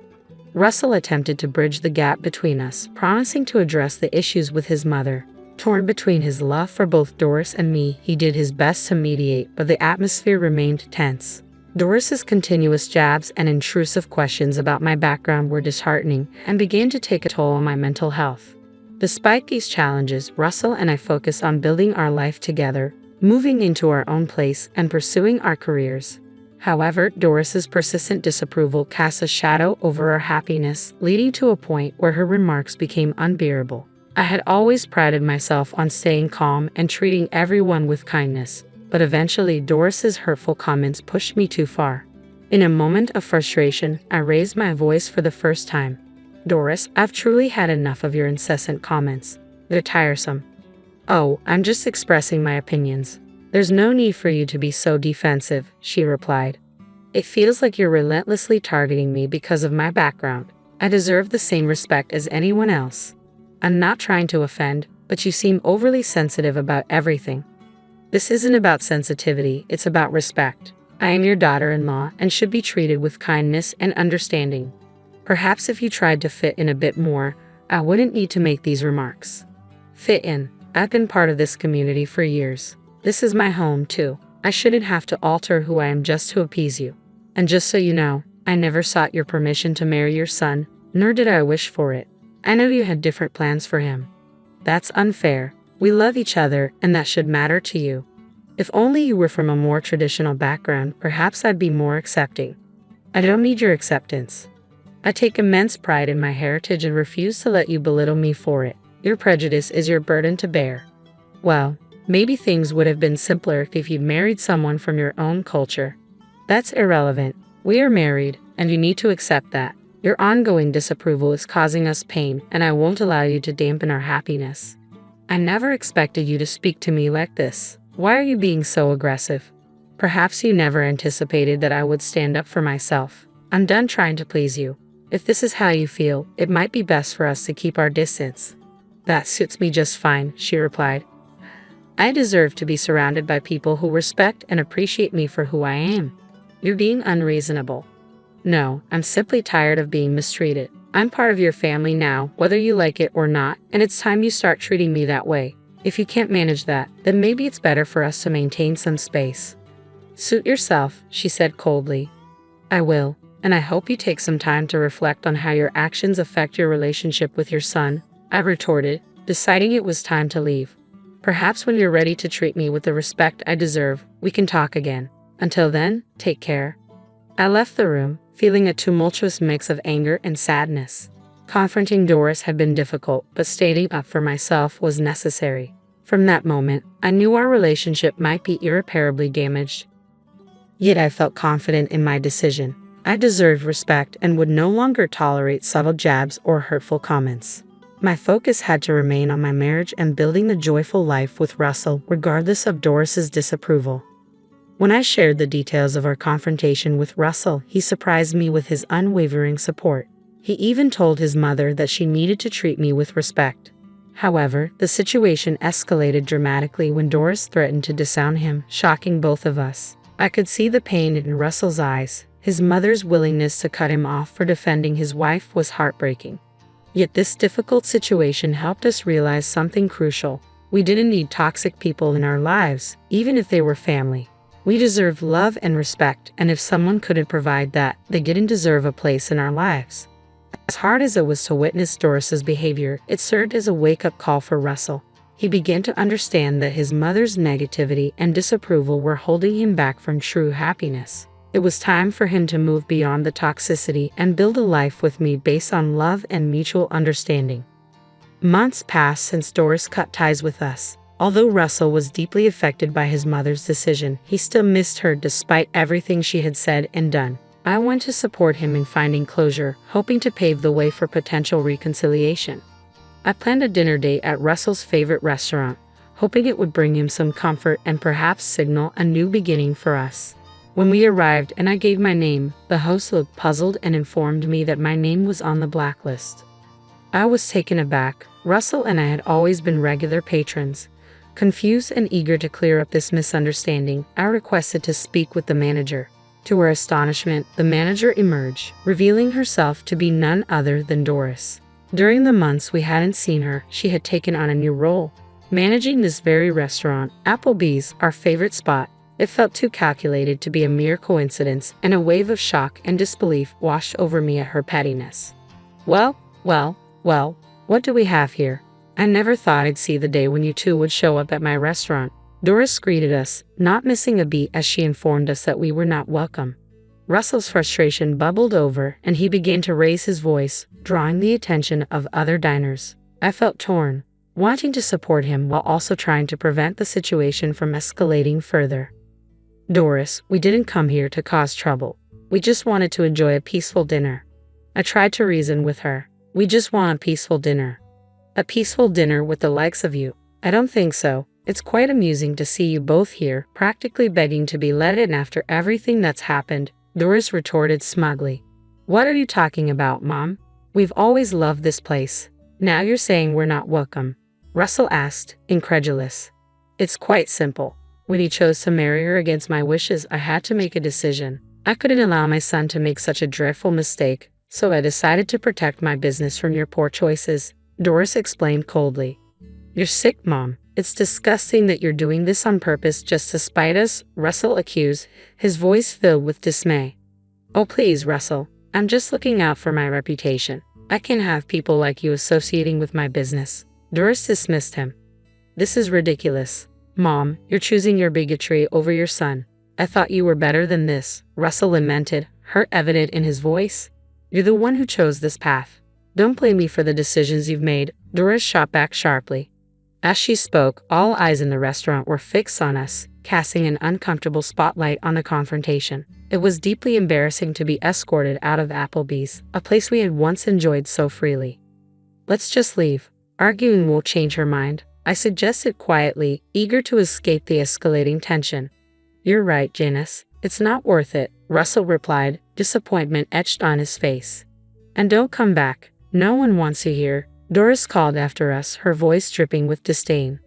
Russell attempted to bridge the gap between us, promising to address the issues with his mother. Torn between his love for both Doris and me, he did his best to mediate, but the atmosphere remained tense. Doris's continuous jabs and intrusive questions about my background were disheartening and began to take a toll on my mental health. Despite these challenges, Russell and I focused on building our life together, moving into our own place, and pursuing our careers. However, Doris's persistent disapproval cast a shadow over our happiness, leading to a point where her remarks became unbearable. I had always prided myself on staying calm and treating everyone with kindness, but eventually Doris's hurtful comments pushed me too far. In a moment of frustration, I raised my voice for the first time. "Doris, I've truly had enough of your incessant comments. They're tiresome." "Oh, I'm just expressing my opinions. There's no need for you to be so defensive," she replied. "It feels like you're relentlessly targeting me because of my background. I deserve the same respect as anyone else. I'm not trying to offend, but you seem overly sensitive about everything." "This isn't about sensitivity, it's about respect. I am your daughter-in-law and should be treated with kindness and understanding. Perhaps if you tried to fit in a bit more, I wouldn't need to make these remarks." Fit in. I've been part of this community for years. This is my home, too. I shouldn't have to alter who I am just to appease you. And just so you know, I never sought your permission to marry your son, nor did I wish for it. I know you had different plans for him. That's unfair. We love each other, and that should matter to you. If only you were from a more traditional background, perhaps I'd be more accepting. I don't need your acceptance. I take immense pride in my heritage and refuse to let you belittle me for it. Your prejudice is your burden to bear. Well, maybe things would have been simpler if you'd married someone from your own culture. That's irrelevant. We are married, and you need to accept that. Your ongoing disapproval is causing us pain, and I won't allow you to dampen our happiness. I never expected you to speak to me like this. Why are you being so aggressive? Perhaps you never anticipated that I would stand up for myself. I'm done trying to please you. If this is how you feel, it might be best for us to keep our distance." "That suits me just fine," she replied. "I deserve to be surrounded by people who respect and appreciate me for who I am." "You're being unreasonable." "No, I'm simply tired of being mistreated. I'm part of your family now, whether you like it or not, and it's time you start treating me that way. If you can't manage that, then maybe it's better for us to maintain some space." "Suit yourself," she said coldly. "I will. And I hope you take some time to reflect on how your actions affect your relationship with your son," I retorted, deciding it was time to leave. Perhaps when you're ready to treat me with the respect I deserve, we can talk again. Until then, take care." I left the room, feeling a tumultuous mix of anger and sadness. Confronting Doris had been difficult, but standing up for myself was necessary. From that moment, I knew our relationship might be irreparably damaged. Yet I felt confident in my decision. I deserved respect and would no longer tolerate subtle jabs or hurtful comments. My focus had to remain on my marriage and building the joyful life with Russell, regardless of Doris's disapproval. When I shared the details of our confrontation with Russell, he surprised me with his unwavering support. He even told his mother that she needed to treat me with respect. However, the situation escalated dramatically when Doris threatened to disown him, shocking both of us. I could see the pain in Russell's eyes. His mother's willingness to cut him off for defending his wife was heartbreaking. Yet this difficult situation helped us realize something crucial. We didn't need toxic people in our lives, even if they were family. We deserved love and respect, and if someone couldn't provide that, they didn't deserve a place in our lives. As hard as it was to witness Doris's behavior, it served as a wake-up call for Russell. He began to understand that his mother's negativity and disapproval were holding him back from true happiness. It was time for him to move beyond the toxicity and build a life with me based on love and mutual understanding. Months passed since Doris cut ties with us. Although Russell was deeply affected by his mother's decision, he still missed her despite everything she had said and done. I went to support him in finding closure, hoping to pave the way for potential reconciliation. I planned a dinner date at Russell's favorite restaurant, hoping it would bring him some comfort and perhaps signal a new beginning for us. When we arrived and I gave my name, the host looked puzzled and informed me that my name was on the blacklist. I was taken aback. Russell and I had always been regular patrons. Confused and eager to clear up this misunderstanding, I requested to speak with the manager. To our astonishment, the manager emerged, revealing herself to be none other than Doris. During the months we hadn't seen her, she had taken on a new role. Managing this very restaurant, Applebee's, our favorite spot. It felt too calculated to be a mere coincidence, and a wave of shock and disbelief washed over me at her pettiness. Well, what do we have here? I never thought I'd see the day when you two would show up at my restaurant. Doris greeted us, not missing a beat as she informed us that we were not welcome. Russell's frustration bubbled over, and he began to raise his voice, drawing the attention of other diners. I felt torn, wanting to support him while also trying to prevent the situation from escalating further. "Doris, we didn't come here to cause trouble. We just wanted to enjoy a peaceful dinner." I tried to reason with her. "We just want a peaceful dinner." "A peaceful dinner with the likes of you? I don't think so. It's quite amusing to see you both here, practically begging to be let in after everything that's happened," Doris retorted smugly. "What are you talking about, Mom? We've always loved this place. Now you're saying we're not welcome?" Russell asked, incredulous. "It's quite simple. When he chose to marry her against my wishes, I had to make a decision. I couldn't allow my son to make such a dreadful mistake, so I decided to protect my business from your poor choices," Doris explained coldly. "You're sick, Mom. It's disgusting that you're doing this on purpose just to spite us," Russell accused, his voice filled with dismay. "Oh please, Russell. I'm just looking out for my reputation. I can't have people like you associating with my business." Doris dismissed him. "This is ridiculous. Mom, you're choosing your bigotry over your son. I thought you were better than this," Russell lamented, hurt evident in his voice. "You're the one who chose this path. Don't blame me for the decisions you've made," Doris shot back sharply. As she spoke, all eyes in the restaurant were fixed on us, casting an uncomfortable spotlight on the confrontation. It was deeply embarrassing to be escorted out of Applebee's, a place we had once enjoyed so freely. "Let's just leave. Arguing won't change her mind," I suggested quietly, eager to escape the escalating tension. "You're right, Janice. It's not worth it," Russell replied, disappointment etched on his face. "And don't come back. No one wants you here," Doris called after us, her voice dripping with disdain.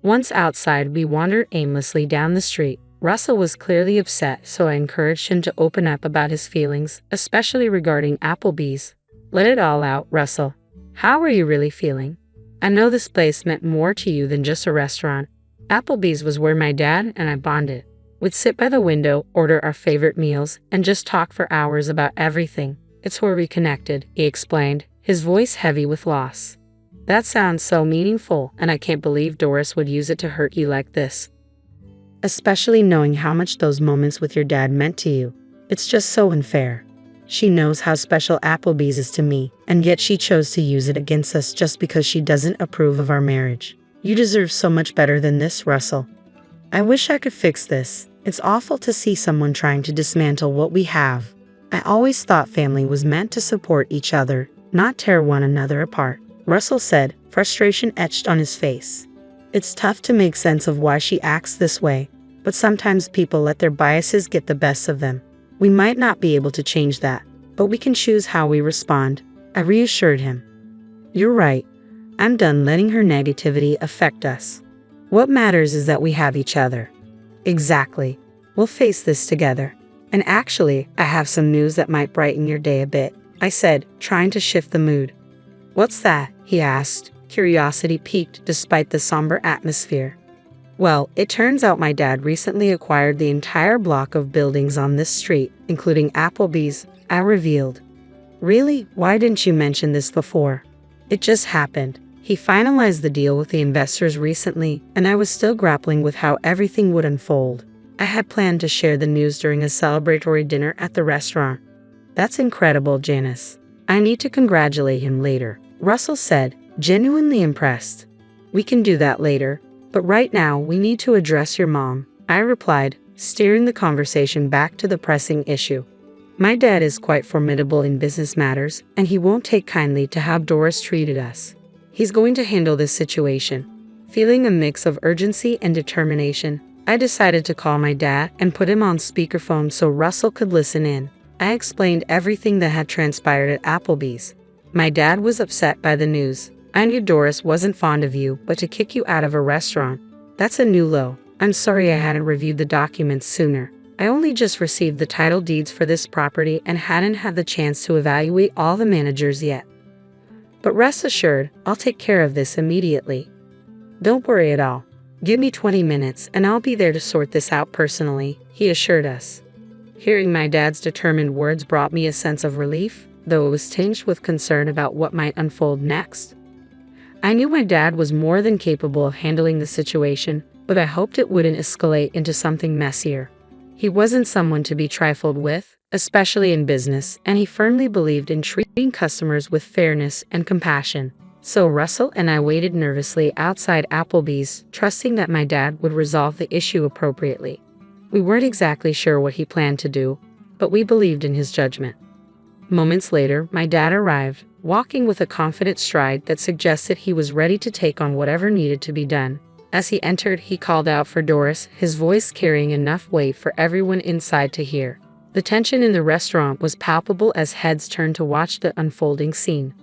Once outside, we wandered aimlessly down the street. Russell was clearly upset, so I encouraged him to open up about his feelings, especially regarding Applebee's. "Let it all out, Russell. How are you really feeling? I know this place meant more to you than just a restaurant. Applebee's was where my dad and I bonded. We'd sit by the window, order our favorite meals, and just talk for hours about everything. It's where we connected," he explained, his voice heavy with loss. That sounds so meaningful, and I can't believe Doris would use it to hurt you like this. Especially knowing how much those moments with your dad meant to you. It's just so unfair. She knows how special Applebee's is to me, and yet she chose to use it against us just because she doesn't approve of our marriage. You deserve so much better than this, Russell. I wish I could fix this. It's awful to see someone trying to dismantle what we have. I always thought family was meant to support each other, not tear one another apart, Russell said, frustration etched on his face. It's tough to make sense of why she acts this way, but sometimes people let their biases get the best of them. We might not be able to change that, but we can choose how we respond, I reassured him. You're right. I'm done letting her negativity affect us. What matters is that we have each other. Exactly. We'll face this together. And actually, I have some news that might brighten your day a bit, I said, trying to shift the mood. What's that? He asked, curiosity piqued despite the somber atmosphere. Well, it turns out my dad recently acquired the entire block of buildings on this street, including Applebee's, I revealed. Really? Why didn't you mention this before? It just happened. He finalized the deal with the investors recently, and I was still grappling with how everything would unfold. I had planned to share the news during a celebratory dinner at the restaurant. That's incredible, Janice. I need to congratulate him later, Russell said, genuinely impressed. We can do that later, but right now we need to address your mom, I replied, steering the conversation back to the pressing issue. My dad is quite formidable in business matters, and he won't take kindly to how Doris treated us. He's going to handle this situation. Feeling a mix of urgency and determination, I decided to call my dad and put him on speakerphone so Russell could listen in. I explained everything that had transpired at Applebee's. My dad was upset by the news. I knew Doris wasn't fond of you, but to kick you out of a restaurant, that's a new low. I'm sorry I hadn't reviewed the documents sooner. I only just received the title deeds for this property and hadn't had the chance to evaluate all the managers yet. But rest assured, I'll take care of this immediately. Don't worry at all. Give me 20 minutes and I'll be there to sort this out personally, he assured us. Hearing my dad's determined words brought me a sense of relief, though it was tinged with concern about what might unfold next. I knew my dad was more than capable of handling the situation, but I hoped it wouldn't escalate into something messier. He wasn't someone to be trifled with, especially in business, and he firmly believed in treating customers with fairness and compassion. So Russell and I waited nervously outside Applebee's, trusting that my dad would resolve the issue appropriately. We weren't exactly sure what he planned to do, but we believed in his judgment. Moments later, my dad arrived, walking with a confident stride that suggested he was ready to take on whatever needed to be done. As he entered, he called out for Doris, his voice carrying enough weight for everyone inside to hear. The tension in the restaurant was palpable as heads turned to watch the unfolding scene.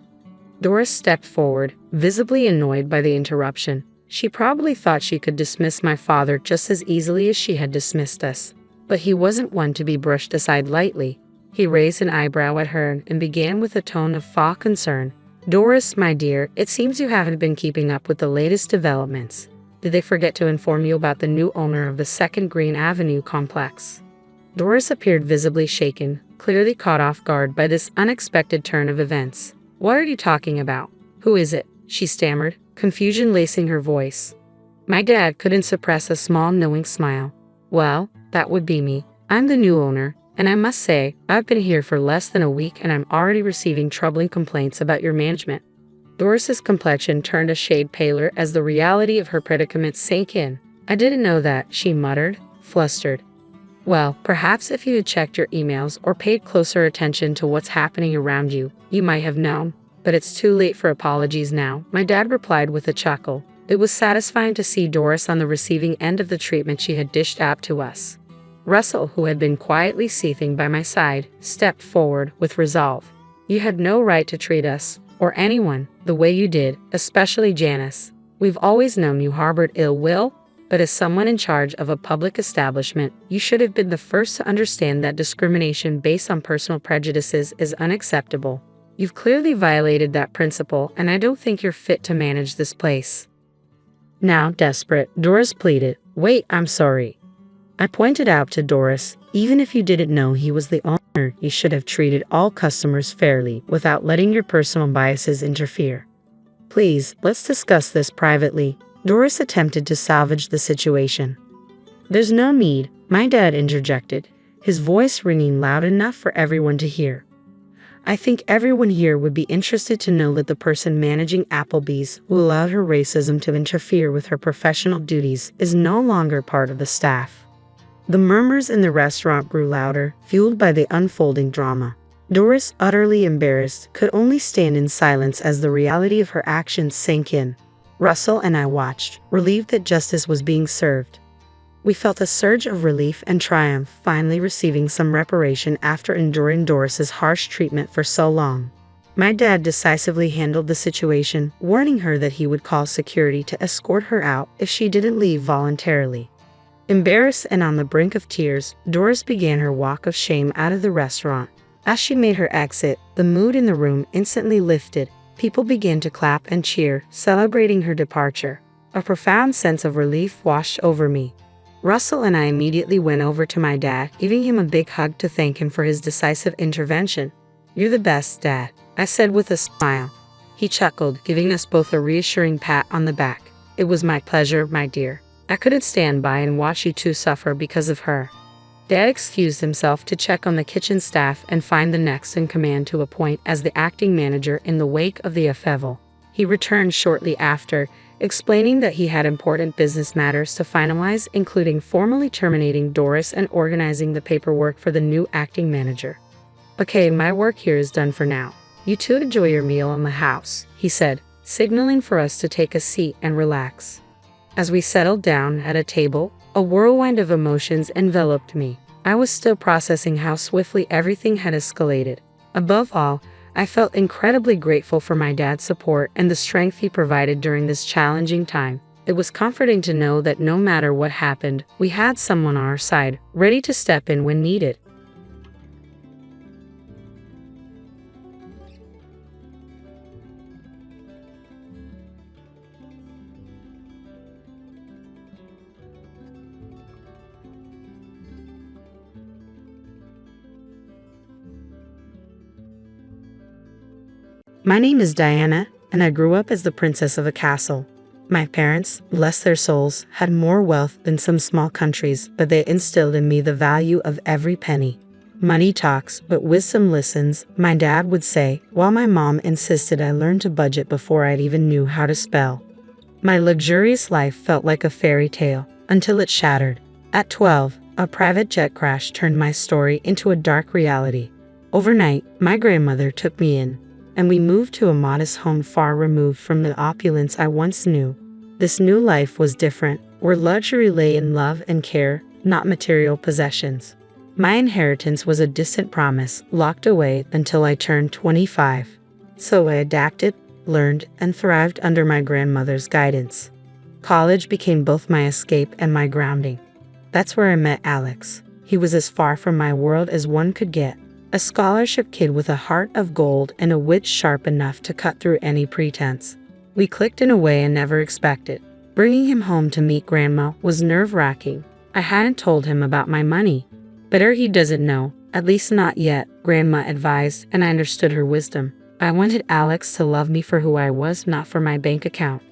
Doris stepped forward, visibly annoyed by the interruption. She probably thought she could dismiss my father just as easily as she had dismissed us. But he wasn't one to be brushed aside lightly. He raised an eyebrow at her and began with a tone of faux concern. Doris, my dear, it seems you haven't been keeping up with the latest developments. Did they forget to inform you about the new owner of the 2nd Green Avenue complex? Doris appeared visibly shaken, clearly caught off guard by this unexpected turn of events. What are you talking about? Who is it? She stammered, confusion lacing her voice. My dad couldn't suppress a small knowing smile. Well, that would be me. I'm the new owner, and I must say, I've been here for less than a week and I'm already receiving troubling complaints about your management. Doris's complexion turned a shade paler as the reality of her predicament sank in. I didn't know that, she muttered, flustered. Well, perhaps if you had checked your emails or paid closer attention to what's happening around you, you might have known. But it's too late for apologies now, my dad replied with a chuckle. It was satisfying to see Doris on the receiving end of the treatment she had dished out to us. Russell, who had been quietly seething by my side, stepped forward with resolve. You had no right to treat us, or anyone, the way you did, especially Janice. We've always known you harbored ill will, but as someone in charge of a public establishment, you should have been the first to understand that discrimination based on personal prejudices is unacceptable. You've clearly violated that principle, and I don't think you're fit to manage this place. Now, desperate, Doris pleaded. Wait, I'm sorry. I pointed out to Doris, even if you didn't know he was the owner, you should have treated all customers fairly without letting your personal biases interfere. Please, let's discuss this privately. Doris attempted to salvage the situation. There's no need, my dad interjected, his voice ringing loud enough for everyone to hear. I think everyone here would be interested to know that the person managing Applebee's, who allowed her racism to interfere with her professional duties, is no longer part of the staff. The murmurs in the restaurant grew louder, fueled by the unfolding drama. Doris, utterly embarrassed, could only stand in silence as the reality of her actions sank in. Russell and I watched, relieved that justice was being served. We felt a surge of relief and triumph, finally receiving some reparation after enduring Doris's harsh treatment for so long. My dad decisively handled the situation, warning her that he would call security to escort her out if she didn't leave voluntarily. Embarrassed and on the brink of tears, Doris began her walk of shame out of the restaurant. As she made her exit, the mood in the room instantly lifted. People began to clap and cheer, celebrating her departure. A profound sense of relief washed over me. Russell and I immediately went over to my dad, giving him a big hug to thank him for his decisive intervention. "You're the best, Dad," I said with a smile. He chuckled, giving us both a reassuring pat on the back. "It was my pleasure, my dear. I couldn't stand by and watch you two suffer because of her." Dad excused himself to check on the kitchen staff and find the next in command to appoint as the acting manager in the wake of the upheaval. He returned shortly after, explaining that he had important business matters to finalize, including formally terminating Doris and organizing the paperwork for the new acting manager. "Okay, my work here is done for now. You two enjoy your meal in the house," he said, signaling for us to take a seat and relax. As we settled down at a table, a whirlwind of emotions enveloped me. I was still processing how swiftly everything had escalated. Above all, I felt incredibly grateful for my dad's support and the strength he provided during this challenging time. It was comforting to know that no matter what happened, we had someone on our side, ready to step in when needed. My name is Diana, and I grew up as the princess of a castle. My parents, bless their souls, had more wealth than some small countries, but they instilled in me the value of every penny. "Money talks, but wisdom listens," my dad would say, while my mom insisted I learn to budget before I even knew how to spell. My luxurious life felt like a fairy tale, until it shattered. At 12, a private jet crash turned my story into a dark reality. Overnight, my grandmother took me in, and we moved to a modest home far removed from the opulence I once knew. This new life was different, where luxury lay in love and care, not material possessions. My inheritance was a distant promise, locked away until I turned 25. So I adapted, learned, and thrived under my grandmother's guidance. College became both my escape and my grounding. That's where I met Alex. He was as far from my world as one could get. A scholarship kid with a heart of gold and a wit sharp enough to cut through any pretense. We clicked in a way I never expected. Bringing him home to meet Grandma was nerve-wracking. I hadn't told him about my money. "Better he doesn't know, at least not yet," Grandma advised, and I understood her wisdom. I wanted Alex to love me for who I was, not for my bank account.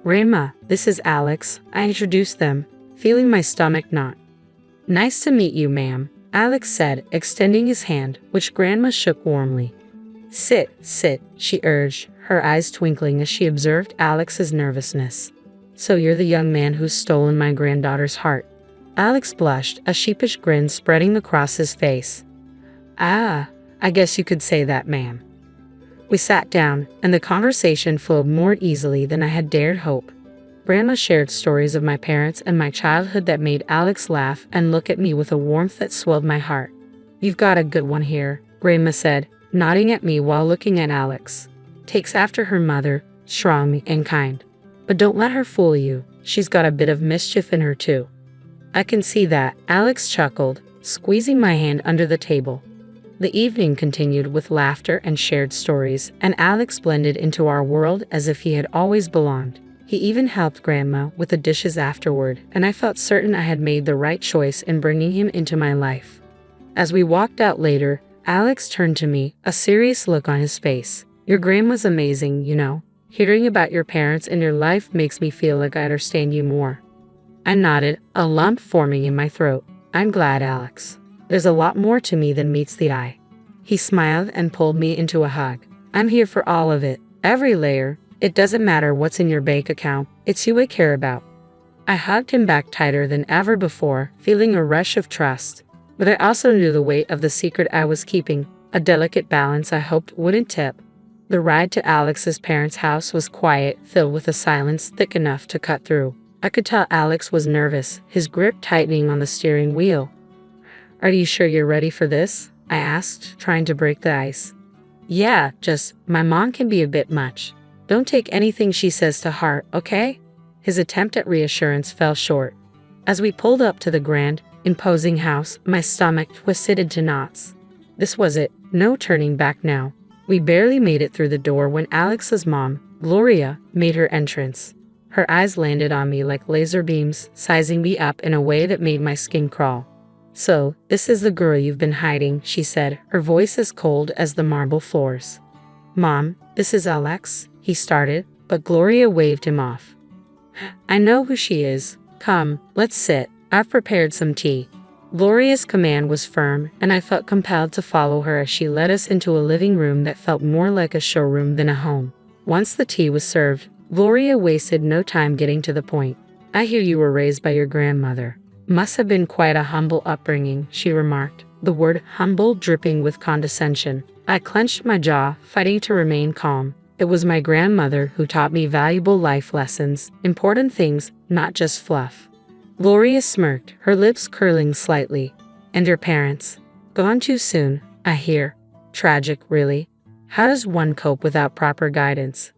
"Grandma, this is Alex," I introduced them, feeling my stomach knot. "Nice to meet you, ma'am," Alex said, extending his hand, which Grandma shook warmly. Sit," she urged, her eyes twinkling as she observed Alex's nervousness. "So you're the young man who's stolen my granddaughter's heart." Alex blushed, a sheepish grin spreading across his face. "Ah, I guess you could say that, ma'am." We sat down, and the conversation flowed more easily than I had dared hope. Grandma shared stories of my parents and my childhood that made Alex laugh and look at me with a warmth that swelled my heart. "You've got a good one here," Grandma said, nodding at me while looking at Alex. "Takes after her mother, strong and kind. But don't let her fool you, she's got a bit of mischief in her too." "I can see that," Alex chuckled, squeezing my hand under the table. The evening continued with laughter and shared stories, and Alex blended into our world as if he had always belonged. He even helped Grandma with the dishes afterward, and I felt certain I had made the right choice in bringing him into my life. As we walked out later, Alex turned to me, a serious look on his face. "Your grandma's amazing, you know. Hearing about your parents and your life makes me feel like I understand you more. I nodded, a lump forming in my throat. I'm glad, Alex. There's a lot more to me than meets the eye. He smiled and pulled me into a hug. I'm here for all of it, every layer. It doesn't matter what's in your bank account, it's you I care about. I hugged him back tighter than ever before, feeling a rush of trust. But I also knew the weight of the secret I was keeping, a delicate balance I hoped wouldn't tip. The ride to Alex's parents' house was quiet, filled with a silence thick enough to cut through. I could tell Alex was nervous, his grip tightening on the steering wheel. Are you sure you're ready for this? I asked, trying to break the ice. Yeah, just, my mom can be a bit much. Don't take anything she says to heart, okay? His attempt at reassurance fell short. As we pulled up to the grand, imposing house, my stomach twisted into knots. This was it, no turning back now. We barely made it through the door when Alex's mom, Gloria, made her entrance. Her eyes landed on me like laser beams, sizing me up in a way that made my skin crawl. So, this is the girl you've been hiding, she said, her voice as cold as the marble floors. Mom, this is Alex, he started, but Gloria waved him off. I know who she is. Come, let's sit. I've prepared some tea. Gloria's command was firm, and I felt compelled to follow her as she led us into a living room that felt more like a showroom than a home. Once the tea was served, Gloria wasted no time getting to the point. I hear you were raised by your grandmother. Must have been quite a humble upbringing, she remarked, the word humble dripping with condescension. I clenched my jaw, fighting to remain calm. It was my grandmother who taught me valuable life lessons, important things, not just fluff. Gloria smirked, her lips curling slightly. And your parents? Gone too soon, I hear. Tragic, really. How does one cope without proper guidance?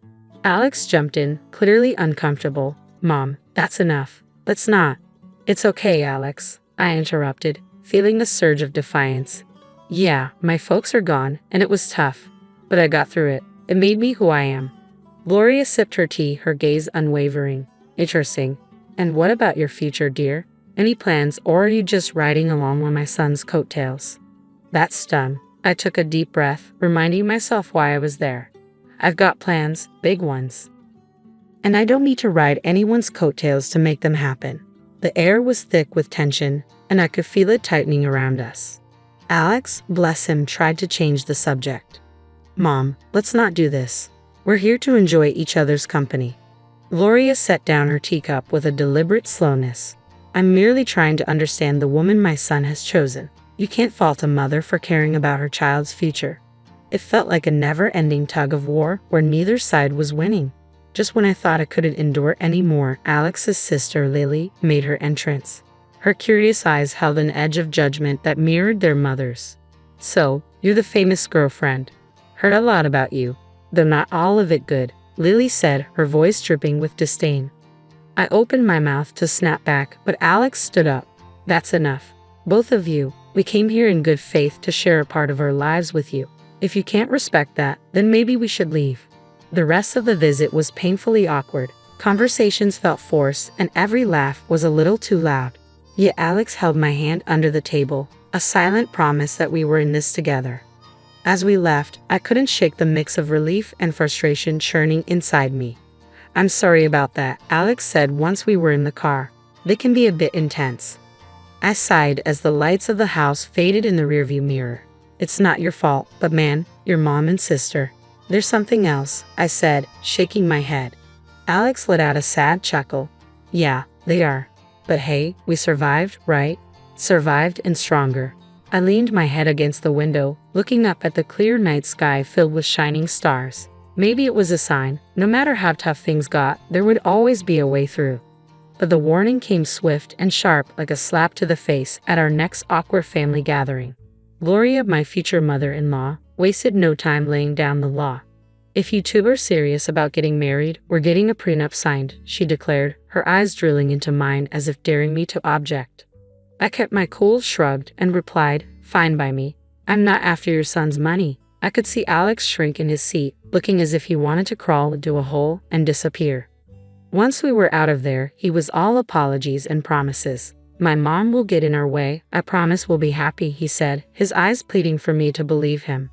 Alex jumped in, clearly uncomfortable. Mom, that's enough. Let's not. It's okay, Alex, I interrupted, feeling a surge of defiance. Yeah, my folks are gone, and it was tough. But I got through it. It made me who I am. Gloria sipped her tea, her gaze unwavering. Interesting. And what about your future, dear? Any plans, or are you just riding along on my son's coattails? That's done. I took a deep breath, reminding myself why I was there. I've got plans, big ones. And I don't need to ride anyone's coattails to make them happen. The air was thick with tension, and I could feel it tightening around us. Alex, bless him, tried to change the subject. Mom, let's not do this. We're here to enjoy each other's company. Gloria set down her teacup with a deliberate slowness. I'm merely trying to understand the woman my son has chosen. You can't fault a mother for caring about her child's future. It felt like a never-ending tug of war where neither side was winning. Just when I thought I couldn't endure any more, Alex's sister Lily made her entrance. Her curious eyes held an edge of judgment that mirrored their mother's. So, you're the famous girlfriend. Heard a lot about you, though not all of it good, Lily said, her voice dripping with disdain. I opened my mouth to snap back, but Alex stood up. That's enough. Both of you, we came here in good faith to share a part of our lives with you. If you can't respect that, then maybe we should leave. The rest of the visit was painfully awkward. Conversations felt forced, and every laugh was a little too loud. Yet Alex held my hand under the table, a silent promise that we were in this together. As we left, I couldn't shake the mix of relief and frustration churning inside me. I'm sorry about that, Alex said once we were in the car. They can be a bit intense. I sighed as the lights of the house faded in the rearview mirror. It's not your fault, but man, your mom and sister. There's something else, I said, shaking my head. Alex let out a sad chuckle. Yeah, they are. But hey, we survived, right? Survived and stronger. I leaned my head against the window, looking up at the clear night sky filled with shining stars. Maybe it was a sign. No matter how tough things got, there would always be a way through. But the warning came swift and sharp like a slap to the face at our next awkward family gathering. Gloria, my future mother-in-law, wasted no time laying down the law. If you two are serious about getting married, we're getting a prenup signed, she declared, her eyes drilling into mine as if daring me to object. I kept my cool, shrugged, and replied, fine by me. I'm not after your son's money. I could see Alex shrink in his seat, looking as if he wanted to crawl into a hole and disappear. Once we were out of there, he was all apologies and promises. My mom will get in our way. I promise we'll be happy, he said, his eyes pleading for me to believe him.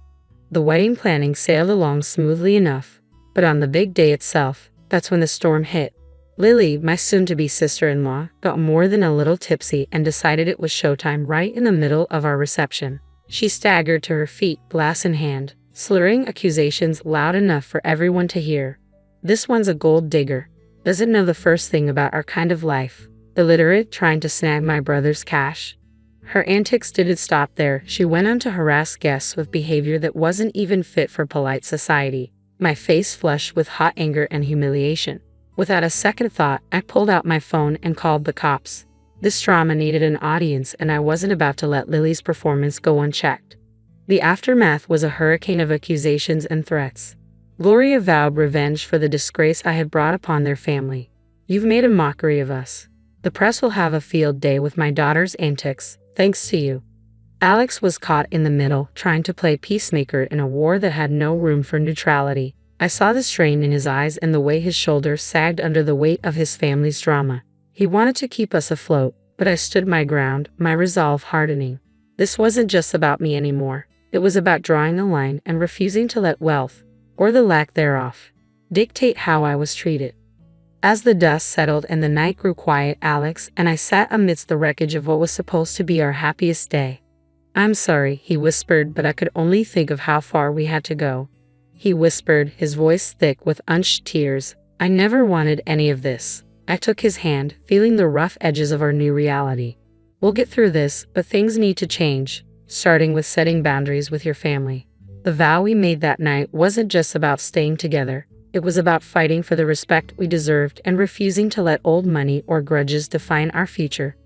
The wedding planning sailed along smoothly enough. But on the big day itself, that's when the storm hit. Lily, my soon-to-be sister-in-law, got more than a little tipsy and decided it was showtime right in the middle of our reception. She staggered to her feet, glass in hand, slurring accusations loud enough for everyone to hear. This one's a gold digger. Doesn't know the first thing about our kind of life. Illiterate, trying to snag my brother's cash. Her antics didn't stop there. She went on to harass guests with behavior that wasn't even fit for polite society. My face flushed with hot anger and humiliation. Without a second thought, I pulled out my phone and called the cops. This drama needed an audience, and I wasn't about to let Lily's performance go unchecked. The aftermath was a hurricane of accusations and threats. Gloria vowed revenge for the disgrace I had brought upon their family. You've made a mockery of us. The press will have a field day with my daughter's antics, thanks to you. Alex was caught in the middle, trying to play peacemaker in a war that had no room for neutrality. I saw the strain in his eyes and the way his shoulders sagged under the weight of his family's drama. He wanted to keep us afloat, but I stood my ground, my resolve hardening. This wasn't just about me anymore. It was about drawing a line and refusing to let wealth, or the lack thereof, dictate how I was treated. As the dust settled and the night grew quiet, Alex and I sat amidst the wreckage of what was supposed to be our happiest day. I'm sorry, he whispered, but I could only think of how far we had to go. He whispered, his voice thick with unshed tears. I never wanted any of this. I took his hand, feeling the rough edges of our new reality. We'll get through this, but things need to change, starting with setting boundaries with your family. The vow we made that night wasn't just about staying together. It was about fighting for the respect we deserved and refusing to let old money or grudges define our future.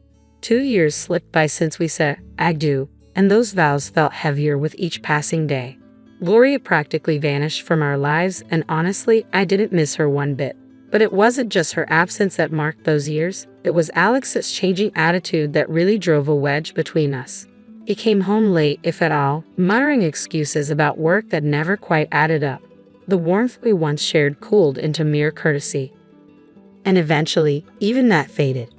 2 years slipped by since we said, I do, and those vows felt heavier with each passing day. Gloria practically vanished from our lives, and honestly, I didn't miss her one bit. But it wasn't just her absence that marked those years. It was Alex's changing attitude that really drove a wedge between us. He came home late, if at all, muttering excuses about work that never quite added up. The warmth we once shared cooled into mere courtesy. And eventually, even that faded.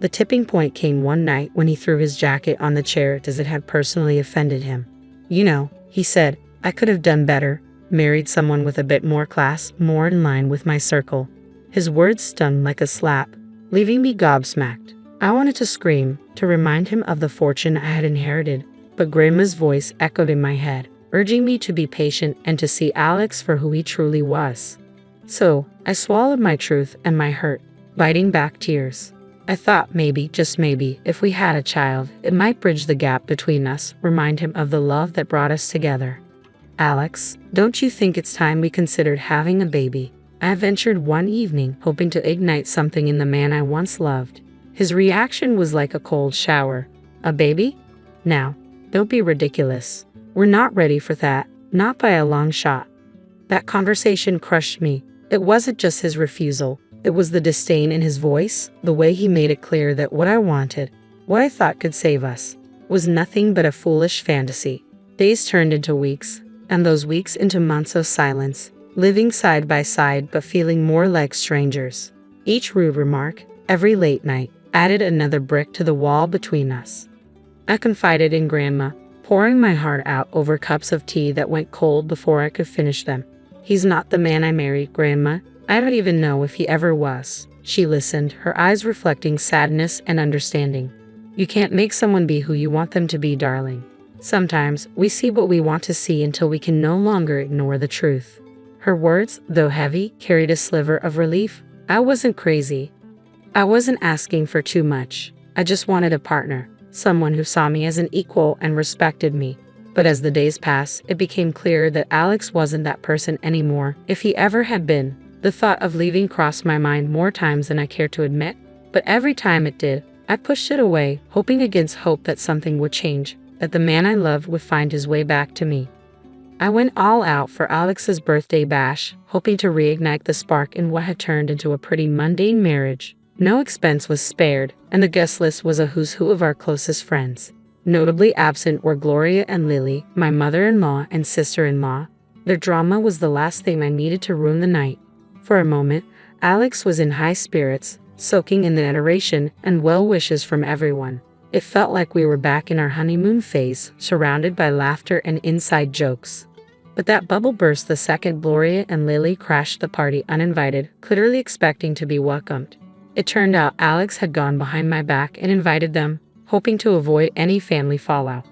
The tipping point came one night when he threw his jacket on the chair as it had personally offended him. You know, he said, I could have done better, married someone with a bit more class, more in line with my circle. His words stung like a slap, leaving me gobsmacked. I wanted to scream, to remind him of the fortune I had inherited, but Grandma's voice echoed in my head, urging me to be patient and to see Alex for who he truly was. So, I swallowed my truth and my hurt, biting back tears. I thought maybe, just maybe, if we had a child, it might bridge the gap between us, remind him of the love that brought us together. Alex, don't you think it's time we considered having a baby? I ventured one evening, hoping to ignite something in the man I once loved. His reaction was like a cold shower. A baby? Now, don't be ridiculous. We're not ready for that, not by a long shot. That conversation crushed me. It wasn't just his refusal. It was the disdain in his voice, the way he made it clear that what I wanted, what I thought could save us, was nothing but a foolish fantasy. Days turned into weeks, and those weeks into months of silence, living side by side but feeling more like strangers. Each rude remark, every late night, added another brick to the wall between us. I confided in Grandma, pouring my heart out over cups of tea that went cold before I could finish them. He's not the man I married, Grandma. I don't even know if he ever was. She listened, her eyes reflecting sadness and understanding. You can't make someone be who you want them to be, darling. Sometimes, we see what we want to see until we can no longer ignore the truth. Her words, though heavy, carried a sliver of relief. I wasn't crazy. I wasn't asking for too much. I just wanted a partner, someone who saw me as an equal and respected me. But as the days passed, it became clear that Alex wasn't that person anymore, if he ever had been. The thought of leaving crossed my mind more times than I cared to admit, but every time it did, I pushed it away, hoping against hope that something would change, that the man I loved would find his way back to me. I went all out for Alex's birthday bash, hoping to reignite the spark in what had turned into a pretty mundane marriage. No expense was spared, and the guest list was a who's who of our closest friends. Notably absent were Gloria and Lily, my mother-in-law and sister-in-law. Their drama was the last thing I needed to ruin the night. For a moment, Alex was in high spirits, soaking in the adoration and well wishes from everyone. It felt like we were back in our honeymoon phase, surrounded by laughter and inside jokes. But that bubble burst the second Gloria and Lily crashed the party uninvited, clearly expecting to be welcomed. It turned out Alex had gone behind my back and invited them, hoping to avoid any family fallout.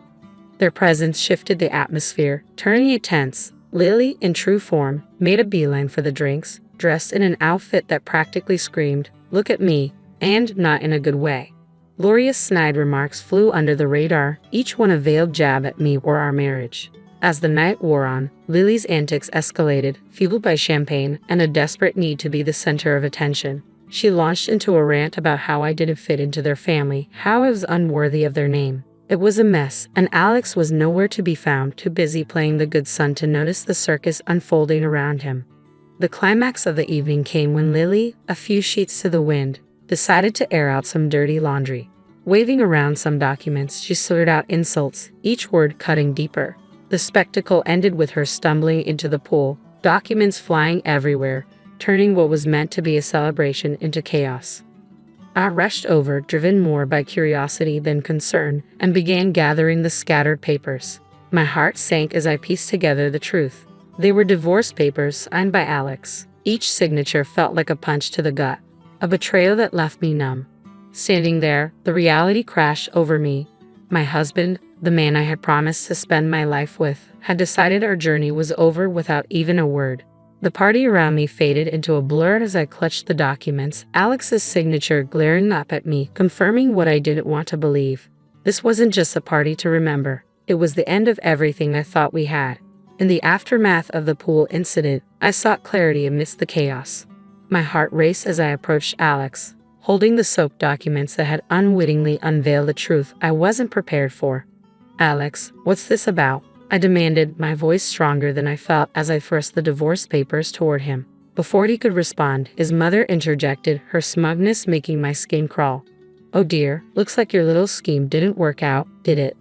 Their presence shifted the atmosphere, turning it tense. Lily, in true form, made a beeline for the drinks, dressed in an outfit that practically screamed, "Look at me," and not in a good way. Gloria's snide remarks flew under the radar, each one a veiled jab at me or our marriage. As the night wore on, Lily's antics escalated, fueled by champagne and a desperate need to be the center of attention. She launched into a rant about how I didn't fit into their family, how I was unworthy of their name. It was a mess, and Alex was nowhere to be found, too busy playing the good son to notice the circus unfolding around him. The climax of the evening came when Lily, a few sheets to the wind, decided to air out some dirty laundry. Waving around some documents, she slurred out insults, each word cutting deeper. The spectacle ended with her stumbling into the pool, documents flying everywhere, turning what was meant to be a celebration into chaos. I rushed over, driven more by curiosity than concern, and began gathering the scattered papers. My heart sank as I pieced together the truth. They were divorce papers signed by Alex. Each signature felt like a punch to the gut, a betrayal that left me numb. Standing there, the reality crashed over me. My husband, the man I had promised to spend my life with, had decided our journey was over without even a word. The party around me faded into a blur as I clutched the documents, Alex's signature glaring up at me, confirming what I didn't want to believe. This wasn't just a party to remember. It was the end of everything I thought we had. In the aftermath of the pool incident, I sought clarity amidst the chaos. My heart raced as I approached Alex, holding the soaked documents that had unwittingly unveiled the truth I wasn't prepared for. "Alex, what's this about?" I demanded, my voice stronger than I felt as I thrust the divorce papers toward him. Before he could respond, his mother interjected, her smugness making my skin crawl. "Oh dear, looks like your little scheme didn't work out, did it?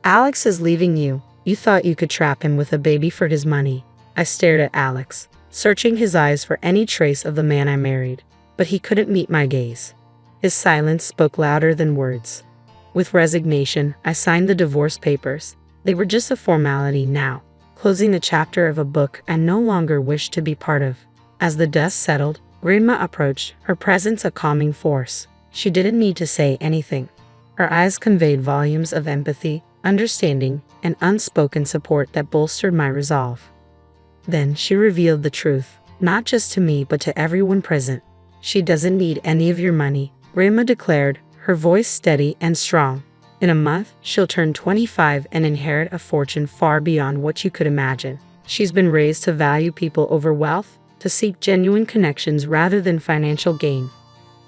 Alex is leaving you. You thought you could trap him with a baby for his money." I stared at Alex, searching his eyes for any trace of the man I married, but he couldn't meet my gaze. His silence spoke louder than words. With resignation, I signed the divorce papers. They were just a formality now, closing a chapter of a book I no longer wished to be part of. As the dust settled, Grandma approached, her presence a calming force. She didn't need to say anything. Her eyes conveyed volumes of empathy, understanding, and unspoken support that bolstered my resolve. Then she revealed the truth, not just to me but to everyone present. "She doesn't need any of your money," Grandma declared, her voice steady and strong. "In a month, she'll turn 25 and inherit a fortune far beyond what you could imagine. She's been raised to value people over wealth, to seek genuine connections rather than financial gain."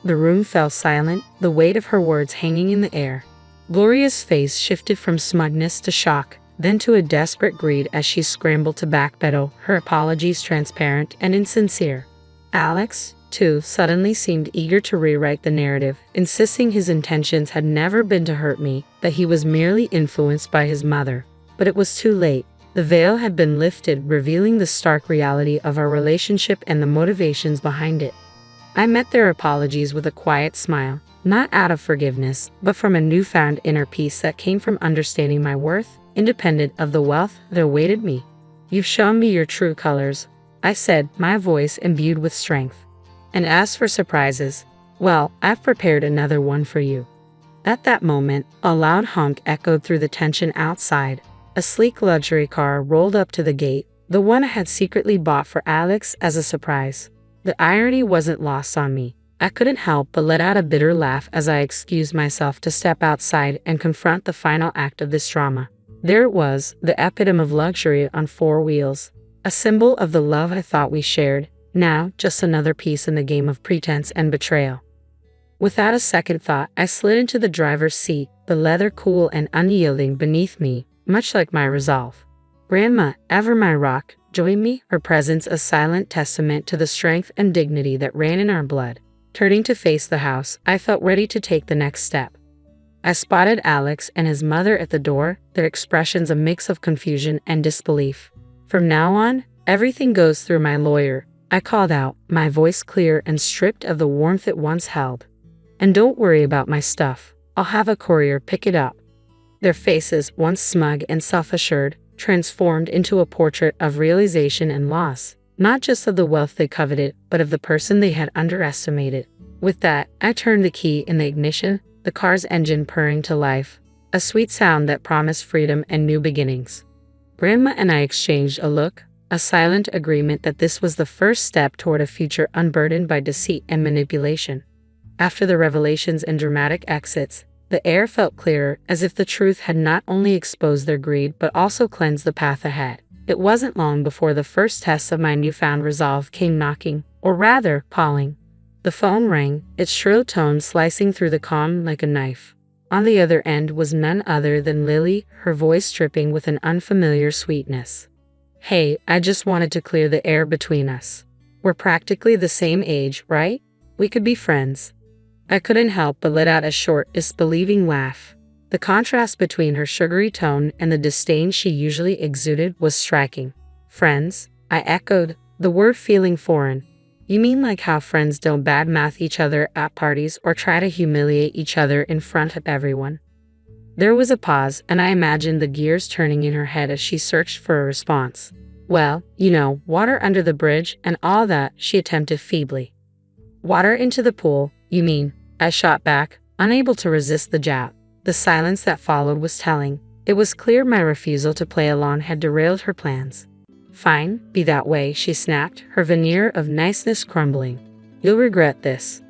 The room fell silent, the weight of her words hanging in the air. Gloria's face shifted from smugness to shock, then to a desperate greed as she scrambled to backpedal, her apologies transparent and insincere. Alex, too, suddenly seemed eager to rewrite the narrative, insisting his intentions had never been to hurt me, that he was merely influenced by his mother. But it was too late. The veil had been lifted, revealing the stark reality of our relationship and the motivations behind it. I met their apologies with a quiet smile, not out of forgiveness, but from a newfound inner peace that came from understanding my worth, independent of the wealth that awaited me. "You've shown me your true colors," I said, my voice imbued with strength. "And as for surprises, well, I've prepared another one for you." At that moment, a loud honk echoed through the tension outside. A sleek luxury car rolled up to the gate, the one I had secretly bought for Alex as a surprise. The irony wasn't lost on me. I couldn't help but let out a bitter laugh as I excused myself to step outside and confront the final act of this drama. There it was, the epitome of luxury on four wheels, a symbol of the love I thought we shared. Now, just another piece in the game of pretense and betrayal. Without a second thought, I slid into the driver's seat, the leather cool and unyielding beneath me, much like my resolve. Grandma, ever my rock, joined me, her presence a silent testament to the strength and dignity that ran in our blood. Turning to face the house, I felt ready to take the next step. I spotted Alex and his mother at the door, their expressions a mix of confusion and disbelief. "From now on, everything goes through my lawyer," I called out, my voice clear and stripped of the warmth it once held. "And don't worry about my stuff. I'll have a courier pick it up." Their faces, once smug and self-assured, transformed into a portrait of realization and loss, not just of the wealth they coveted, but of the person they had underestimated. With that, I turned the key in the ignition, the car's engine purring to life, a sweet sound that promised freedom and new beginnings. Grandma and I exchanged a look, a silent agreement that this was the first step toward a future unburdened by deceit and manipulation. After the revelations and dramatic exits, the air felt clearer, as if the truth had not only exposed their greed but also cleansed the path ahead. It wasn't long before the first test of my newfound resolve came knocking, or rather, calling. The phone rang, its shrill tones slicing through the calm like a knife. On the other end was none other than Lily, her voice dripping with an unfamiliar sweetness. "Hey, I just wanted to clear the air between us. We're practically the same age, right? We could be friends." I couldn't help but let out a short, disbelieving laugh. The contrast between her sugary tone and the disdain she usually exuded was striking. "Friends?" I echoed, the word feeling foreign. "You mean like how friends don't badmouth each other at parties or try to humiliate each other in front of everyone?" There was a pause, and I imagined the gears turning in her head as she searched for a response. "Well, you know, water under the bridge and all that," she attempted feebly. "Water into the pool, you mean?" I shot back, unable to resist the jab. The silence that followed was telling. It was clear my refusal to play along had derailed her plans. "Fine, be that way," she snapped, her veneer of niceness crumbling. "You'll regret this."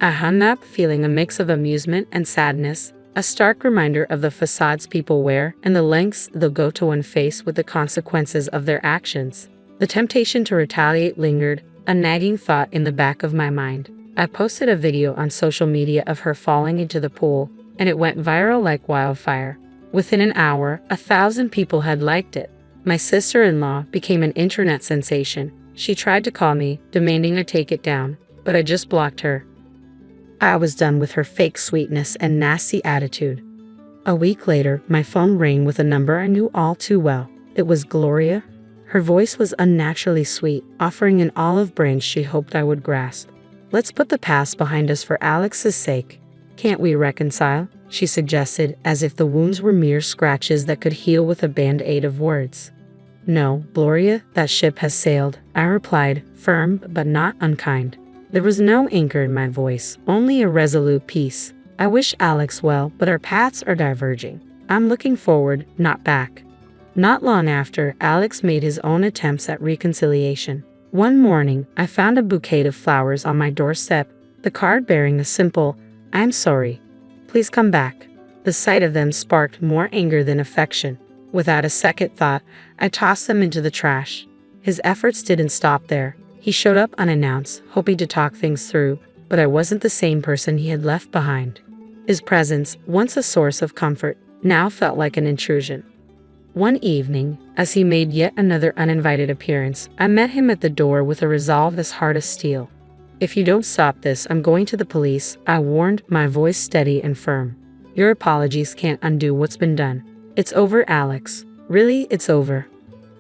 I hung up, feeling a mix of amusement and sadness, a stark reminder of the facades people wear and the lengths they'll go to when faced with the consequences of their actions. The temptation to retaliate lingered, a nagging thought in the back of my mind. I posted a video on social media of her falling into the pool, and it went viral like wildfire. Within an hour, 1,000 people had liked it. My sister-in-law became an internet sensation. She tried to call me, demanding I take it down, but I just blocked her. I was done with her fake sweetness and nasty attitude. A week later, my phone rang with a number I knew all too well. It was Gloria. Her voice was unnaturally sweet, offering an olive branch she hoped I would grasp. "Let's put the past behind us for Alex's sake. Can't we reconcile?" she suggested, as if the wounds were mere scratches that could heal with a band-aid of words. "No, Gloria, that ship has sailed," I replied, firm but not unkind. There was no anchor in my voice, only a resolute peace. "I wish Alex well, but our paths are diverging. I'm looking forward, not back." Not long after, Alex made his own attempts at reconciliation. One morning, I found a bouquet of flowers on my doorstep, the card bearing a simple, "I'm sorry. Please come back." The sight of them sparked more anger than affection. Without a second thought, I tossed them into the trash. His efforts didn't stop there. He showed up unannounced, hoping to talk things through, but I wasn't the same person he had left behind. His presence, once a source of comfort, now felt like an intrusion. One evening, as he made yet another uninvited appearance, I met him at the door with a resolve as hard as steel. "If you don't stop this, I'm going to the police," I warned, my voice steady and firm. "Your apologies can't undo what's been done. It's over, Alex. Really, it's over."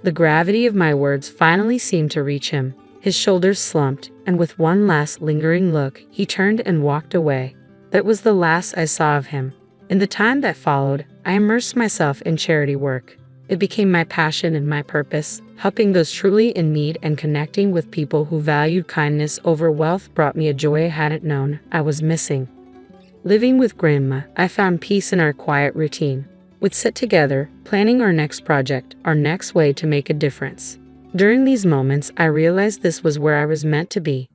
The gravity of my words finally seemed to reach him. His shoulders slumped, and with one last lingering look, he turned and walked away. That was the last I saw of him. In the time that followed, I immersed myself in charity work. It became my passion and my purpose. Helping those truly in need and connecting with people who valued kindness over wealth brought me a joy I hadn't known I was missing. Living with Grandma, I found peace in our quiet routine. We'd sit together, planning our next project, our next way to make a difference. During these moments, I realized this was where I was meant to be.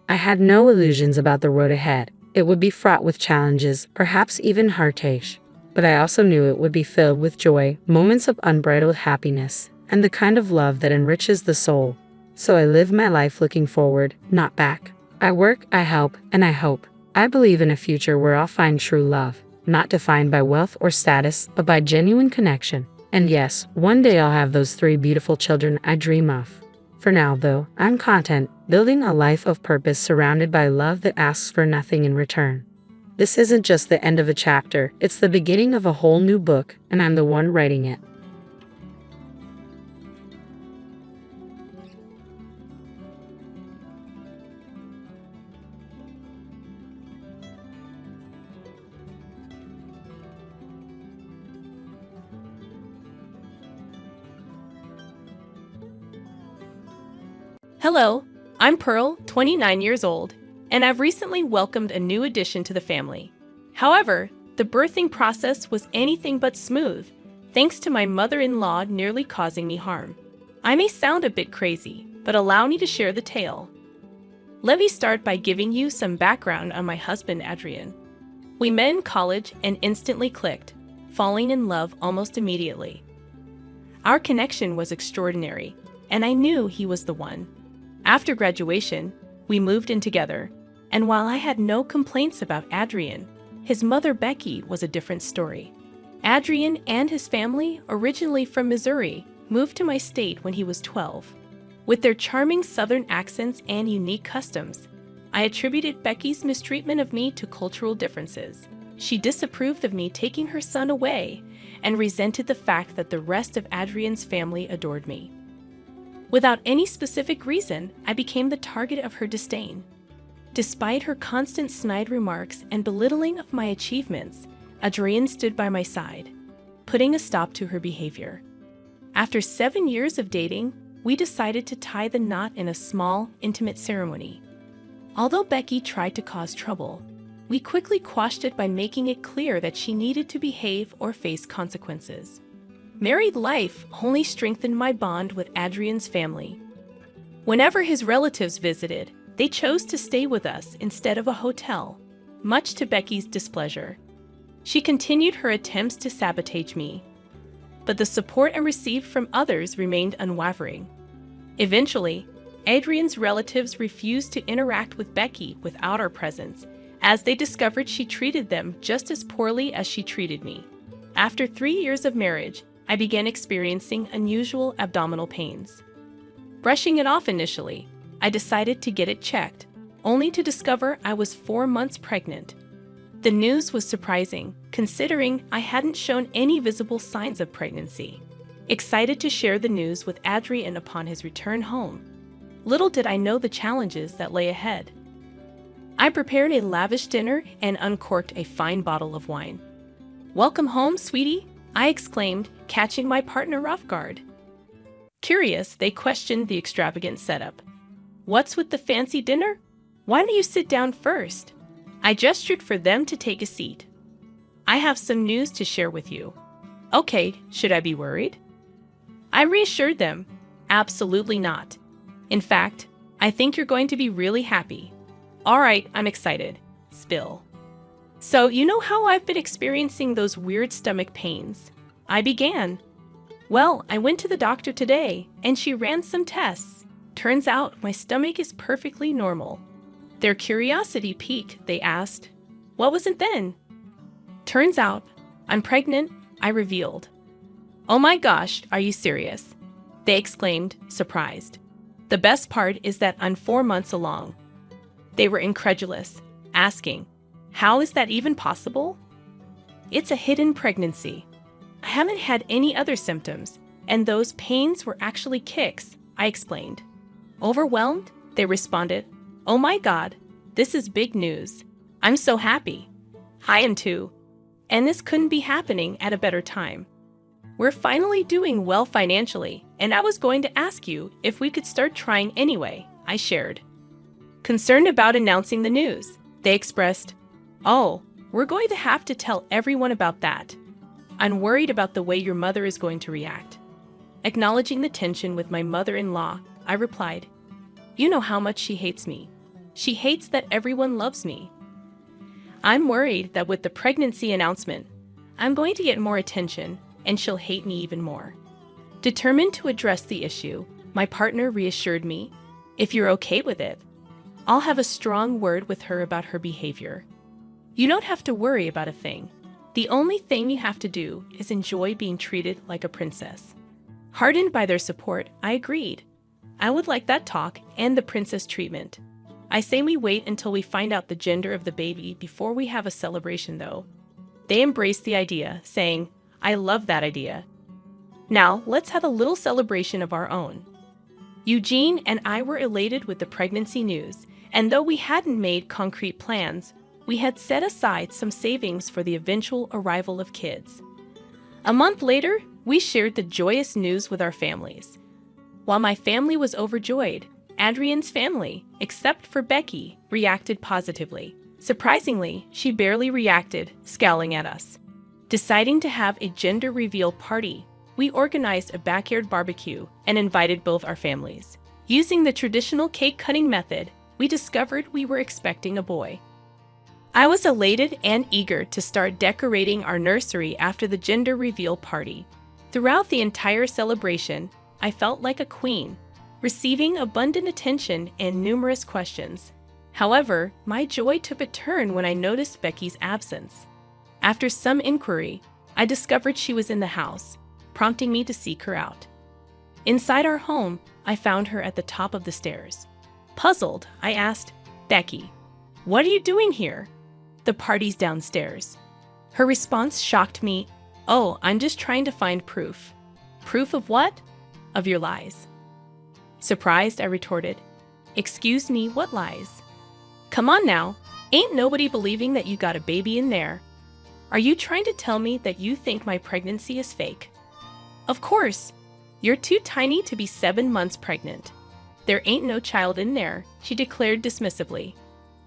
I had no illusions about the road ahead. It would be fraught with challenges, perhaps even heartache. But I also knew it would be filled with joy, moments of unbridled happiness, and the kind of love that enriches the soul. So I live my life looking forward, not back. I work, I help, and I hope. I believe in a future where I'll find true love, not defined by wealth or status, but by genuine connection. And yes, one day I'll have those 3 beautiful children I dream of. For now, though, I'm content, building a life of purpose surrounded by love that asks for nothing in return. This isn't just the end of a chapter, it's the beginning of a whole new book, and I'm the one writing it. Hello, I'm Pearl, 29 years old, and I've recently welcomed a new addition to the family. However, the birthing process was anything but smooth, thanks to my mother-in-law nearly causing me harm. I may sound a bit crazy, but allow me to share the tale. Let me start by giving you some background on my husband, Adrian. We met in college and instantly clicked, falling in love almost immediately. Our connection was extraordinary, and I knew he was the one. After graduation, we moved in together, and while I had no complaints about Adrian, his mother Becky was a different story. Adrian and his family, originally from Missouri, moved to my state when he was 12. With their charming Southern accents and unique customs, I attributed Becky's mistreatment of me to cultural differences. She disapproved of me taking her son away and resented the fact that the rest of Adrian's family adored me. Without any specific reason, I became the target of her disdain. Despite her constant snide remarks and belittling of my achievements, Adrian stood by my side, putting a stop to her behavior. After 7 years of dating, we decided to tie the knot in a small, intimate ceremony. Although Becky tried to cause trouble, we quickly quashed it by making it clear that she needed to behave or face consequences. Married life only strengthened my bond with Adrian's family. Whenever his relatives visited, they chose to stay with us instead of a hotel, much to Becky's displeasure. She continued her attempts to sabotage me, but the support I received from others remained unwavering. Eventually, Adrian's relatives refused to interact with Becky without our presence, as they discovered she treated them just as poorly as she treated me. After 3 years of marriage, I began experiencing unusual abdominal pains. Brushing it off initially, I decided to get it checked, only to discover I was 4 months pregnant. The news was surprising, considering I hadn't shown any visible signs of pregnancy. Excited to share the news with Adrian upon his return home, little did I know the challenges that lay ahead. I prepared a lavish dinner and uncorked a fine bottle of wine. "Welcome home, sweetie," I exclaimed, catching my partner off guard. Curious, they questioned the extravagant setup. "What's with the fancy dinner? Why don't you sit down first?" I gestured for them to take a seat. "I have some news to share with you." "Okay, should I be worried?" I reassured them, "Absolutely not. In fact, I think you're going to be really happy." "All right, I'm excited." Spill. "So, you know how I've been experiencing those weird stomach pains?" I began. "Well, I went to the doctor today, and she ran some tests. Turns out my stomach is perfectly normal." Their curiosity piqued, they asked, "What was it then?" "Turns out, I'm pregnant," I revealed. "Oh my gosh, are you serious?" they exclaimed, surprised. "The best part is that I'm 4 months along." They were incredulous, asking, "How is that even possible?" "It's a hidden pregnancy. I haven't had any other symptoms, and those pains were actually kicks," I explained. Overwhelmed, they responded, "Oh my God, this is big news. I'm so happy." "I am too. And this couldn't be happening at a better time. We're finally doing well financially, and I was going to ask you if we could start trying anyway," I shared. Concerned about announcing the news, they expressed, "Oh, we're going to have to tell everyone about that. I'm worried about the way your mother is going to react." Acknowledging the tension with my mother-in-law, I replied, "You know how much she hates me. She hates that everyone loves me. I'm worried that with the pregnancy announcement, I'm going to get more attention and she'll hate me even more." Determined to address the issue, my partner reassured me, "If you're okay with it, I'll have a strong word with her about her behavior. You don't have to worry about a thing. The only thing you have to do is enjoy being treated like a princess." Heartened by their support, I agreed. I would like that talk and the princess treatment. I say we wait until we find out the gender of the baby before we have a celebration, though. They embraced the idea, saying, "I love that idea. Now, let's have a little celebration of our own." Eugene and I were elated with the pregnancy news, and though we hadn't made concrete plans, we had set aside some savings for the eventual arrival of kids. A month later, we shared the joyous news with our families. While my family was overjoyed, Adrian's family, except for Becky, reacted positively. Surprisingly, she barely reacted, scowling at us. Deciding to have a gender reveal party, we organized a backyard barbecue and invited both our families. Using the traditional cake-cutting method, we discovered we were expecting a boy. I was elated and eager to start decorating our nursery after the gender reveal party. Throughout the entire celebration, I felt like a queen, receiving abundant attention and numerous questions. However, my joy took a turn when I noticed Becky's absence. After some inquiry, I discovered she was in the house, prompting me to seek her out. Inside our home, I found her at the top of the stairs. Puzzled, I asked, "Becky, what are you doing here?" "The party's downstairs." Her response shocked me. "Oh, I'm just trying to find proof." "Proof of what?" "Of your lies." Surprised, I retorted, "Excuse me, what lies?" "Come on now, ain't nobody believing that you got a baby in there. Are you trying to tell me that you think my pregnancy is fake?" "Of course. You're too tiny to be 7 months pregnant. There ain't no child in there," she declared dismissively.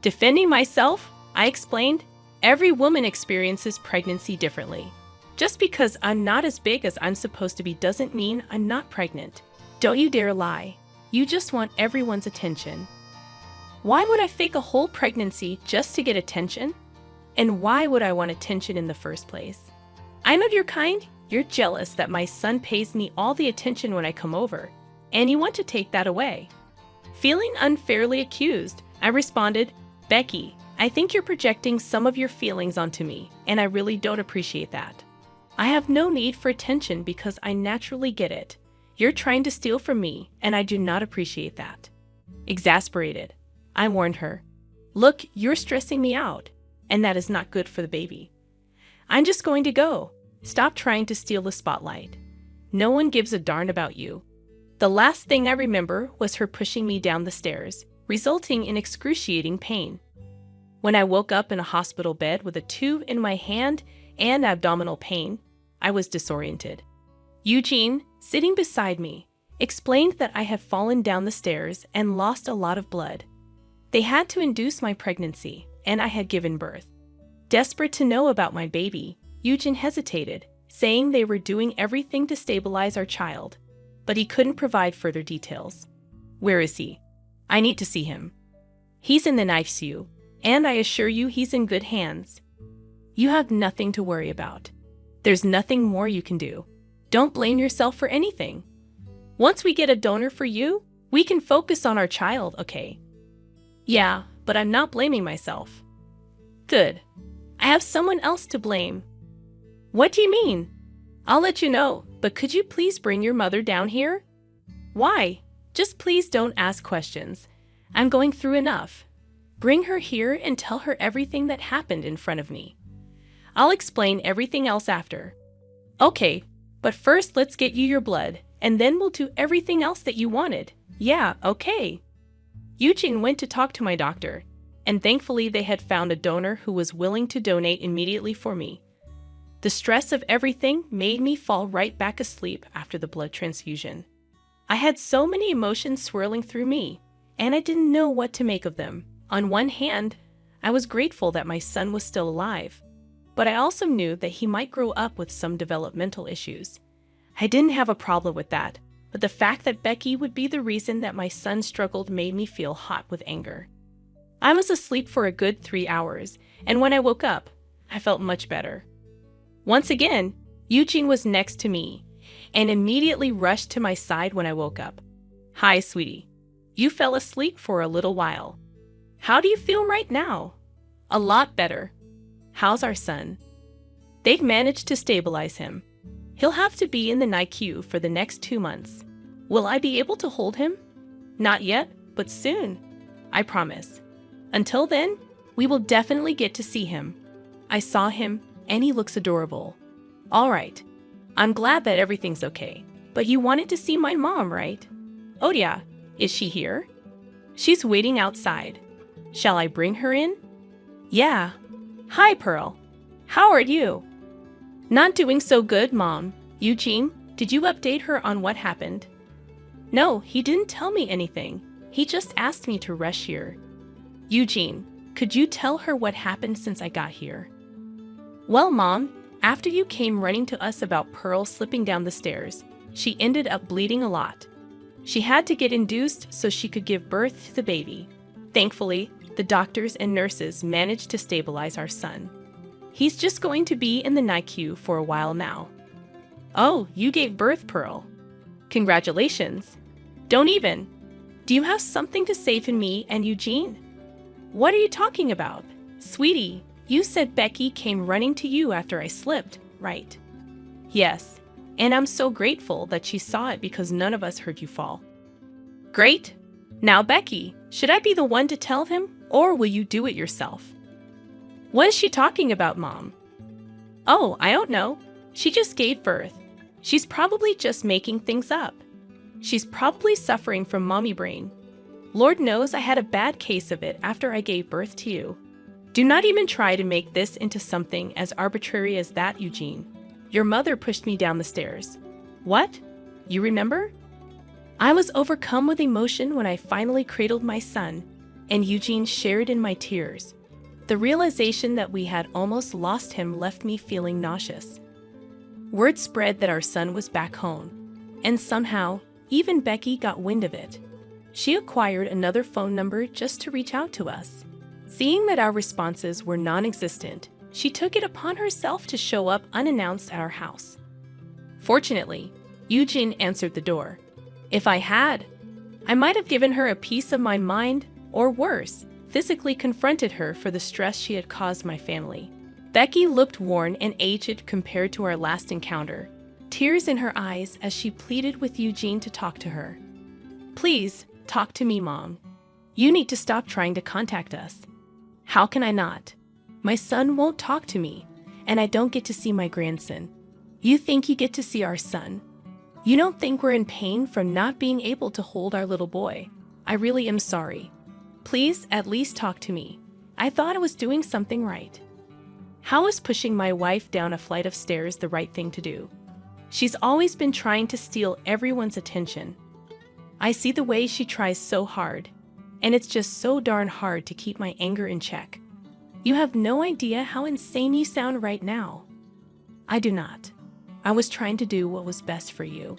Defending myself, I explained, "Every woman experiences pregnancy differently. Just because I'm not as big as I'm supposed to be doesn't mean I'm not pregnant. Don't you dare lie. You just want everyone's attention." Why would I fake a whole pregnancy just to get attention? And why would I want attention in the first place? I know your kind. You're jealous that my son pays me all the attention when I come over, and you want to take that away. Feeling unfairly accused, I responded, "Becky, I think you're projecting some of your feelings onto me, and I really don't appreciate that. I have no need for attention because I naturally get it. You're trying to steal from me, and I do not appreciate that." Exasperated, I warned her, "Look, you're stressing me out, and that is not good for the baby. I'm just going to go. Stop trying to steal the spotlight. No one gives a darn about you." The last thing I remember was her pushing me down the stairs, resulting in excruciating pain. When I woke up in a hospital bed with a tube in my hand and abdominal pain, I was disoriented. Eugene, sitting beside me, explained that I had fallen down the stairs and lost a lot of blood. They had to induce my pregnancy, and I had given birth. Desperate to know about my baby, Eugene hesitated, saying they were doing everything to stabilize our child, but he couldn't provide further details. "Where is he? I need to see him." "He's in the ICU, and I assure you he's in good hands. You have nothing to worry about. There's nothing more you can do. Don't blame yourself for anything. Once we get a donor for you, we can focus on our child, okay?" "Yeah, but I'm not blaming myself." "Good. I have someone else to blame." "What do you mean?" "I'll let you know, but could you please bring your mother down here?" "Why? Just please don't ask questions. I'm going through enough. Bring her here and tell her everything that happened in front of me. I'll explain everything else after." "Okay, but first let's get you your blood, and then we'll do everything else that you wanted." "Yeah, okay." Eugene went to talk to my doctor, and thankfully they had found a donor who was willing to donate immediately for me. The stress of everything made me fall right back asleep after the blood transfusion. I had so many emotions swirling through me, and I didn't know what to make of them. On one hand, I was grateful that my son was still alive, but I also knew that he might grow up with some developmental issues. I didn't have a problem with that, but the fact that Becky would be the reason that my son struggled made me feel hot with anger. I was asleep for a good 3 hours, and when I woke up, I felt much better. Once again, Eugene was next to me and immediately rushed to my side when I woke up. "Hi, sweetie. You fell asleep for a little while. How do you feel right now?" "A lot better." "How's our son?" "They've managed to stabilize him. He'll have to be in the NICU for the next 2 months. Will I be able to hold him?" "Not yet, but soon. I promise. Until then, we will definitely get to see him." I saw him, and he looks adorable. "All right. I'm glad that everything's okay. But you wanted to see my mom, right?" "Oh yeah. Is she here?" "She's waiting outside. Shall I bring her in?" "Yeah. Hi, Pearl. How are you?" "Not doing so good, Mom. Eugene, did you update her on what happened?" "No, he didn't tell me anything. He just asked me to rush here. Eugene, could you tell her what happened since I got here? Well, Mom, after you came running to us about Pearl slipping down the stairs, she ended up bleeding a lot. She had to get induced so she could give birth to the baby. Thankfully, the doctors and nurses managed to stabilize our son. He's just going to be in the NICU for a while now. Oh, you gave birth, Pearl. Congratulations. Don't even. Do you have something to say to me and Eugene? What are you talking about? Sweetie, you said Becky came running to you after I slipped, right? Yes, and I'm so grateful that she saw it because none of us heard you fall. Great. Now, Becky, should I be the one to tell him, or will you do it yourself? What is she talking about, Mom? Oh, I don't know. She just gave birth. She's probably just making things up. She's probably suffering from mommy brain. Lord knows I had a bad case of it after I gave birth to you. Do not even try to make this into something as arbitrary as that, Eugene. Your mother pushed me down the stairs. What? You remember? I was overcome with emotion when I finally cradled my son, and Eugene shared in my tears. The realization that we had almost lost him left me feeling nauseous. Word spread that our son was back home, and somehow, even Becky got wind of it. She acquired another phone number just to reach out to us. Seeing that our responses were non-existent, she took it upon herself to show up unannounced at our house. Fortunately, Eugene answered the door. If I had, I might have given her a piece of my mind, or worse, physically confronted her for the stress she had caused my family. Becky looked worn and aged compared to our last encounter, tears in her eyes as she pleaded with Eugene to talk to her. Please, talk to me, Mom. You need to stop trying to contact us. How can I not? My son won't talk to me, and I don't get to see my grandson. You think you get to see our son. You don't think we're in pain from not being able to hold our little boy. I really am sorry. Please at least talk to me. I thought I was doing something right. How is pushing my wife down a flight of stairs the right thing to do? She's always been trying to steal everyone's attention. I see the way she tries so hard, and it's just so darn hard to keep my anger in check. You have no idea how insane you sound right now. I do not. I was trying to do what was best for you.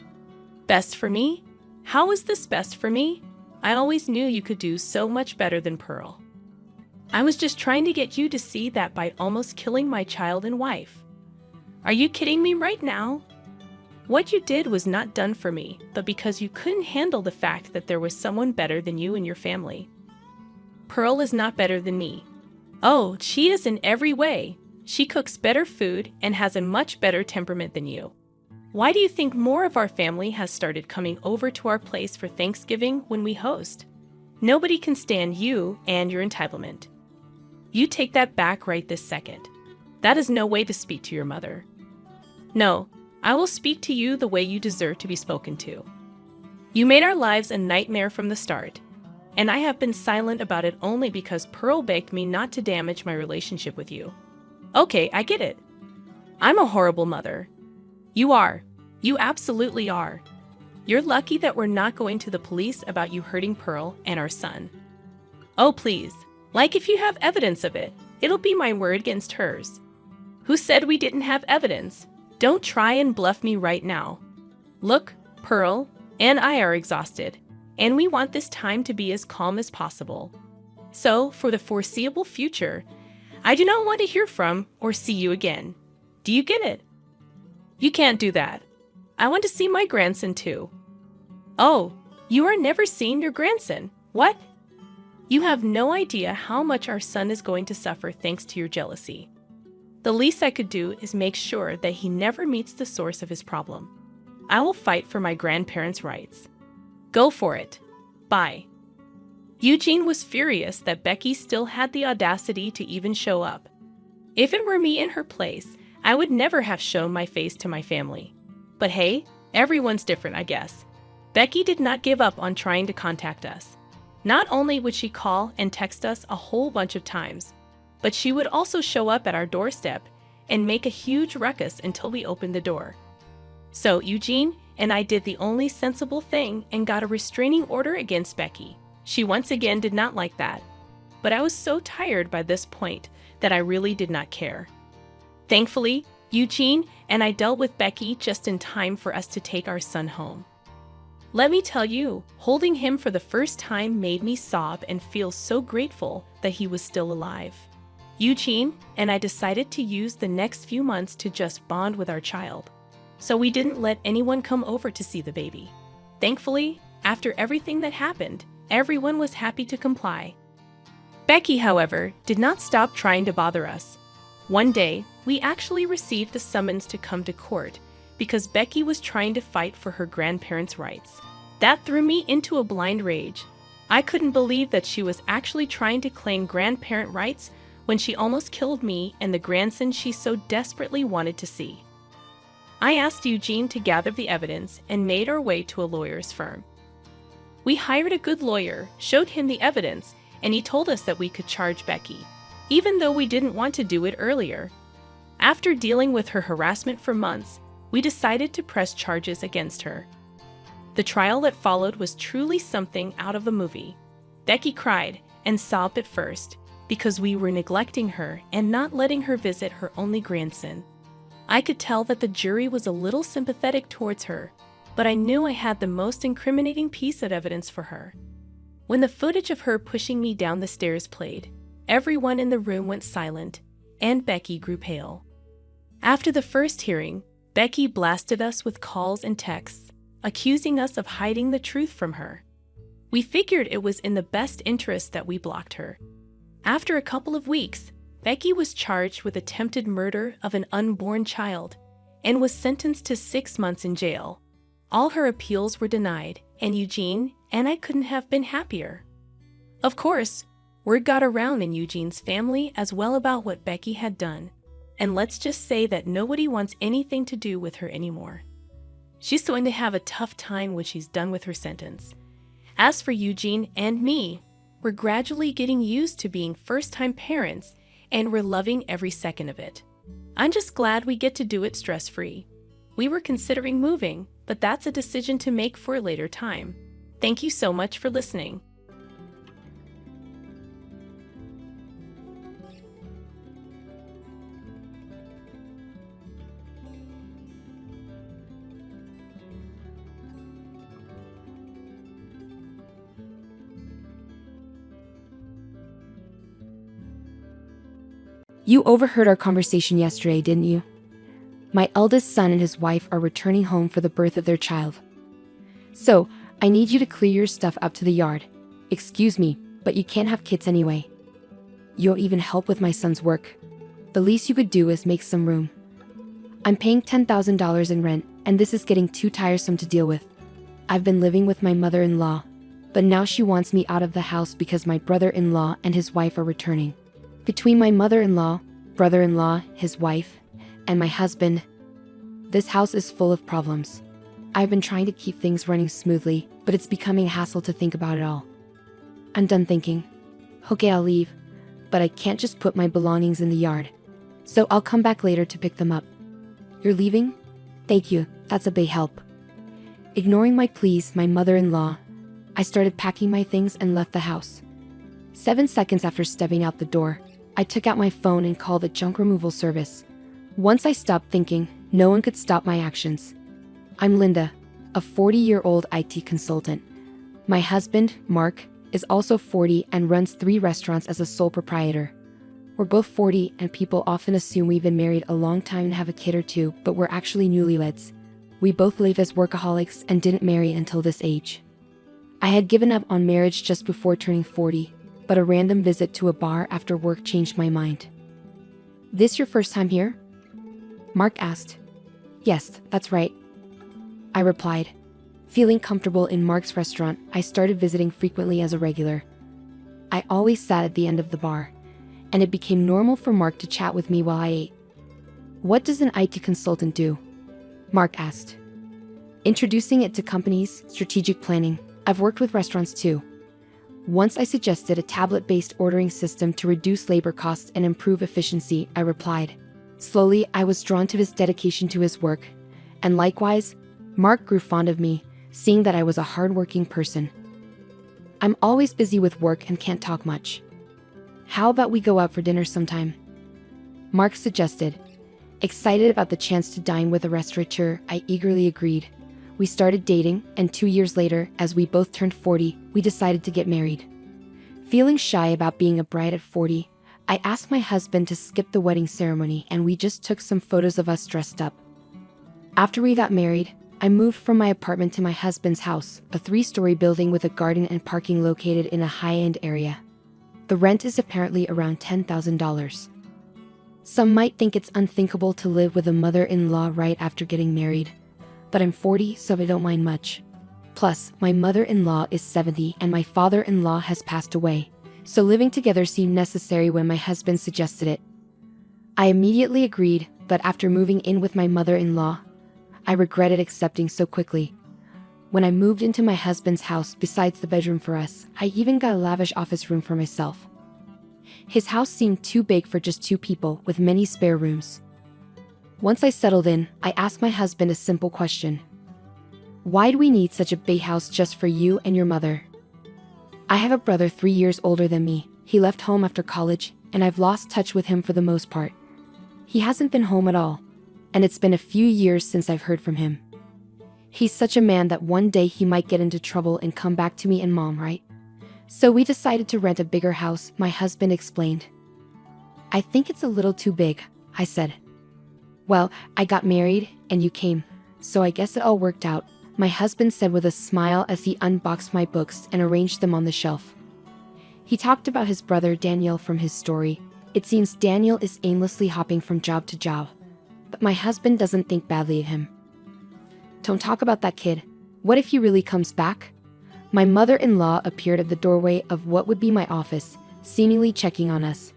Best for me? How is this best for me? I always knew you could do so much better than Pearl. I was just trying to get you to see that by almost killing my child and wife. Are you kidding me right now? What you did was not done for me, but because you couldn't handle the fact that there was someone better than you and your family. Pearl is not better than me. Oh, she is in every way. She cooks better food and has a much better temperament than you. Why do you think more of our family has started coming over to our place for Thanksgiving when we host? Nobody can stand you and your entitlement. You take that back right this second. That is no way to speak to your mother. No, I will speak to you the way you deserve to be spoken to. You made our lives a nightmare from the start, and I have been silent about it only because Pearl begged me not to damage my relationship with you. Okay, I get it. I'm a horrible mother. You are. You absolutely are. You're lucky that we're not going to the police about you hurting Pearl and our son. Oh, please. Like if you have evidence of it, it'll be my word against hers. Who said we didn't have evidence? Don't try and bluff me right now. Look, Pearl and I are exhausted, and we want this time to be as calm as possible. So, for the foreseeable future, I do not want to hear from or see you again. Do you get it? You can't do that. I want to see my grandson too. Oh, you are never seeing your grandson. What? You have no idea how much our son is going to suffer thanks to your jealousy. The least I could do is make sure that he never meets the source of his problem. I will fight for my grandparents' rights. Go for it. Bye. Eugene was furious that Becky still had the audacity to even show up. If it were me in her place, I would never have shown my face to my family. But hey, everyone's different, I guess. Becky did not give up on trying to contact us. Not only would she call and text us a whole bunch of times, but she would also show up at our doorstep and make a huge ruckus until we opened the door. So Eugene and I did the only sensible thing and got a restraining order against Becky. She once again did not like that, but I was so tired by this point that I really did not care. Thankfully, Eugene and I dealt with Becky just in time for us to take our son home. Let me tell you, holding him for the first time made me sob and feel so grateful that he was still alive. Eugene and I decided to use the next few months to just bond with our child, so we didn't let anyone come over to see the baby. Thankfully, after everything that happened, everyone was happy to comply. Becky, however, did not stop trying to bother us. One day, we actually received a summons to come to court because Becky was trying to fight for her grandparents' rights. That threw me into a blind rage. I couldn't believe that she was actually trying to claim grandparent rights when she almost killed me and the grandson she so desperately wanted to see. I asked Eugene to gather the evidence and made our way to a lawyer's firm. We hired a good lawyer, showed him the evidence, and he told us that we could charge Becky, even though we didn't want to do it earlier. After dealing with her harassment for months, we decided to press charges against her. The trial that followed was truly something out of a movie. Becky cried and sobbed at first because we were neglecting her and not letting her visit her only grandson. I could tell that the jury was a little sympathetic towards her, but I knew I had the most incriminating piece of evidence for her. When the footage of her pushing me down the stairs played, everyone in the room went silent, and Becky grew pale. After the first hearing, Becky blasted us with calls and texts, accusing us of hiding the truth from her. We figured it was in the best interest that we blocked her. After a couple of weeks, Becky was charged with attempted murder of an unborn child and was sentenced to 6 months in jail. All her appeals were denied, and Eugene and I couldn't have been happier. Of course, word got around in Eugene's family as well about what Becky had done, and let's just say that nobody wants anything to do with her anymore. She's going to have a tough time when she's done with her sentence. As for Eugene and me, we're gradually getting used to being first-time parents, and we're loving every second of it. I'm just glad we get to do it stress-free. We were considering moving, but that's a decision to make for a later time. Thank you so much for listening. You overheard our conversation yesterday, didn't you? My eldest son and his wife are returning home for the birth of their child. So, I need you to clear your stuff up to the yard. Excuse me, but you can't have kids anyway. You'll even help with my son's work. The least you could do is make some room. I'm paying $10,000 in rent, and this is getting too tiresome to deal with. I've been living with my mother-in-law, but now she wants me out of the house because my brother-in-law and his wife are returning. Between my mother-in-law, brother-in-law, his wife, and my husband, this house is full of problems. I've been trying to keep things running smoothly, but it's becoming a hassle to think about it all. I'm done thinking. Okay, I'll leave, but I can't just put my belongings in the yard. So I'll come back later to pick them up. You're leaving? Thank you, that's a big help. Ignoring my pleas, my mother-in-law, I started packing my things and left the house. 7 seconds after stepping out the door, I took out my phone and called the junk removal service. Once I stopped thinking, no one could stop my actions. I'm Linda, a 40-year-old IT consultant. My husband, Mark, is also 40 and runs 3 restaurants as a sole proprietor. We're both 40 and people often assume we've been married a long time and have a kid or two, but we're actually newlyweds. We both live as workaholics and didn't marry until this age. I had given up on marriage just before turning 40, but a random visit to a bar after work changed my mind. This your first time here? Mark asked. Yes, that's right. I replied. Feeling comfortable in Mark's restaurant, I started visiting frequently as a regular. I always sat at the end of the bar, and it became normal for Mark to chat with me while I ate. What does an IT consultant do? Mark asked. Introducing it to companies, strategic planning. I've worked with restaurants too. Once I suggested a tablet-based ordering system to reduce labor costs and improve efficiency, I replied. Slowly, I was drawn to his dedication to his work, and likewise, Mark grew fond of me, seeing that I was a hardworking person. I'm always busy with work and can't talk much. How about we go out for dinner sometime? Mark suggested. Excited about the chance to dine with a restaurateur, I eagerly agreed. We started dating, and 2 years later, as we both turned 40, we decided to get married. Feeling shy about being a bride at 40, I asked my husband to skip the wedding ceremony and we just took some photos of us dressed up. After we got married, I moved from my apartment to my husband's house, a 3-story building with a garden and parking located in a high-end area. The rent is apparently around $10,000. Some might think it's unthinkable to live with a mother-in-law right after getting married, but I'm 40, so I don't mind much. Plus, my mother-in-law is 70 and my father-in-law has passed away, so living together seemed necessary when my husband suggested it. I immediately agreed, but after moving in with my mother-in-law, I regretted accepting so quickly. When I moved into my husband's house, besides the bedroom for us, I even got a lavish office room for myself. His house seemed too big for just 2 people, with many spare rooms. Once I settled in, I asked my husband a simple question. Why do we need such a big house just for you and your mother? I have a brother 3 years older than me. He left home after college, and I've lost touch with him for the most part. He hasn't been home at all, and it's been a few years since I've heard from him. He's such a man that one day he might get into trouble and come back to me and Mom, right? So we decided to rent a bigger house, my husband explained. I think it's a little too big, I said. Well, I got married, and you came, so I guess it all worked out, my husband said with a smile as he unboxed my books and arranged them on the shelf. He talked about his brother Daniel from his story. It seems Daniel is aimlessly hopping from job to job, but my husband doesn't think badly of him. Don't talk about that kid. What if he really comes back? My mother-in-law appeared at the doorway of what would be my office, seemingly checking on us.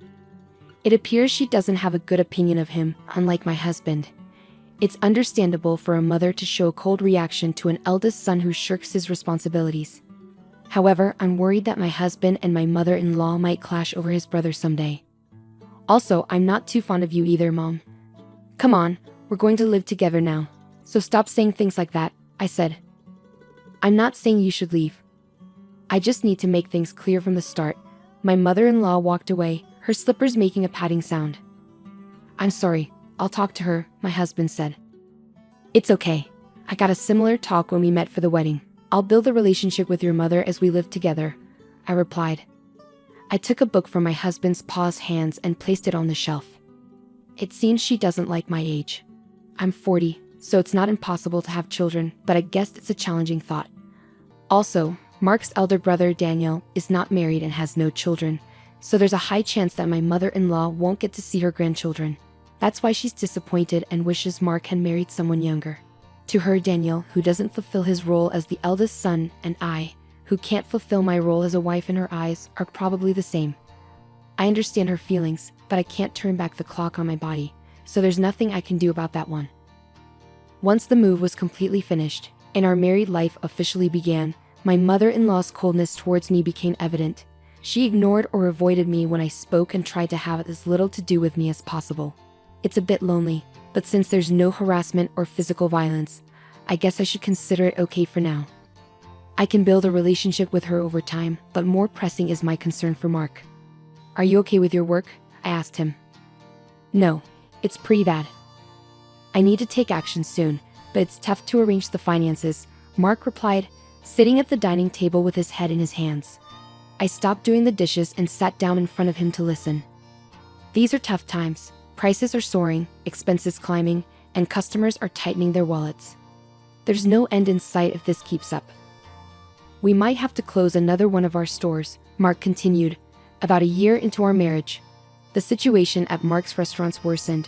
It appears she doesn't have a good opinion of him, unlike my husband. It's understandable for a mother to show a cold reaction to an eldest son who shirks his responsibilities. However, I'm worried that my husband and my mother-in-law might clash over his brother someday. Also, I'm not too fond of you either, Mom. Come on, we're going to live together now, so stop saying things like that, I said. I'm not saying you should leave. I just need to make things clear from the start. My mother-in-law walked away, her slippers making a padding sound. I'm sorry, I'll talk to her, my husband said. It's okay. I got a similar talk when we met for the wedding. I'll build a relationship with your mother as we live together, I replied. I took a book from my husband's paused hands and placed it on the shelf. It seems she doesn't like my age. I'm 40, so it's not impossible to have children, but I guess it's a challenging thought. Also, Mark's elder brother Daniel is not married and has no children, so there's a high chance that my mother-in-law won't get to see her grandchildren. That's why she's disappointed and wishes Mark had married someone younger. To her, Daniel, who doesn't fulfill his role as the eldest son, and I, who can't fulfill my role as a wife in her eyes, are probably the same. I understand her feelings, but I can't turn back the clock on my body, so there's nothing I can do about that one. Once the move was completely finished, and our married life officially began, my mother-in-law's coldness towards me became evident. She ignored or avoided me when I spoke and tried to have as little to do with me as possible. It's a bit lonely, but since there's no harassment or physical violence, I guess I should consider it okay for now. I can build a relationship with her over time, but more pressing is my concern for Mark. Are you okay with your work? I asked him. No, it's pretty bad. I need to take action soon, but it's tough to arrange the finances, Mark replied, sitting at the dining table with his head in his hands. I stopped doing the dishes and sat down in front of him to listen. These are tough times. Prices are soaring, expenses climbing, and customers are tightening their wallets. There's no end in sight if this keeps up. We might have to close another one of our stores, Mark continued, about a year into our marriage. The situation at Mark's restaurants worsened.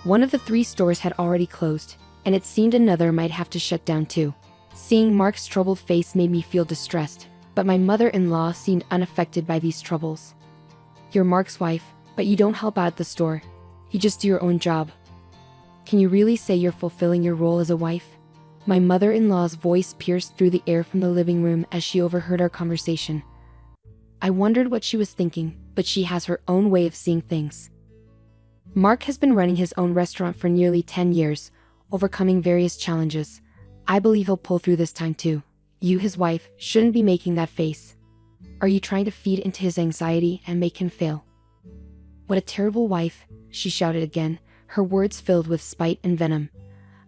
One of the 3 stores had already closed, and it seemed another might have to shut down too. Seeing Mark's troubled face made me feel distressed, but my mother-in-law seemed unaffected by these troubles. You're Mark's wife, but you don't help out at the store. You just do your own job. Can you really say you're fulfilling your role as a wife? My mother-in-law's voice pierced through the air from the living room as she overheard our conversation. I wondered what she was thinking, but she has her own way of seeing things. Mark has been running his own restaurant for nearly 10 years, overcoming various challenges. I believe he'll pull through this time too. You, his wife, shouldn't be making that face. Are you trying to feed into his anxiety and make him fail? What a terrible wife, she shouted again, her words filled with spite and venom.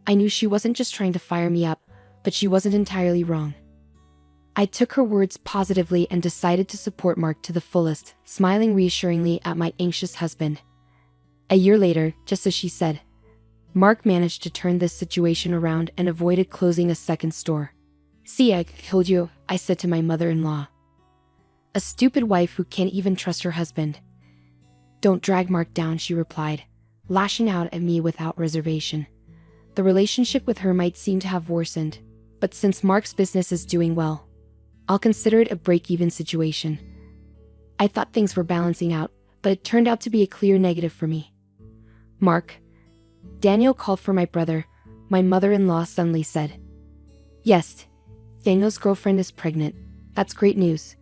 I knew she wasn't just trying to fire me up, but she wasn't entirely wrong. I took her words positively and decided to support Mark to the fullest, smiling reassuringly at my anxious husband. A year later, just as she said, Mark managed to turn this situation around and avoided closing a second store. See, I told you, I said to my mother-in-law. A stupid wife who can't even trust her husband. Don't drag Mark down, she replied, lashing out at me without reservation. The relationship with her might seem to have worsened, but since Mark's business is doing well, I'll consider it a break-even situation. I thought things were balancing out, but it turned out to be a clear negative for me. Mark. Daniel called for my brother, my mother-in-law suddenly said. Yes, Daniel's girlfriend is pregnant. That's great news.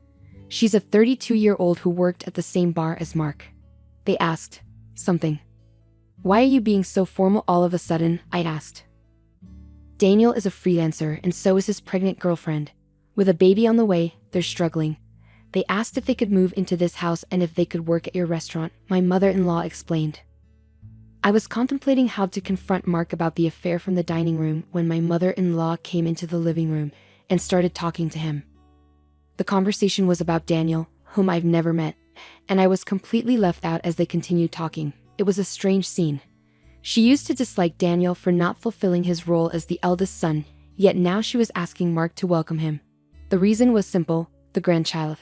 She's a 32-year-old who worked at the same bar as Mark. They asked, something. Why are you being so formal all of a sudden? I asked. Daniel is a freelancer and so is his pregnant girlfriend. With a baby on the way, they're struggling. They asked if they could move into this house and if they could work at your restaurant, my mother-in-law explained. I was contemplating how to confront Mark about the affair from the dining room when my mother-in-law came into the living room and started talking to him. The conversation was about Daniel, whom I've never met, and I was completely left out as they continued talking. It was a strange scene. She used to dislike Daniel for not fulfilling his role as the eldest son, yet now she was asking Mark to welcome him. The reason was simple, the grandchild.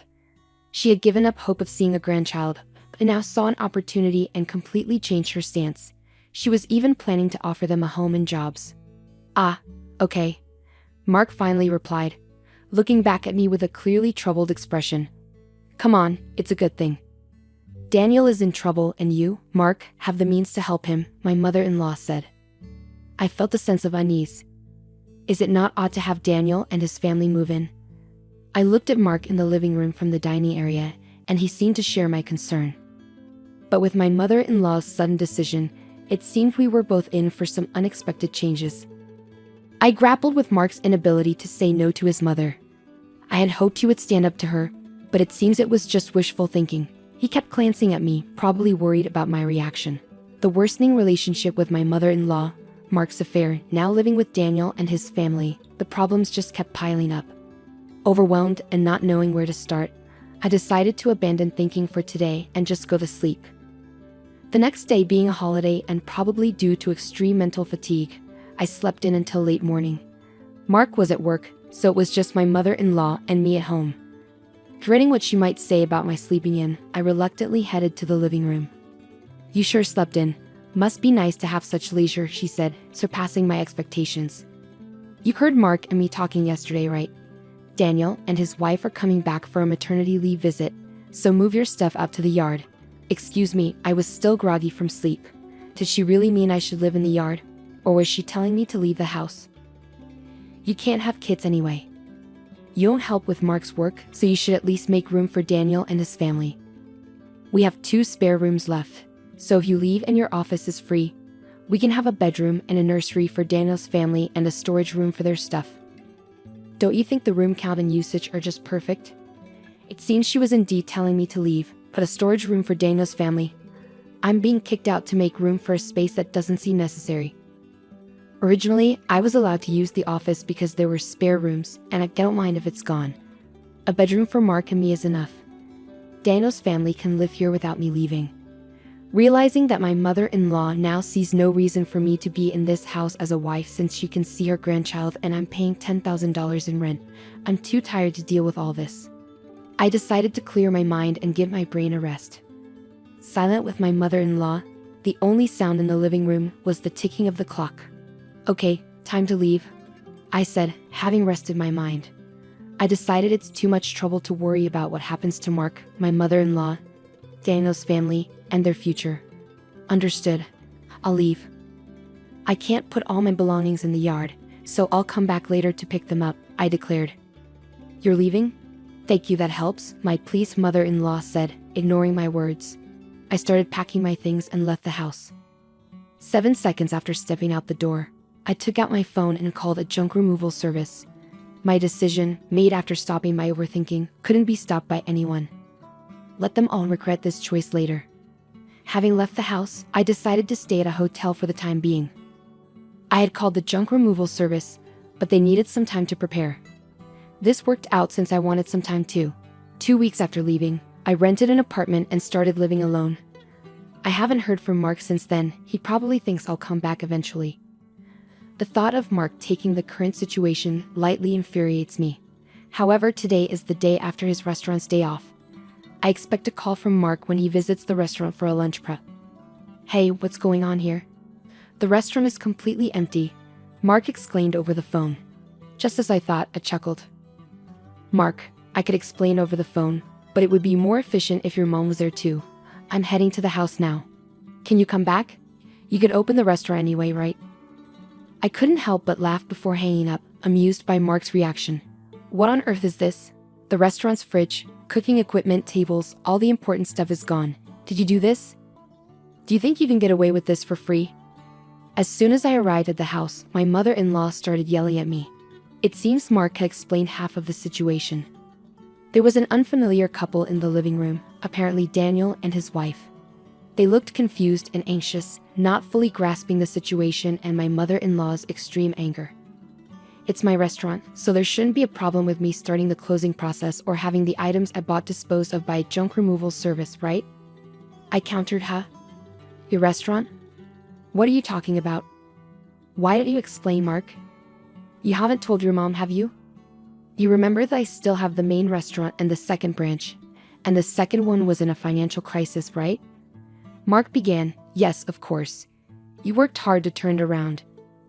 She had given up hope of seeing a grandchild, but now saw an opportunity and completely changed her stance. She was even planning to offer them a home and jobs. Ah, okay. Mark finally replied, looking back at me with a clearly troubled expression. Come on, it's a good thing. Daniel is in trouble and you, Mark, have the means to help him, my mother-in-law said. I felt a sense of unease. Is it not odd to have Daniel and his family move in? I looked at Mark in the living room from the dining area, and he seemed to share my concern. But with my mother-in-law's sudden decision, it seemed we were both in for some unexpected changes. I grappled with Mark's inability to say no to his mother. I had hoped he would stand up to her, but it seems it was just wishful thinking. He kept glancing at me, probably worried about my reaction. The worsening relationship with my mother-in-law, Mark's affair, now living with Daniel and his family, the problems just kept piling up. Overwhelmed and not knowing where to start, I decided to abandon thinking for today and just go to sleep. The next day being a holiday and probably due to extreme mental fatigue, I slept in until late morning. Mark was at work, so it was just my mother-in-law and me at home. Dreading what she might say about my sleeping in, I reluctantly headed to the living room. You sure slept in. Must be nice to have such leisure, she said, surpassing my expectations. You heard Mark and me talking yesterday, right? Daniel and his wife are coming back for a maternity leave visit, so move your stuff out to the yard. Excuse me, I was still groggy from sleep. Did she really mean I should live in the yard? Or was she telling me to leave the house? You can't have kids anyway. You don't help with Mark's work, so you should at least make room for Daniel and his family. We have 2 spare rooms left, so if you leave and your office is free, we can have a bedroom and a nursery for Daniel's family and a storage room for their stuff. Don't you think the room count and usage are just perfect? It seems she was indeed telling me to leave, but a storage room for Daniel's family. I'm being kicked out to make room for a space that doesn't seem necessary. Originally, I was allowed to use the office because there were spare rooms, and I don't mind if it's gone. A bedroom for Mark and me is enough. Daniel's family can live here without me leaving. Realizing that my mother-in-law now sees no reason for me to be in this house as a wife since she can see her grandchild and I'm paying $10,000 in rent, I'm too tired to deal with all this. I decided to clear my mind and give my brain a rest. Silent with my mother-in-law, the only sound in the living room was the ticking of the clock. Okay, time to leave, I said, having rested my mind. I decided it's too much trouble to worry about what happens to Mark, my mother-in-law, Daniel's family, and their future. Understood. I'll leave. I can't put all my belongings in the yard, so I'll come back later to pick them up, I declared. You're leaving? Thank you, that helps, my pleased mother-in-law said, ignoring my words. I started packing my things and left the house. 7 seconds after stepping out the door, I took out my phone and called a junk removal service. My decision, made after stopping my overthinking, couldn't be stopped by anyone. Let them all regret this choice later. Having left the house, I decided to stay at a hotel for the time being. I had called the junk removal service, but they needed some time to prepare. This worked out since I wanted some time too. 2 weeks after leaving, I rented an apartment and started living alone. I haven't heard from Mark since then. He probably thinks I'll come back eventually. The thought of Mark taking the current situation lightly infuriates me. However, today is the day after his restaurant's day off. I expect a call from Mark when he visits the restaurant for a lunch prep. Hey, what's going on here? The restaurant is completely empty, Mark exclaimed over the phone. Just as I thought, I chuckled. Mark, I could explain over the phone, but it would be more efficient if your mom was there too. I'm heading to the house now. Can you come back? You could open the restaurant anyway, right? I couldn't help but laugh before hanging up, amused by Mark's reaction. What on earth is this? The restaurant's fridge, cooking equipment, tables, all the important stuff is gone. Did you do this? Do you think you can get away with this for free? As soon as I arrived at the house, my mother-in-law started yelling at me. It seems Mark had explained half of the situation. There was an unfamiliar couple in the living room, apparently Daniel and his wife. They looked confused and anxious, not fully grasping the situation and my mother-in-law's extreme anger. It's my restaurant, so there shouldn't be a problem with me starting the closing process or having the items I bought disposed of by a junk removal service, right? I countered, huh? Your restaurant? What are you talking about? Why don't you explain, Mark? You haven't told your mom, have you? You remember that I still have the main restaurant and the second branch, and the second one was in a financial crisis, right? Mark began, yes, of course. You worked hard to turn it around,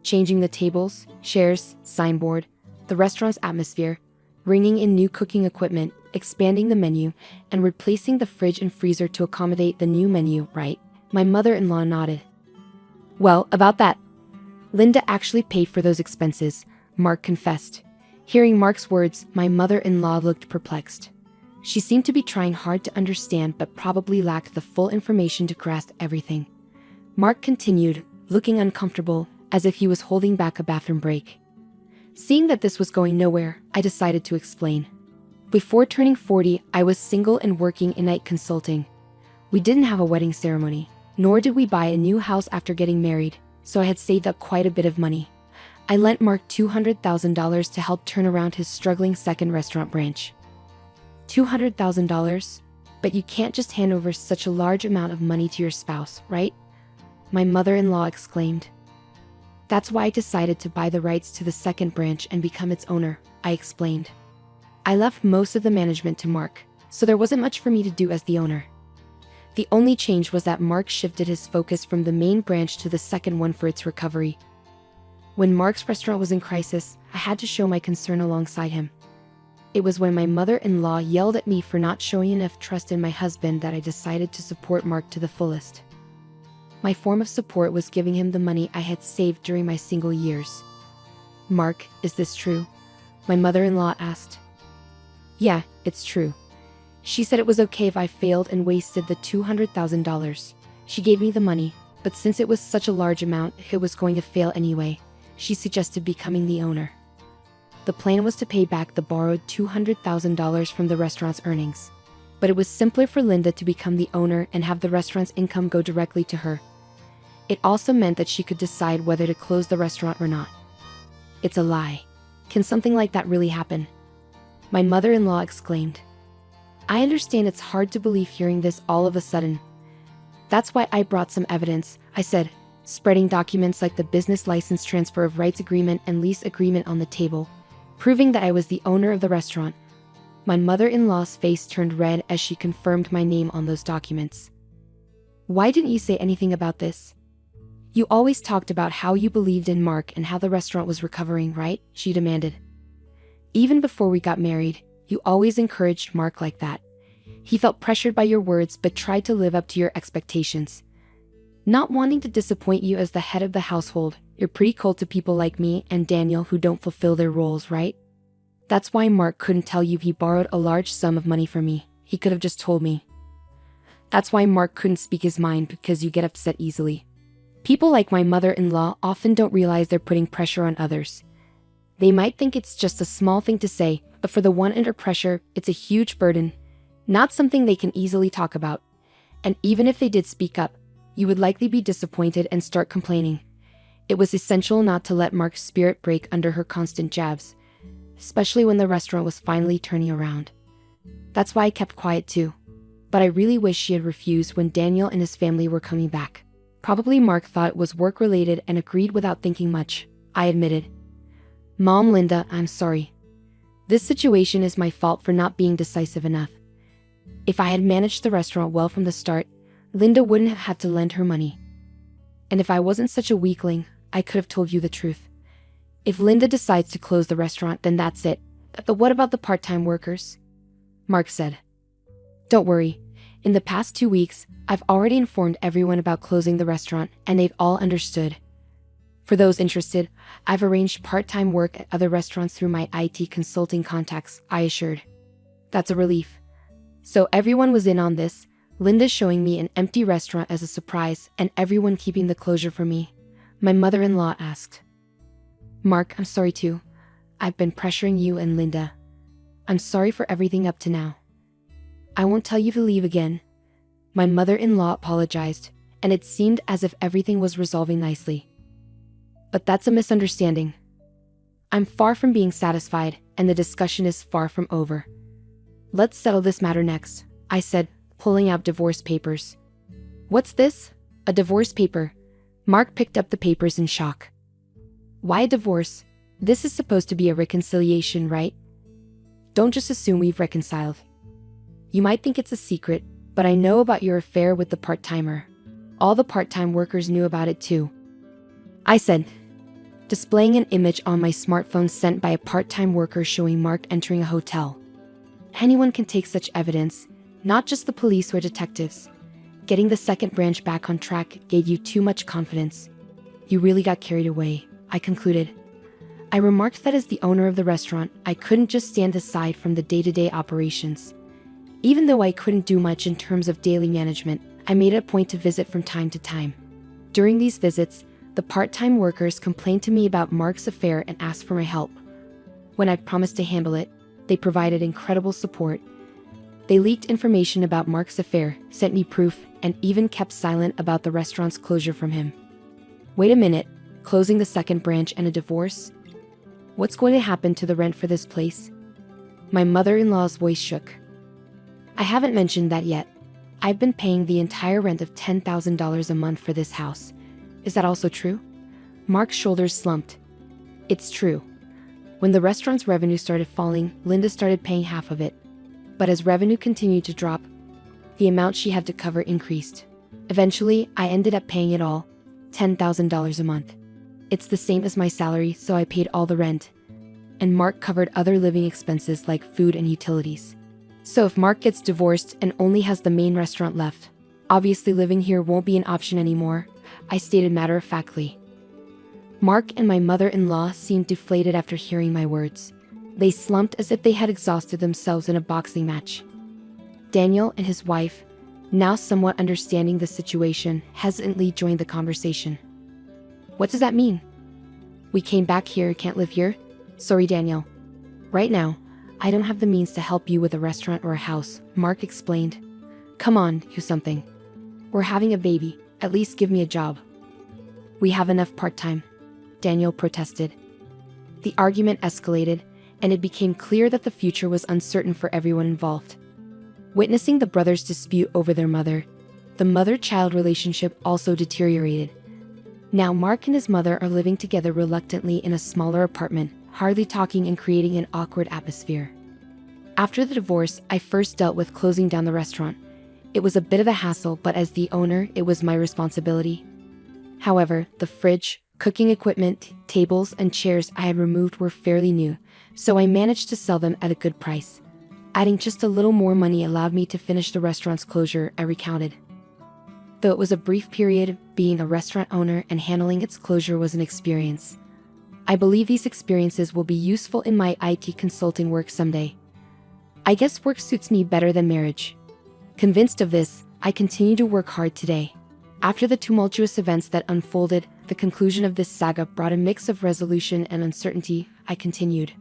changing the tables, chairs, signboard, the restaurant's atmosphere, bringing in new cooking equipment, expanding the menu, and replacing the fridge and freezer to accommodate the new menu, right? My mother-in-law nodded. Well, about that. Linda actually paid for those expenses, Mark confessed. Hearing Mark's words, my mother-in-law looked perplexed. She seemed to be trying hard to understand but probably lacked the full information to grasp everything. Mark continued, looking uncomfortable, as if he was holding back a bathroom break. Seeing that this was going nowhere, I decided to explain. Before turning 40, I was single and working in night consulting. We didn't have a wedding ceremony, nor did we buy a new house after getting married, so I had saved up quite a bit of money. I lent Mark $200,000 to help turn around his struggling second restaurant branch. $200,000? But you can't just hand over such a large amount of money to your spouse, right? My mother-in-law exclaimed. That's why I decided to buy the rights to the second branch and become its owner, I explained. I left most of the management to Mark, so there wasn't much for me to do as the owner. The only change was that Mark shifted his focus from the main branch to the second one for its recovery. When Mark's restaurant was in crisis, I had to show my concern alongside him. It was when my mother-in-law yelled at me for not showing enough trust in my husband that I decided to support Mark to the fullest. My form of support was giving him the money I had saved during my single years. Mark, is this true? My mother-in-law asked. Yeah, it's true. She said it was okay if I failed and wasted the $200,000. She gave me the money, but since it was such a large amount, it was going to fail anyway. She suggested becoming the owner. The plan was to pay back the borrowed $200,000 from the restaurant's earnings. But it was simpler for Linda to become the owner and have the restaurant's income go directly to her. It also meant that she could decide whether to close the restaurant or not. It's a lie. Can something like that really happen? My mother-in-law exclaimed. I understand it's hard to believe hearing this all of a sudden. That's why I brought some evidence, I said, spreading documents like the business license transfer of rights agreement and lease agreement on the table, proving that I was the owner of the restaurant. My mother-in-law's face turned red as she confirmed my name on those documents. Why didn't you say anything about this? You always talked about how you believed in Mark and how the restaurant was recovering, right? She demanded. Even before we got married, you always encouraged Mark like that. He felt pressured by your words but tried to live up to your expectations. Not wanting to disappoint you as the head of the household, you're pretty cold to people like me and Daniel who don't fulfill their roles, right? That's why Mark couldn't tell you he borrowed a large sum of money from me. He could have just told me. That's why Mark couldn't speak his mind because you get upset easily. People like my mother-in-law often don't realize they're putting pressure on others. They might think it's just a small thing to say, but for the one under pressure, it's a huge burden, not something they can easily talk about. And even if they did speak up, you would likely be disappointed and start complaining. It was essential not to let Mark's spirit break under her constant jabs, especially when the restaurant was finally turning around. That's why I kept quiet too. But I really wish she had refused when Daniel and his family were coming back. Probably Mark thought it was work-related and agreed without thinking much, I admitted. Mom, Linda, I'm sorry. This situation is my fault for not being decisive enough. If I had managed the restaurant well from the start, Linda wouldn't have had to lend her money. And if I wasn't such a weakling, I could have told you the truth. If Linda decides to close the restaurant, then that's it. But what about the part-time workers? Mark said. Don't worry. In the past 2 weeks, I've already informed everyone about closing the restaurant, and they've all understood. For those interested, I've arranged part-time work at other restaurants through my IT consulting contacts, I assured. That's a relief. So everyone was in on this, Linda showing me an empty restaurant as a surprise, and everyone keeping the closure for me. My mother-in-law asked. Mark, I'm sorry too. I've been pressuring you and Linda. I'm sorry for everything up to now. I won't tell you to leave again. My mother-in-law apologized, and it seemed as if everything was resolving nicely. But that's a misunderstanding. I'm far from being satisfied, and the discussion is far from over. Let's settle this matter next, I said, pulling out divorce papers. What's this? A divorce paper? Mark picked up the papers in shock. Why a divorce? This is supposed to be a reconciliation, right? Don't just assume we've reconciled. You might think it's a secret, but I know about your affair with the part-timer. All the part-time workers knew about it too. I said, displaying an image on my smartphone sent by a part-time worker showing Mark entering a hotel. Anyone can take such evidence, not just the police or detectives. Getting the second branch back on track gave you too much confidence. You really got carried away, I concluded. I remarked that as the owner of the restaurant, I couldn't just stand aside from the day-to-day operations. Even though I couldn't do much in terms of daily management, I made it a point to visit from time to time. During these visits, the part-time workers complained to me about Mark's affair and asked for my help. When I promised to handle it, they provided incredible support. They leaked information about Mark's affair, sent me proof, and even kept silent about the restaurant's closure from him. Wait a minute, closing the second branch and a divorce? What's going to happen to the rent for this place? My mother-in-law's voice shook. I haven't mentioned that yet. I've been paying the entire rent of $10,000 a month for this house. Is that also true? Mark's shoulders slumped. It's true. When the restaurant's revenue started falling, Linda started paying half of it. But as revenue continued to drop, the amount she had to cover increased. Eventually, I ended up paying it all, $10,000 a month. It's the same as my salary, so I paid all the rent. And Mark covered other living expenses like food and utilities. So if Mark gets divorced and only has the main restaurant left, obviously living here won't be an option anymore, I stated matter-of-factly. Mark and my mother-in-law seemed deflated after hearing my words. They slumped as if they had exhausted themselves in a boxing match. Daniel and his wife, now somewhat understanding the situation, hesitantly joined the conversation. What does that mean? We came back here, can't live here? Sorry, Daniel. Right now, I don't have the means to help you with a restaurant or a house, Mark explained. Come on, do something. We're having a baby, at least give me a job. We have enough part-time, Daniel protested. The argument escalated, and it became clear that the future was uncertain for everyone involved. Witnessing the brothers dispute over their mother, the mother-child relationship also deteriorated. Now Mark and his mother are living together reluctantly in a smaller apartment, hardly talking and creating an awkward atmosphere. After the divorce, I first dealt with closing down the restaurant. It was a bit of a hassle, but as the owner, it was my responsibility. However, the fridge, cooking equipment, tables, and chairs I had removed were fairly new, so I managed to sell them at a good price. Adding just a little more money allowed me to finish the restaurant's closure, I recounted. Though it was a brief period, being a restaurant owner and handling its closure was an experience. I believe these experiences will be useful in my IT consulting work someday. I guess work suits me better than marriage. Convinced of this, I continue to work hard today. After the tumultuous events that unfolded, the conclusion of this saga brought a mix of resolution and uncertainty. I continued.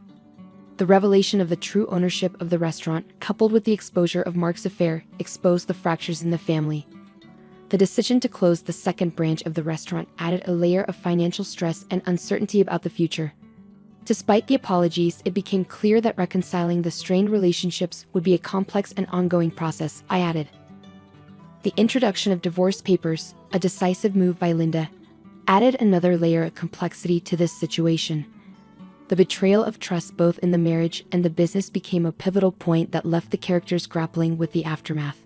The revelation of the true ownership of the restaurant, coupled with the exposure of Mark's affair, exposed the fractures in the family. The decision to close the second branch of the restaurant added a layer of financial stress and uncertainty about the future. Despite the apologies, it became clear that reconciling the strained relationships would be a complex and ongoing process, I added. The introduction of divorce papers, a decisive move by Linda, added another layer of complexity to this situation. The betrayal of trust both in the marriage and the business became a pivotal point that left the characters grappling with the aftermath.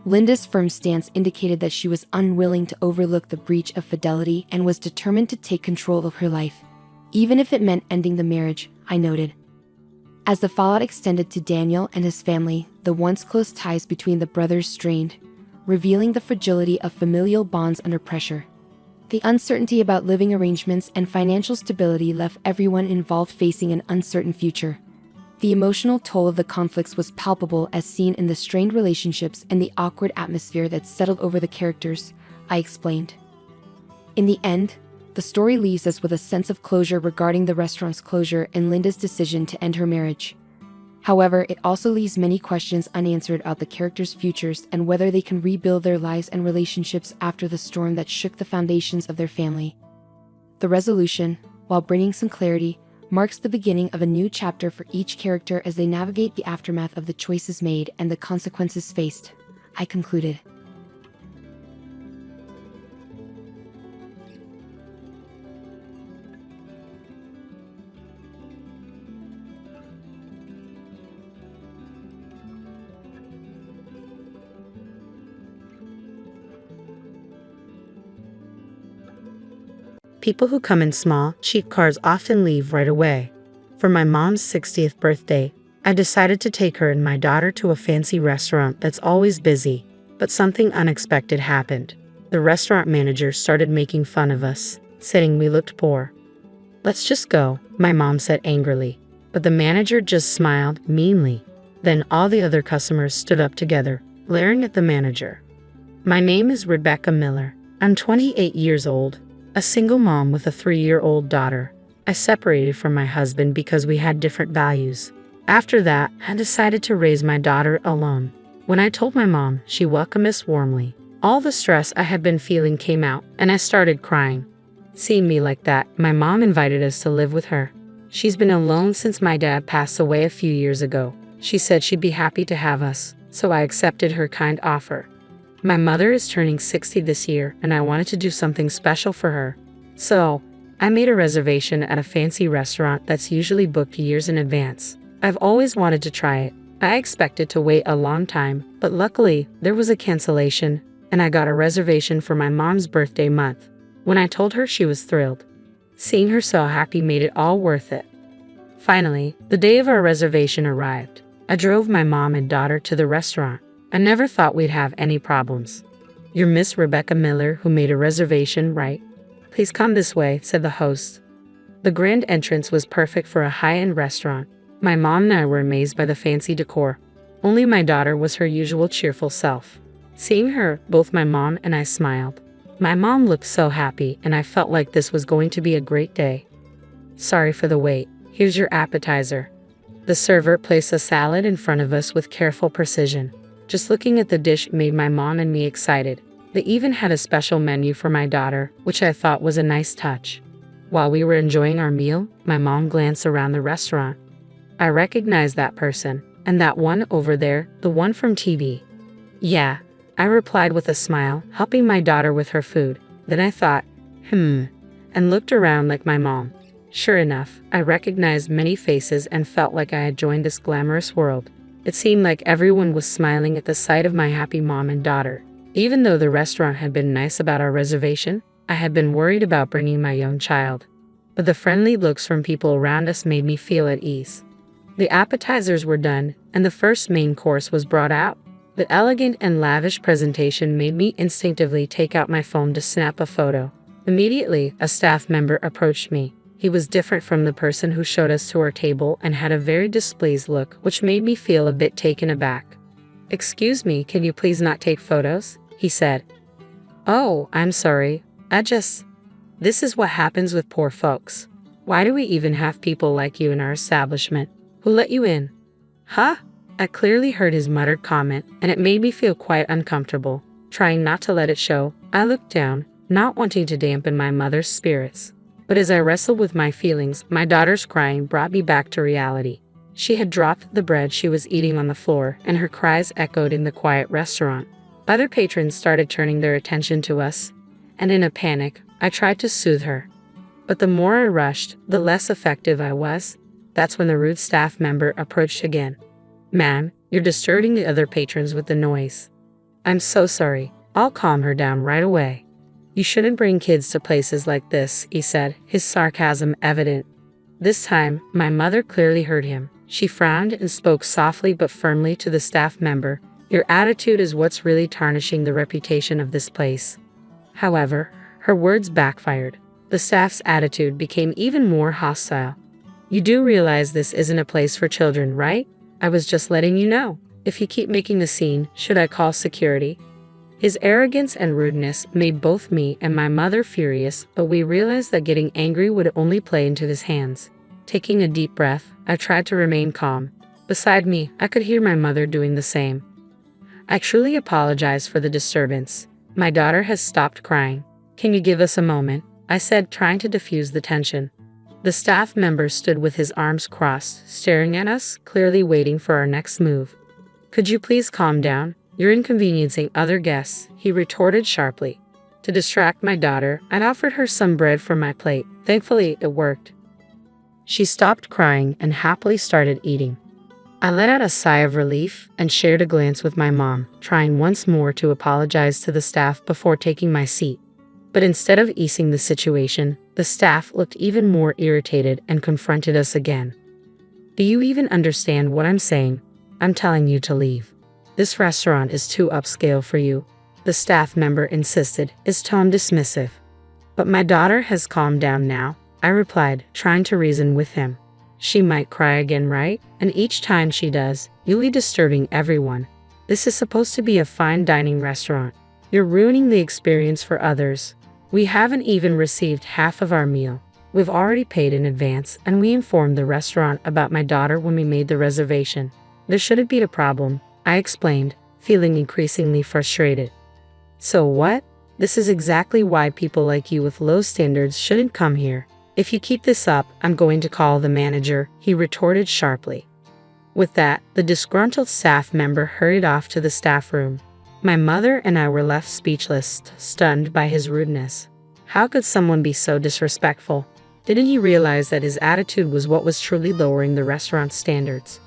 Linda's firm stance indicated that she was unwilling to overlook the breach of fidelity and was determined to take control of her life, even if it meant ending the marriage, I noted. As the fallout extended to Daniel and his family, the once close ties between the brothers strained, revealing the fragility of familial bonds under pressure. The uncertainty about living arrangements and financial stability left everyone involved facing an uncertain future. The emotional toll of the conflicts was palpable, as seen in the strained relationships and the awkward atmosphere that settled over the characters, I explained. In the end, the story leaves us with a sense of closure regarding the restaurant's closure and Linda's decision to end her marriage. However, it also leaves many questions unanswered about the characters' futures and whether they can rebuild their lives and relationships after the storm that shook the foundations of their family. The resolution, while bringing some clarity, marks the beginning of a new chapter for each character as they navigate the aftermath of the choices made and the consequences faced, I concluded. People who come in small, cheap cars often leave right away. For my mom's 60th birthday, I decided to take her and my daughter to a fancy restaurant that's always busy, but something unexpected happened. The restaurant manager started making fun of us, saying we looked poor. "Let's just go," my mom said angrily, but the manager just smiled meanly. Then all the other customers stood up together, glaring at the manager. My name is Rebecca Miller. I'm 28 years old. A single mom with a 3-year-old daughter. I separated from my husband because we had different values. After that, I decided to raise my daughter alone. When I told my mom, she welcomed us warmly. All the stress I had been feeling came out, and I started crying. Seeing me like that, my mom invited us to live with her. She's been alone since my dad passed away a few years ago. She said she'd be happy to have us, so I accepted her kind offer. My mother is turning 60 this year, and I wanted to do something special for her. So, I made a reservation at a fancy restaurant that's usually booked years in advance. I've always wanted to try it. I expected to wait a long time, but luckily, there was a cancellation, and I got a reservation for my mom's birthday month. When I told her, she was thrilled. Seeing her so happy made it all worth it. Finally, the day of our reservation arrived. I drove my mom and daughter to the restaurant. I never thought we'd have any problems. "You're Miss Rebecca Miller who made a reservation, right? Please come this way," said the host. The grand entrance was perfect for a high-end restaurant. My mom and I were amazed by the fancy decor. Only my daughter was her usual cheerful self. Seeing her, both my mom and I smiled. My mom looked so happy, and I felt like this was going to be a great day. "Sorry for the wait. Here's your appetizer." The server placed a salad in front of us with careful precision. Just looking at the dish made my mom and me excited. They even had a special menu for my daughter, which I thought was a nice touch. While we were enjoying our meal, my mom glanced around the restaurant. "I recognized that person, and that one over there, the one from TV." "Yeah," I replied with a smile, helping my daughter with her food. Then I thought, and looked around like my mom. Sure enough, I recognized many faces and felt like I had joined this glamorous world. It seemed like everyone was smiling at the sight of my happy mom and daughter. Even though the restaurant had been nice about our reservation, I had been worried about bringing my young child. But the friendly looks from people around us made me feel at ease. The appetizers were done, and the first main course was brought out. The elegant and lavish presentation made me instinctively take out my phone to snap a photo. Immediately, a staff member approached me. He was different from the person who showed us to our table and had a very displeased look, which made me feel a bit taken aback. "Excuse me, can you please not take photos?" he said. "Oh, I'm sorry. This is what happens with poor folks. Why do we even have people like you in our establishment? Who let you in? Huh? I clearly heard his muttered comment, and it made me feel quite uncomfortable. Trying not to let it show, I looked down, not wanting to dampen my mother's spirits. But as I wrestled with my feelings, my daughter's crying brought me back to reality. She had dropped the bread she was eating on the floor, and her cries echoed in the quiet restaurant. Other patrons started turning their attention to us, and in a panic, I tried to soothe her. But the more I rushed, the less effective I was. That's when the rude staff member approached again. "Ma'am, you're disturbing the other patrons with the noise." "I'm so sorry. I'll calm her down right away." "You shouldn't bring kids to places like this," he said, his sarcasm evident. This time, my mother clearly heard him. She frowned and spoke softly but firmly to the staff member. "Your attitude is what's really tarnishing the reputation of this place." However, her words backfired. The staff's attitude became even more hostile. "You do realize this isn't a place for children, right? I was just letting you know. If you keep making a scene, should I call security?" His arrogance and rudeness made both me and my mother furious, but we realized that getting angry would only play into his hands. Taking a deep breath, I tried to remain calm. Beside me, I could hear my mother doing the same. "I truly apologize for the disturbance. My daughter has stopped crying. Can you give us a moment?" I said, trying to diffuse the tension. The staff member stood with his arms crossed, staring at us, clearly waiting for our next move. "Could you please calm down? You're inconveniencing other guests," he retorted sharply. To distract my daughter, I'd offered her some bread from my plate. Thankfully, it worked. She stopped crying and happily started eating. I let out a sigh of relief and shared a glance with my mom, trying once more to apologize to the staff before taking my seat. But instead of easing the situation, the staff looked even more irritated and confronted us again. "Do you even understand what I'm saying? I'm telling you to leave. This restaurant is too upscale for you," the staff member insisted, his tone dismissive. "But my daughter has calmed down now," I replied, trying to reason with him. "She might cry again, right? And each time she does, you'll be disturbing everyone. This is supposed to be a fine dining restaurant. You're ruining the experience for others. We haven't even received half of our meal. We've already paid in advance, and we informed the restaurant about my daughter when we made the reservation. There shouldn't be a problem," I explained, feeling increasingly frustrated. "So what? This is exactly why people like you with low standards shouldn't come here. If you keep this up, I'm going to call the manager," he retorted sharply. With that, the disgruntled staff member hurried off to the staff room. My mother and I were left speechless, stunned by his rudeness. How could someone be so disrespectful? Didn't he realize that his attitude was what was truly lowering the restaurant's standards?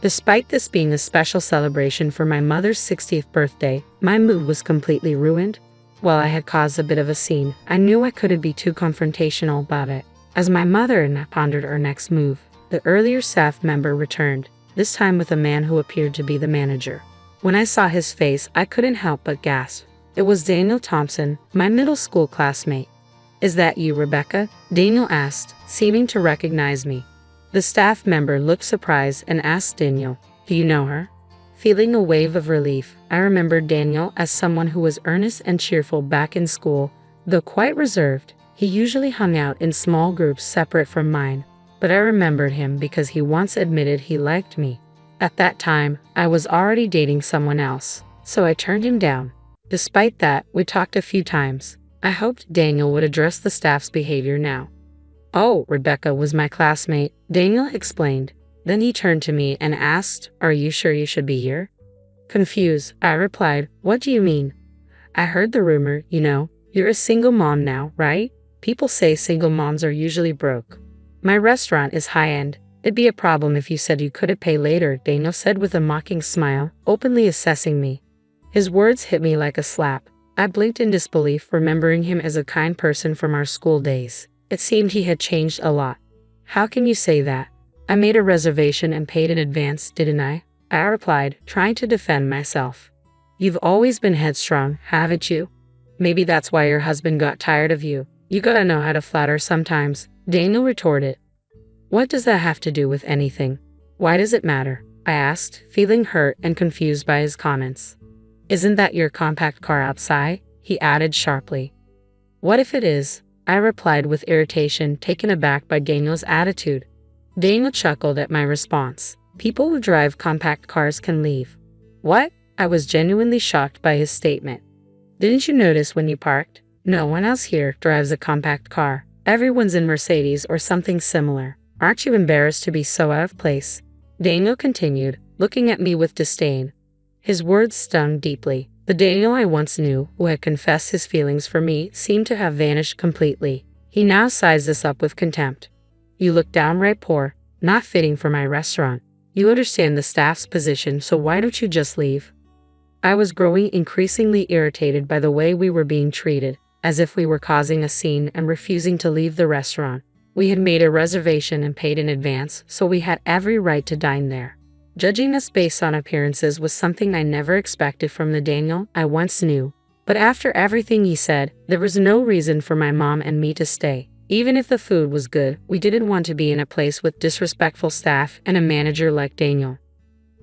Despite this being a special celebration for my mother's 60th birthday, my mood was completely ruined. While I had caused a bit of a scene, I knew I couldn't be too confrontational about it. As my mother and I pondered our next move, the earlier staff member returned, this time with a man who appeared to be the manager. When I saw his face, I couldn't help but gasp. It was Daniel Thompson, my middle school classmate. "Is that you, Rebecca?" Daniel asked, seeming to recognize me. The staff member looked surprised and asked Daniel, "Do you know her?" Feeling a wave of relief, I remembered Daniel as someone who was earnest and cheerful back in school. Though quite reserved, he usually hung out in small groups separate from mine. But I remembered him because he once admitted he liked me. At that time, I was already dating someone else, so I turned him down. Despite that, we talked a few times. I hoped Daniel would address the staff's behavior now. "Oh, Rebecca was my classmate," Daniel explained. Then he turned to me and asked, "Are you sure you should be here?" Confused, I replied, "What do you mean?" "I heard the rumor, you know. You're a single mom now, right? People say single moms are usually broke. My restaurant is high-end. It'd be a problem if you said you couldn't pay later," Daniel said with a mocking smile, openly assessing me. His words hit me like a slap. I blinked in disbelief, remembering him as a kind person from our school days. It seemed he had changed a lot. "How can you say that? I made a reservation and paid in advance, didn't I?" I replied, trying to defend myself. "You've always been headstrong, haven't you? Maybe that's why your husband got tired of you. You gotta know how to flatter sometimes," Daniel retorted. "What does that have to do with anything? Why does it matter?" I asked, feeling hurt and confused by his comments. "Isn't that your compact car outside?" he added sharply. "What if it is? I replied with irritation, taken aback by Daniel's attitude. Daniel chuckled at my response. People who drive compact cars can leave. What? I was genuinely shocked by his statement. Didn't you notice when you parked? No one else here drives a compact car. Everyone's in Mercedes or something similar. Aren't you embarrassed to be so out of place? Daniel continued, looking at me with disdain. His words stung deeply. The Daniel I once knew, who had confessed his feelings for me, seemed to have vanished completely. He now sized us up with contempt. You look downright poor, not fitting for my restaurant. You understand the staff's position, so why don't you just leave? I was growing increasingly irritated by the way we were being treated, as if we were causing a scene and refusing to leave the restaurant. We had made a reservation and paid in advance, so we had every right to dine there. Judging us based on appearances was something I never expected from the Daniel I once knew. But after everything he said, there was no reason for my mom and me to stay. Even if the food was good, we didn't want to be in a place with disrespectful staff and a manager like Daniel.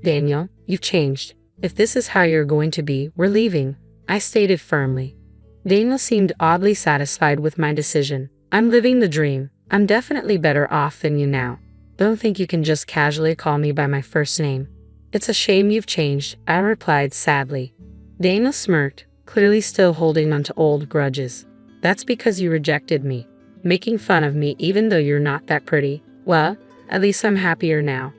Daniel, you've changed. If this is how you're going to be, we're leaving, I stated firmly. Daniel seemed oddly satisfied with my decision. I'm living the dream. I'm definitely better off than you now. Don't think you can just casually call me by my first name. It's a shame you've changed, I replied sadly. Daniel smirked, clearly still holding on to old grudges. That's because you rejected me, making fun of me even though you're not that pretty. Well, at least I'm happier now.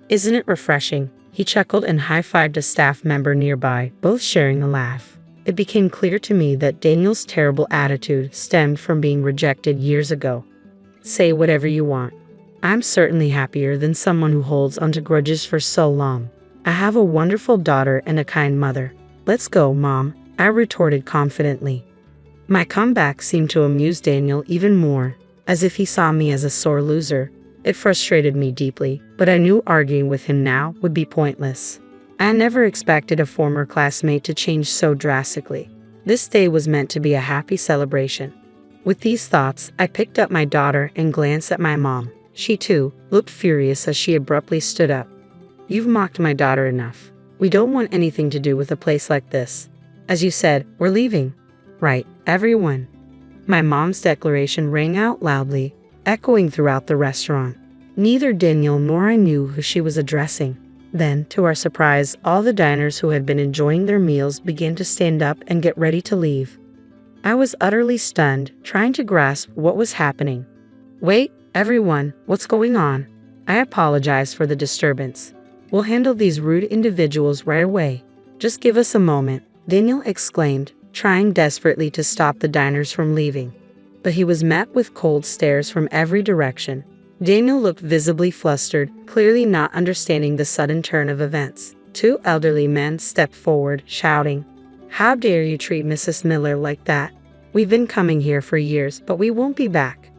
Isn't it refreshing? He chuckled and high-fived a staff member nearby, both sharing a laugh. It became clear to me that Daniel's terrible attitude stemmed from being rejected years ago. Say whatever you want. I'm certainly happier than someone who holds onto grudges for so long. I have a wonderful daughter and a kind mother. Let's go, Mom, I retorted confidently. My comeback seemed to amuse Daniel even more, as if he saw me as a sore loser. It frustrated me deeply, but I knew arguing with him now would be pointless. I never expected a former classmate to change so drastically. This day was meant to be a happy celebration. With these thoughts, I picked up my daughter and glanced at my mom. She, too, looked furious as she abruptly stood up. You've mocked my daughter enough. We don't want anything to do with a place like this. As you said, we're leaving. Right, everyone. My mom's declaration rang out loudly, echoing throughout the restaurant. Neither Daniel nor I knew who she was addressing. Then, to our surprise, all the diners who had been enjoying their meals began to stand up and get ready to leave. I was utterly stunned, trying to grasp what was happening. Wait, everyone, what's going on? I apologize for the disturbance. We'll handle these rude individuals right away. Just give us a moment, Daniel exclaimed, trying desperately to stop the diners from leaving. But he was met with cold stares from every direction. Daniel looked visibly flustered, clearly not understanding the sudden turn of events. Two elderly men stepped forward, shouting, "How dare you treat Mrs. Miller like that? We've been coming here for years, but we won't be back."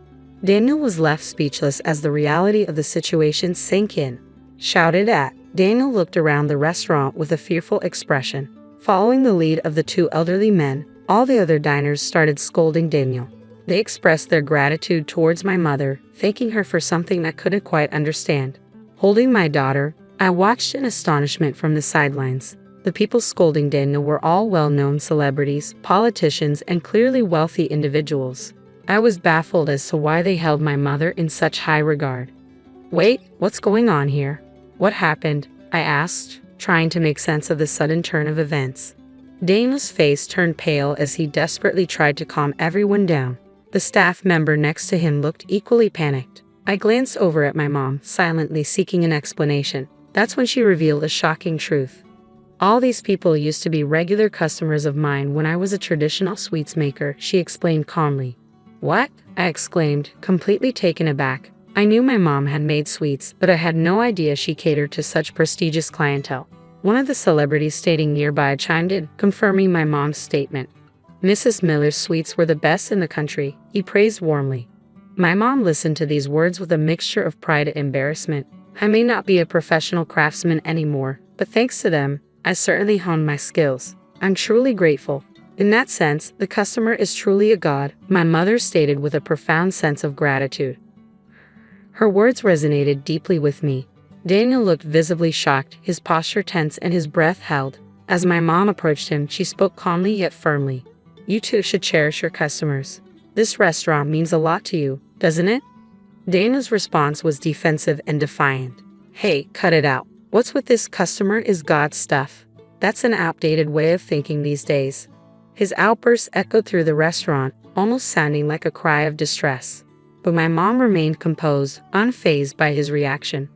Daniel was left speechless as the reality of the situation sank in. Shouted at, Daniel looked around the restaurant with a fearful expression. Following the lead of the two elderly men, all the other diners started scolding Daniel. They expressed their gratitude towards my mother, thanking her for something I couldn't quite understand. Holding my daughter, I watched in astonishment from the sidelines. The people scolding Daniel were all well-known celebrities, politicians, and clearly wealthy individuals. I was baffled as to why they held my mother in such high regard. Wait, what's going on here? What happened? I asked, trying to make sense of the sudden turn of events. Daniel's face turned pale as he desperately tried to calm everyone down. The staff member next to him looked equally panicked. I glanced over at my mom, silently seeking an explanation. That's when she revealed a shocking truth. All these people used to be regular customers of mine when I was a traditional sweets maker, she explained calmly. What? I exclaimed, completely taken aback. I knew my mom had made sweets, but I had no idea she catered to such prestigious clientele. One of the celebrities standing nearby chimed in, confirming my mom's statement. Mrs. Miller's sweets were the best in the country, he praised warmly. My mom listened to these words with a mixture of pride and embarrassment. I may not be a professional craftsman anymore, but thanks to them, I certainly honed my skills. I'm truly grateful. In that sense, the customer is truly a god, my mother stated with a profound sense of gratitude. Her words resonated deeply with me. Daniel looked visibly shocked, his posture tense and his breath held. As my mom approached him, she spoke calmly yet firmly. You too should cherish your customers. This restaurant means a lot to you, doesn't it? Daniel's response was defensive and defiant. Hey, cut it out. What's with this customer is God stuff? That's an outdated way of thinking these days. His outburst echoed through the restaurant, almost sounding like a cry of distress. But my mom remained composed, unfazed by his reaction.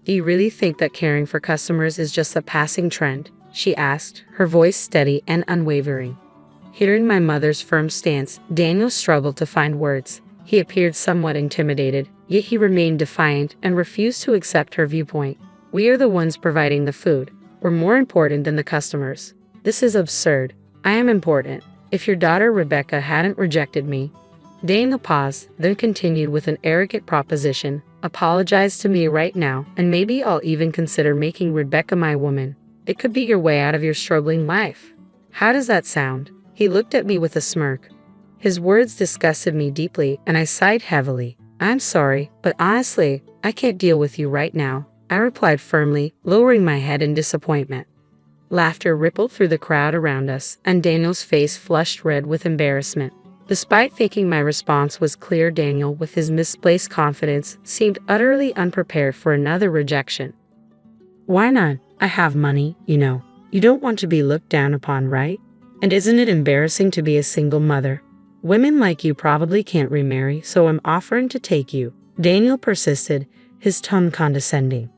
Do you really think that caring for customers is just a passing trend? She asked, her voice steady and unwavering. Hearing my mother's firm stance, Daniel struggled to find words. He appeared somewhat intimidated, yet he remained defiant and refused to accept her viewpoint. We are the ones providing the food. We're more important than the customers. This is absurd. I am important. If your daughter Rebecca hadn't rejected me. Daniel paused, then continued with an arrogant proposition. Apologize to me right now, and maybe I'll even consider making Rebecca my woman. It could be your way out of your struggling life. How does that sound? He looked at me with a smirk. His words disgusted me deeply, and I sighed heavily. I'm sorry, but honestly, I can't deal with you right now, I replied firmly, lowering my head in disappointment. Laughter rippled through the crowd around us, and Daniel's face flushed red with embarrassment. Despite thinking my response was clear, Daniel, with his misplaced confidence, seemed utterly unprepared for another rejection. Why not? I have money, you know. You don't want to be looked down upon, right? And isn't it embarrassing to be a single mother? Women like you probably can't remarry, so I'm offering to take you. Daniel persisted, his tone condescending.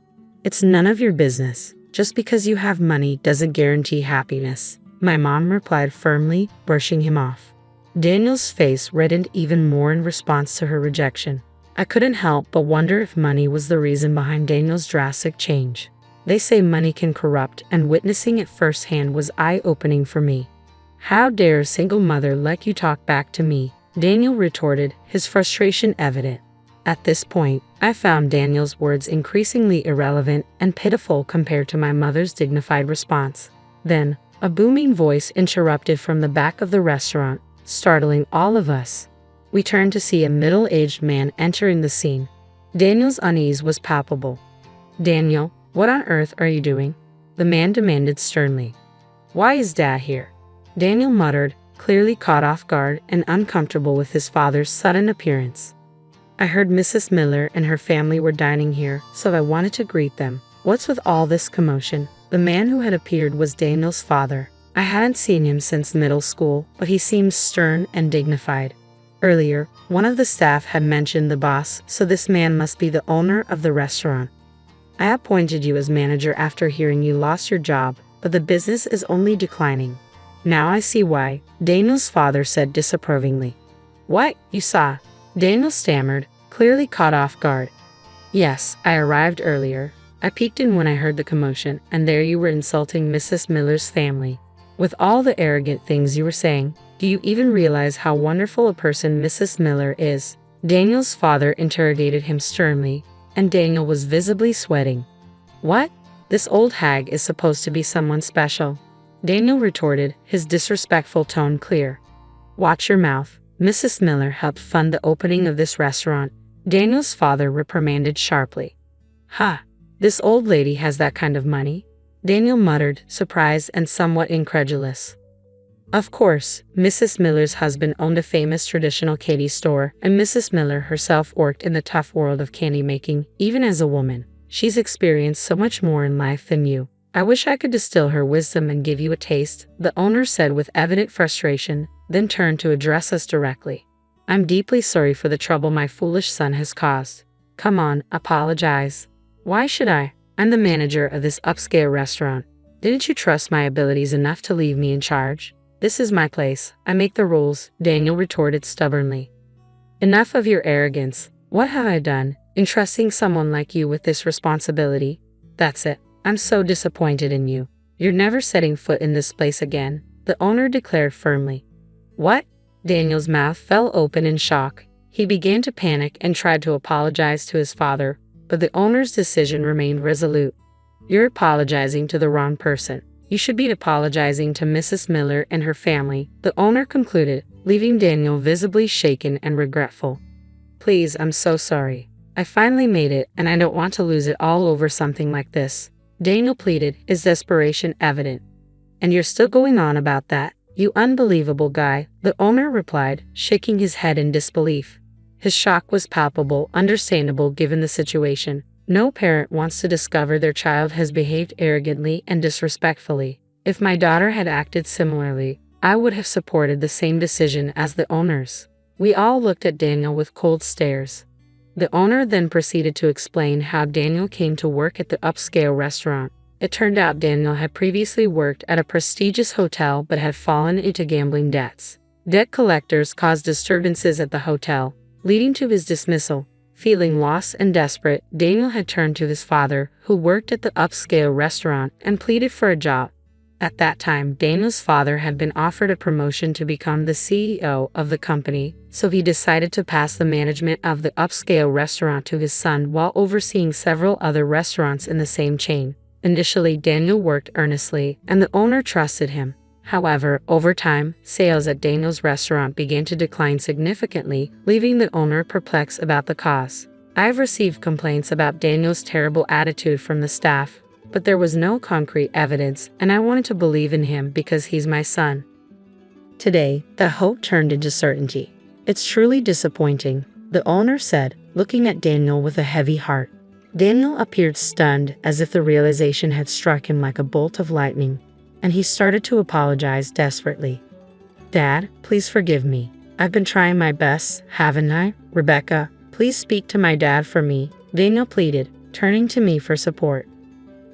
It's none of your business. Just because you have money doesn't guarantee happiness, my mom replied firmly, brushing him off. Daniel's face reddened even more in response to her rejection. I couldn't help but wonder if money was the reason behind Daniel's drastic change. They say money can corrupt, and witnessing it firsthand was eye-opening for me. How dare a single mother like you talk back to me? Daniel retorted, his frustration evident. At this point, I found Daniel's words increasingly irrelevant and pitiful compared to my mother's dignified response. Then, a booming voice interrupted from the back of the restaurant, startling all of us. We turned to see a middle-aged man entering the scene. Daniel's unease was palpable. Daniel, what on earth are you doing? The man demanded sternly. Why is Dad here? Daniel muttered, clearly caught off guard and uncomfortable with his father's sudden appearance. I heard Mrs. Miller and her family were dining here, so I wanted to greet them. What's with all this commotion? The man who had appeared was Daniel's father. I hadn't seen him since middle school, but he seemed stern and dignified. Earlier, one of the staff had mentioned the boss, so this man must be the owner of the restaurant. I appointed you as manager after hearing you lost your job, but the business is only declining. Now I see why, Daniel's father said disapprovingly. What? You saw? Daniel stammered, clearly caught off guard. Yes, I arrived earlier. I peeked in when I heard the commotion, and there you were insulting Mrs. Miller's family. With all the arrogant things you were saying, do you even realize how wonderful a person Mrs. Miller is? Daniel's father interrogated him sternly, and Daniel was visibly sweating. What? This old hag is supposed to be someone special. Daniel retorted, his disrespectful tone clear. Watch your mouth. Mrs. Miller helped fund the opening of this restaurant, Daniel's father reprimanded sharply. Ha! This old lady has that kind of money? Daniel muttered, surprised and somewhat incredulous. Of course, Mrs. Miller's husband owned a famous traditional candy store, and Mrs. Miller herself worked in the tough world of candy making, even as a woman. She's experienced so much more in life than you. I wish I could distill her wisdom and give you a taste, the owner said with evident frustration, then turned to address us directly. I'm deeply sorry for the trouble my foolish son has caused. Come on, apologize. Why should I? I'm the manager of this upscale restaurant. Didn't you trust my abilities enough to leave me in charge? This is my place. I make the rules, Daniel retorted stubbornly. Enough of your arrogance. What have I done, entrusting someone like you with this responsibility? That's it. I'm so disappointed in you. You're never setting foot in this place again, the owner declared firmly. What? Daniel's mouth fell open in shock. He began to panic and tried to apologize to his father, but the owner's decision remained resolute. You're apologizing to the wrong person. You should be apologizing to Mrs. Miller and her family, the owner concluded, leaving Daniel visibly shaken and regretful. Please, I'm so sorry. I finally made it, and I don't want to lose it all over something like this. Daniel pleaded, his desperation evident. And you're still going on about that? "You unbelievable guy," the owner replied, shaking his head in disbelief. His shock was palpable, understandable given the situation. No parent wants to discover their child has behaved arrogantly and disrespectfully. If my daughter had acted similarly, I would have supported the same decision as the owners. We all looked at Daniel with cold stares. The owner then proceeded to explain how Daniel came to work at the upscale restaurant. It turned out Daniel had previously worked at a prestigious hotel but had fallen into gambling debts. Debt collectors caused disturbances at the hotel, leading to his dismissal. Feeling lost and desperate, Daniel had turned to his father, who worked at the upscale restaurant, and pleaded for a job. At that time, Daniel's father had been offered a promotion to become the CEO of the company, so he decided to pass the management of the upscale restaurant to his son while overseeing several other restaurants in the same chain. Initially, Daniel worked earnestly, and the owner trusted him. However, over time, sales at Daniel's restaurant began to decline significantly, leaving the owner perplexed about the cause. I've received complaints about Daniel's terrible attitude from the staff, but there was no concrete evidence, and I wanted to believe in him because he's my son. Today, the hope turned into certainty. "It's truly disappointing," the owner said, looking at Daniel with a heavy heart. Daniel appeared stunned, as if the realization had struck him like a bolt of lightning, and he started to apologize desperately. "Dad, please forgive me. I've been trying my best, haven't I? Rebecca, please speak to my dad for me," Daniel pleaded, turning to me for support.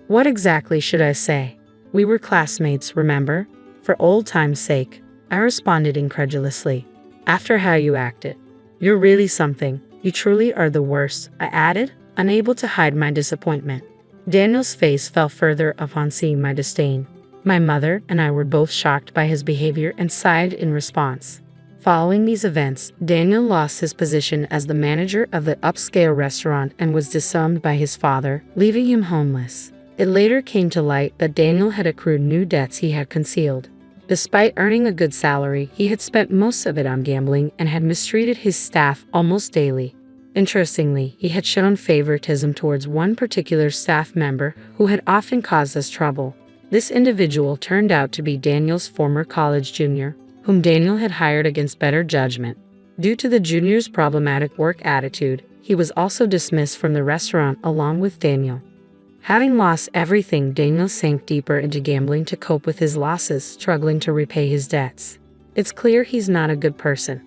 "What exactly should I say? We were classmates, remember? For old time's sake," I responded incredulously. "After how you acted. You're really something. You truly are the worst," I added, unable to hide my disappointment. Daniel's face fell further upon seeing my disdain. My mother and I were both shocked by his behavior and sighed in response. Following these events, Daniel lost his position as the manager of the upscale restaurant and was disowned by his father, leaving him homeless. It later came to light that Daniel had accrued new debts he had concealed. Despite earning a good salary, he had spent most of it on gambling and had mistreated his staff almost daily. Interestingly, he had shown favoritism towards one particular staff member who had often caused us trouble. This individual turned out to be Daniel's former college junior, whom Daniel had hired against better judgment. Due to the junior's problematic work attitude, he was also dismissed from the restaurant along with Daniel. Having lost everything, Daniel sank deeper into gambling to cope with his losses, struggling to repay his debts. It's clear he's not a good person.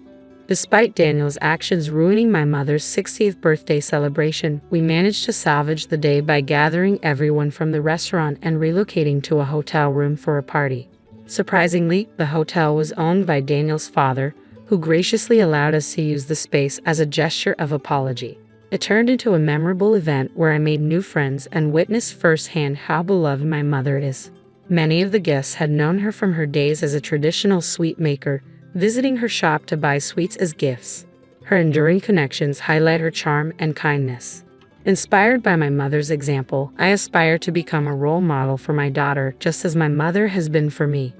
Despite Daniel's actions ruining my mother's 60th birthday celebration, we managed to salvage the day by gathering everyone from the restaurant and relocating to a hotel room for a party. Surprisingly, the hotel was owned by Daniel's father, who graciously allowed us to use the space as a gesture of apology. It turned into a memorable event where I made new friends and witnessed firsthand how beloved my mother is. Many of the guests had known her from her days as a traditional sweet maker, visiting her shop to buy sweets as gifts. Her enduring connections highlight her charm and kindness. Inspired by my mother's example, I aspire to become a role model for my daughter just as my mother has been for me.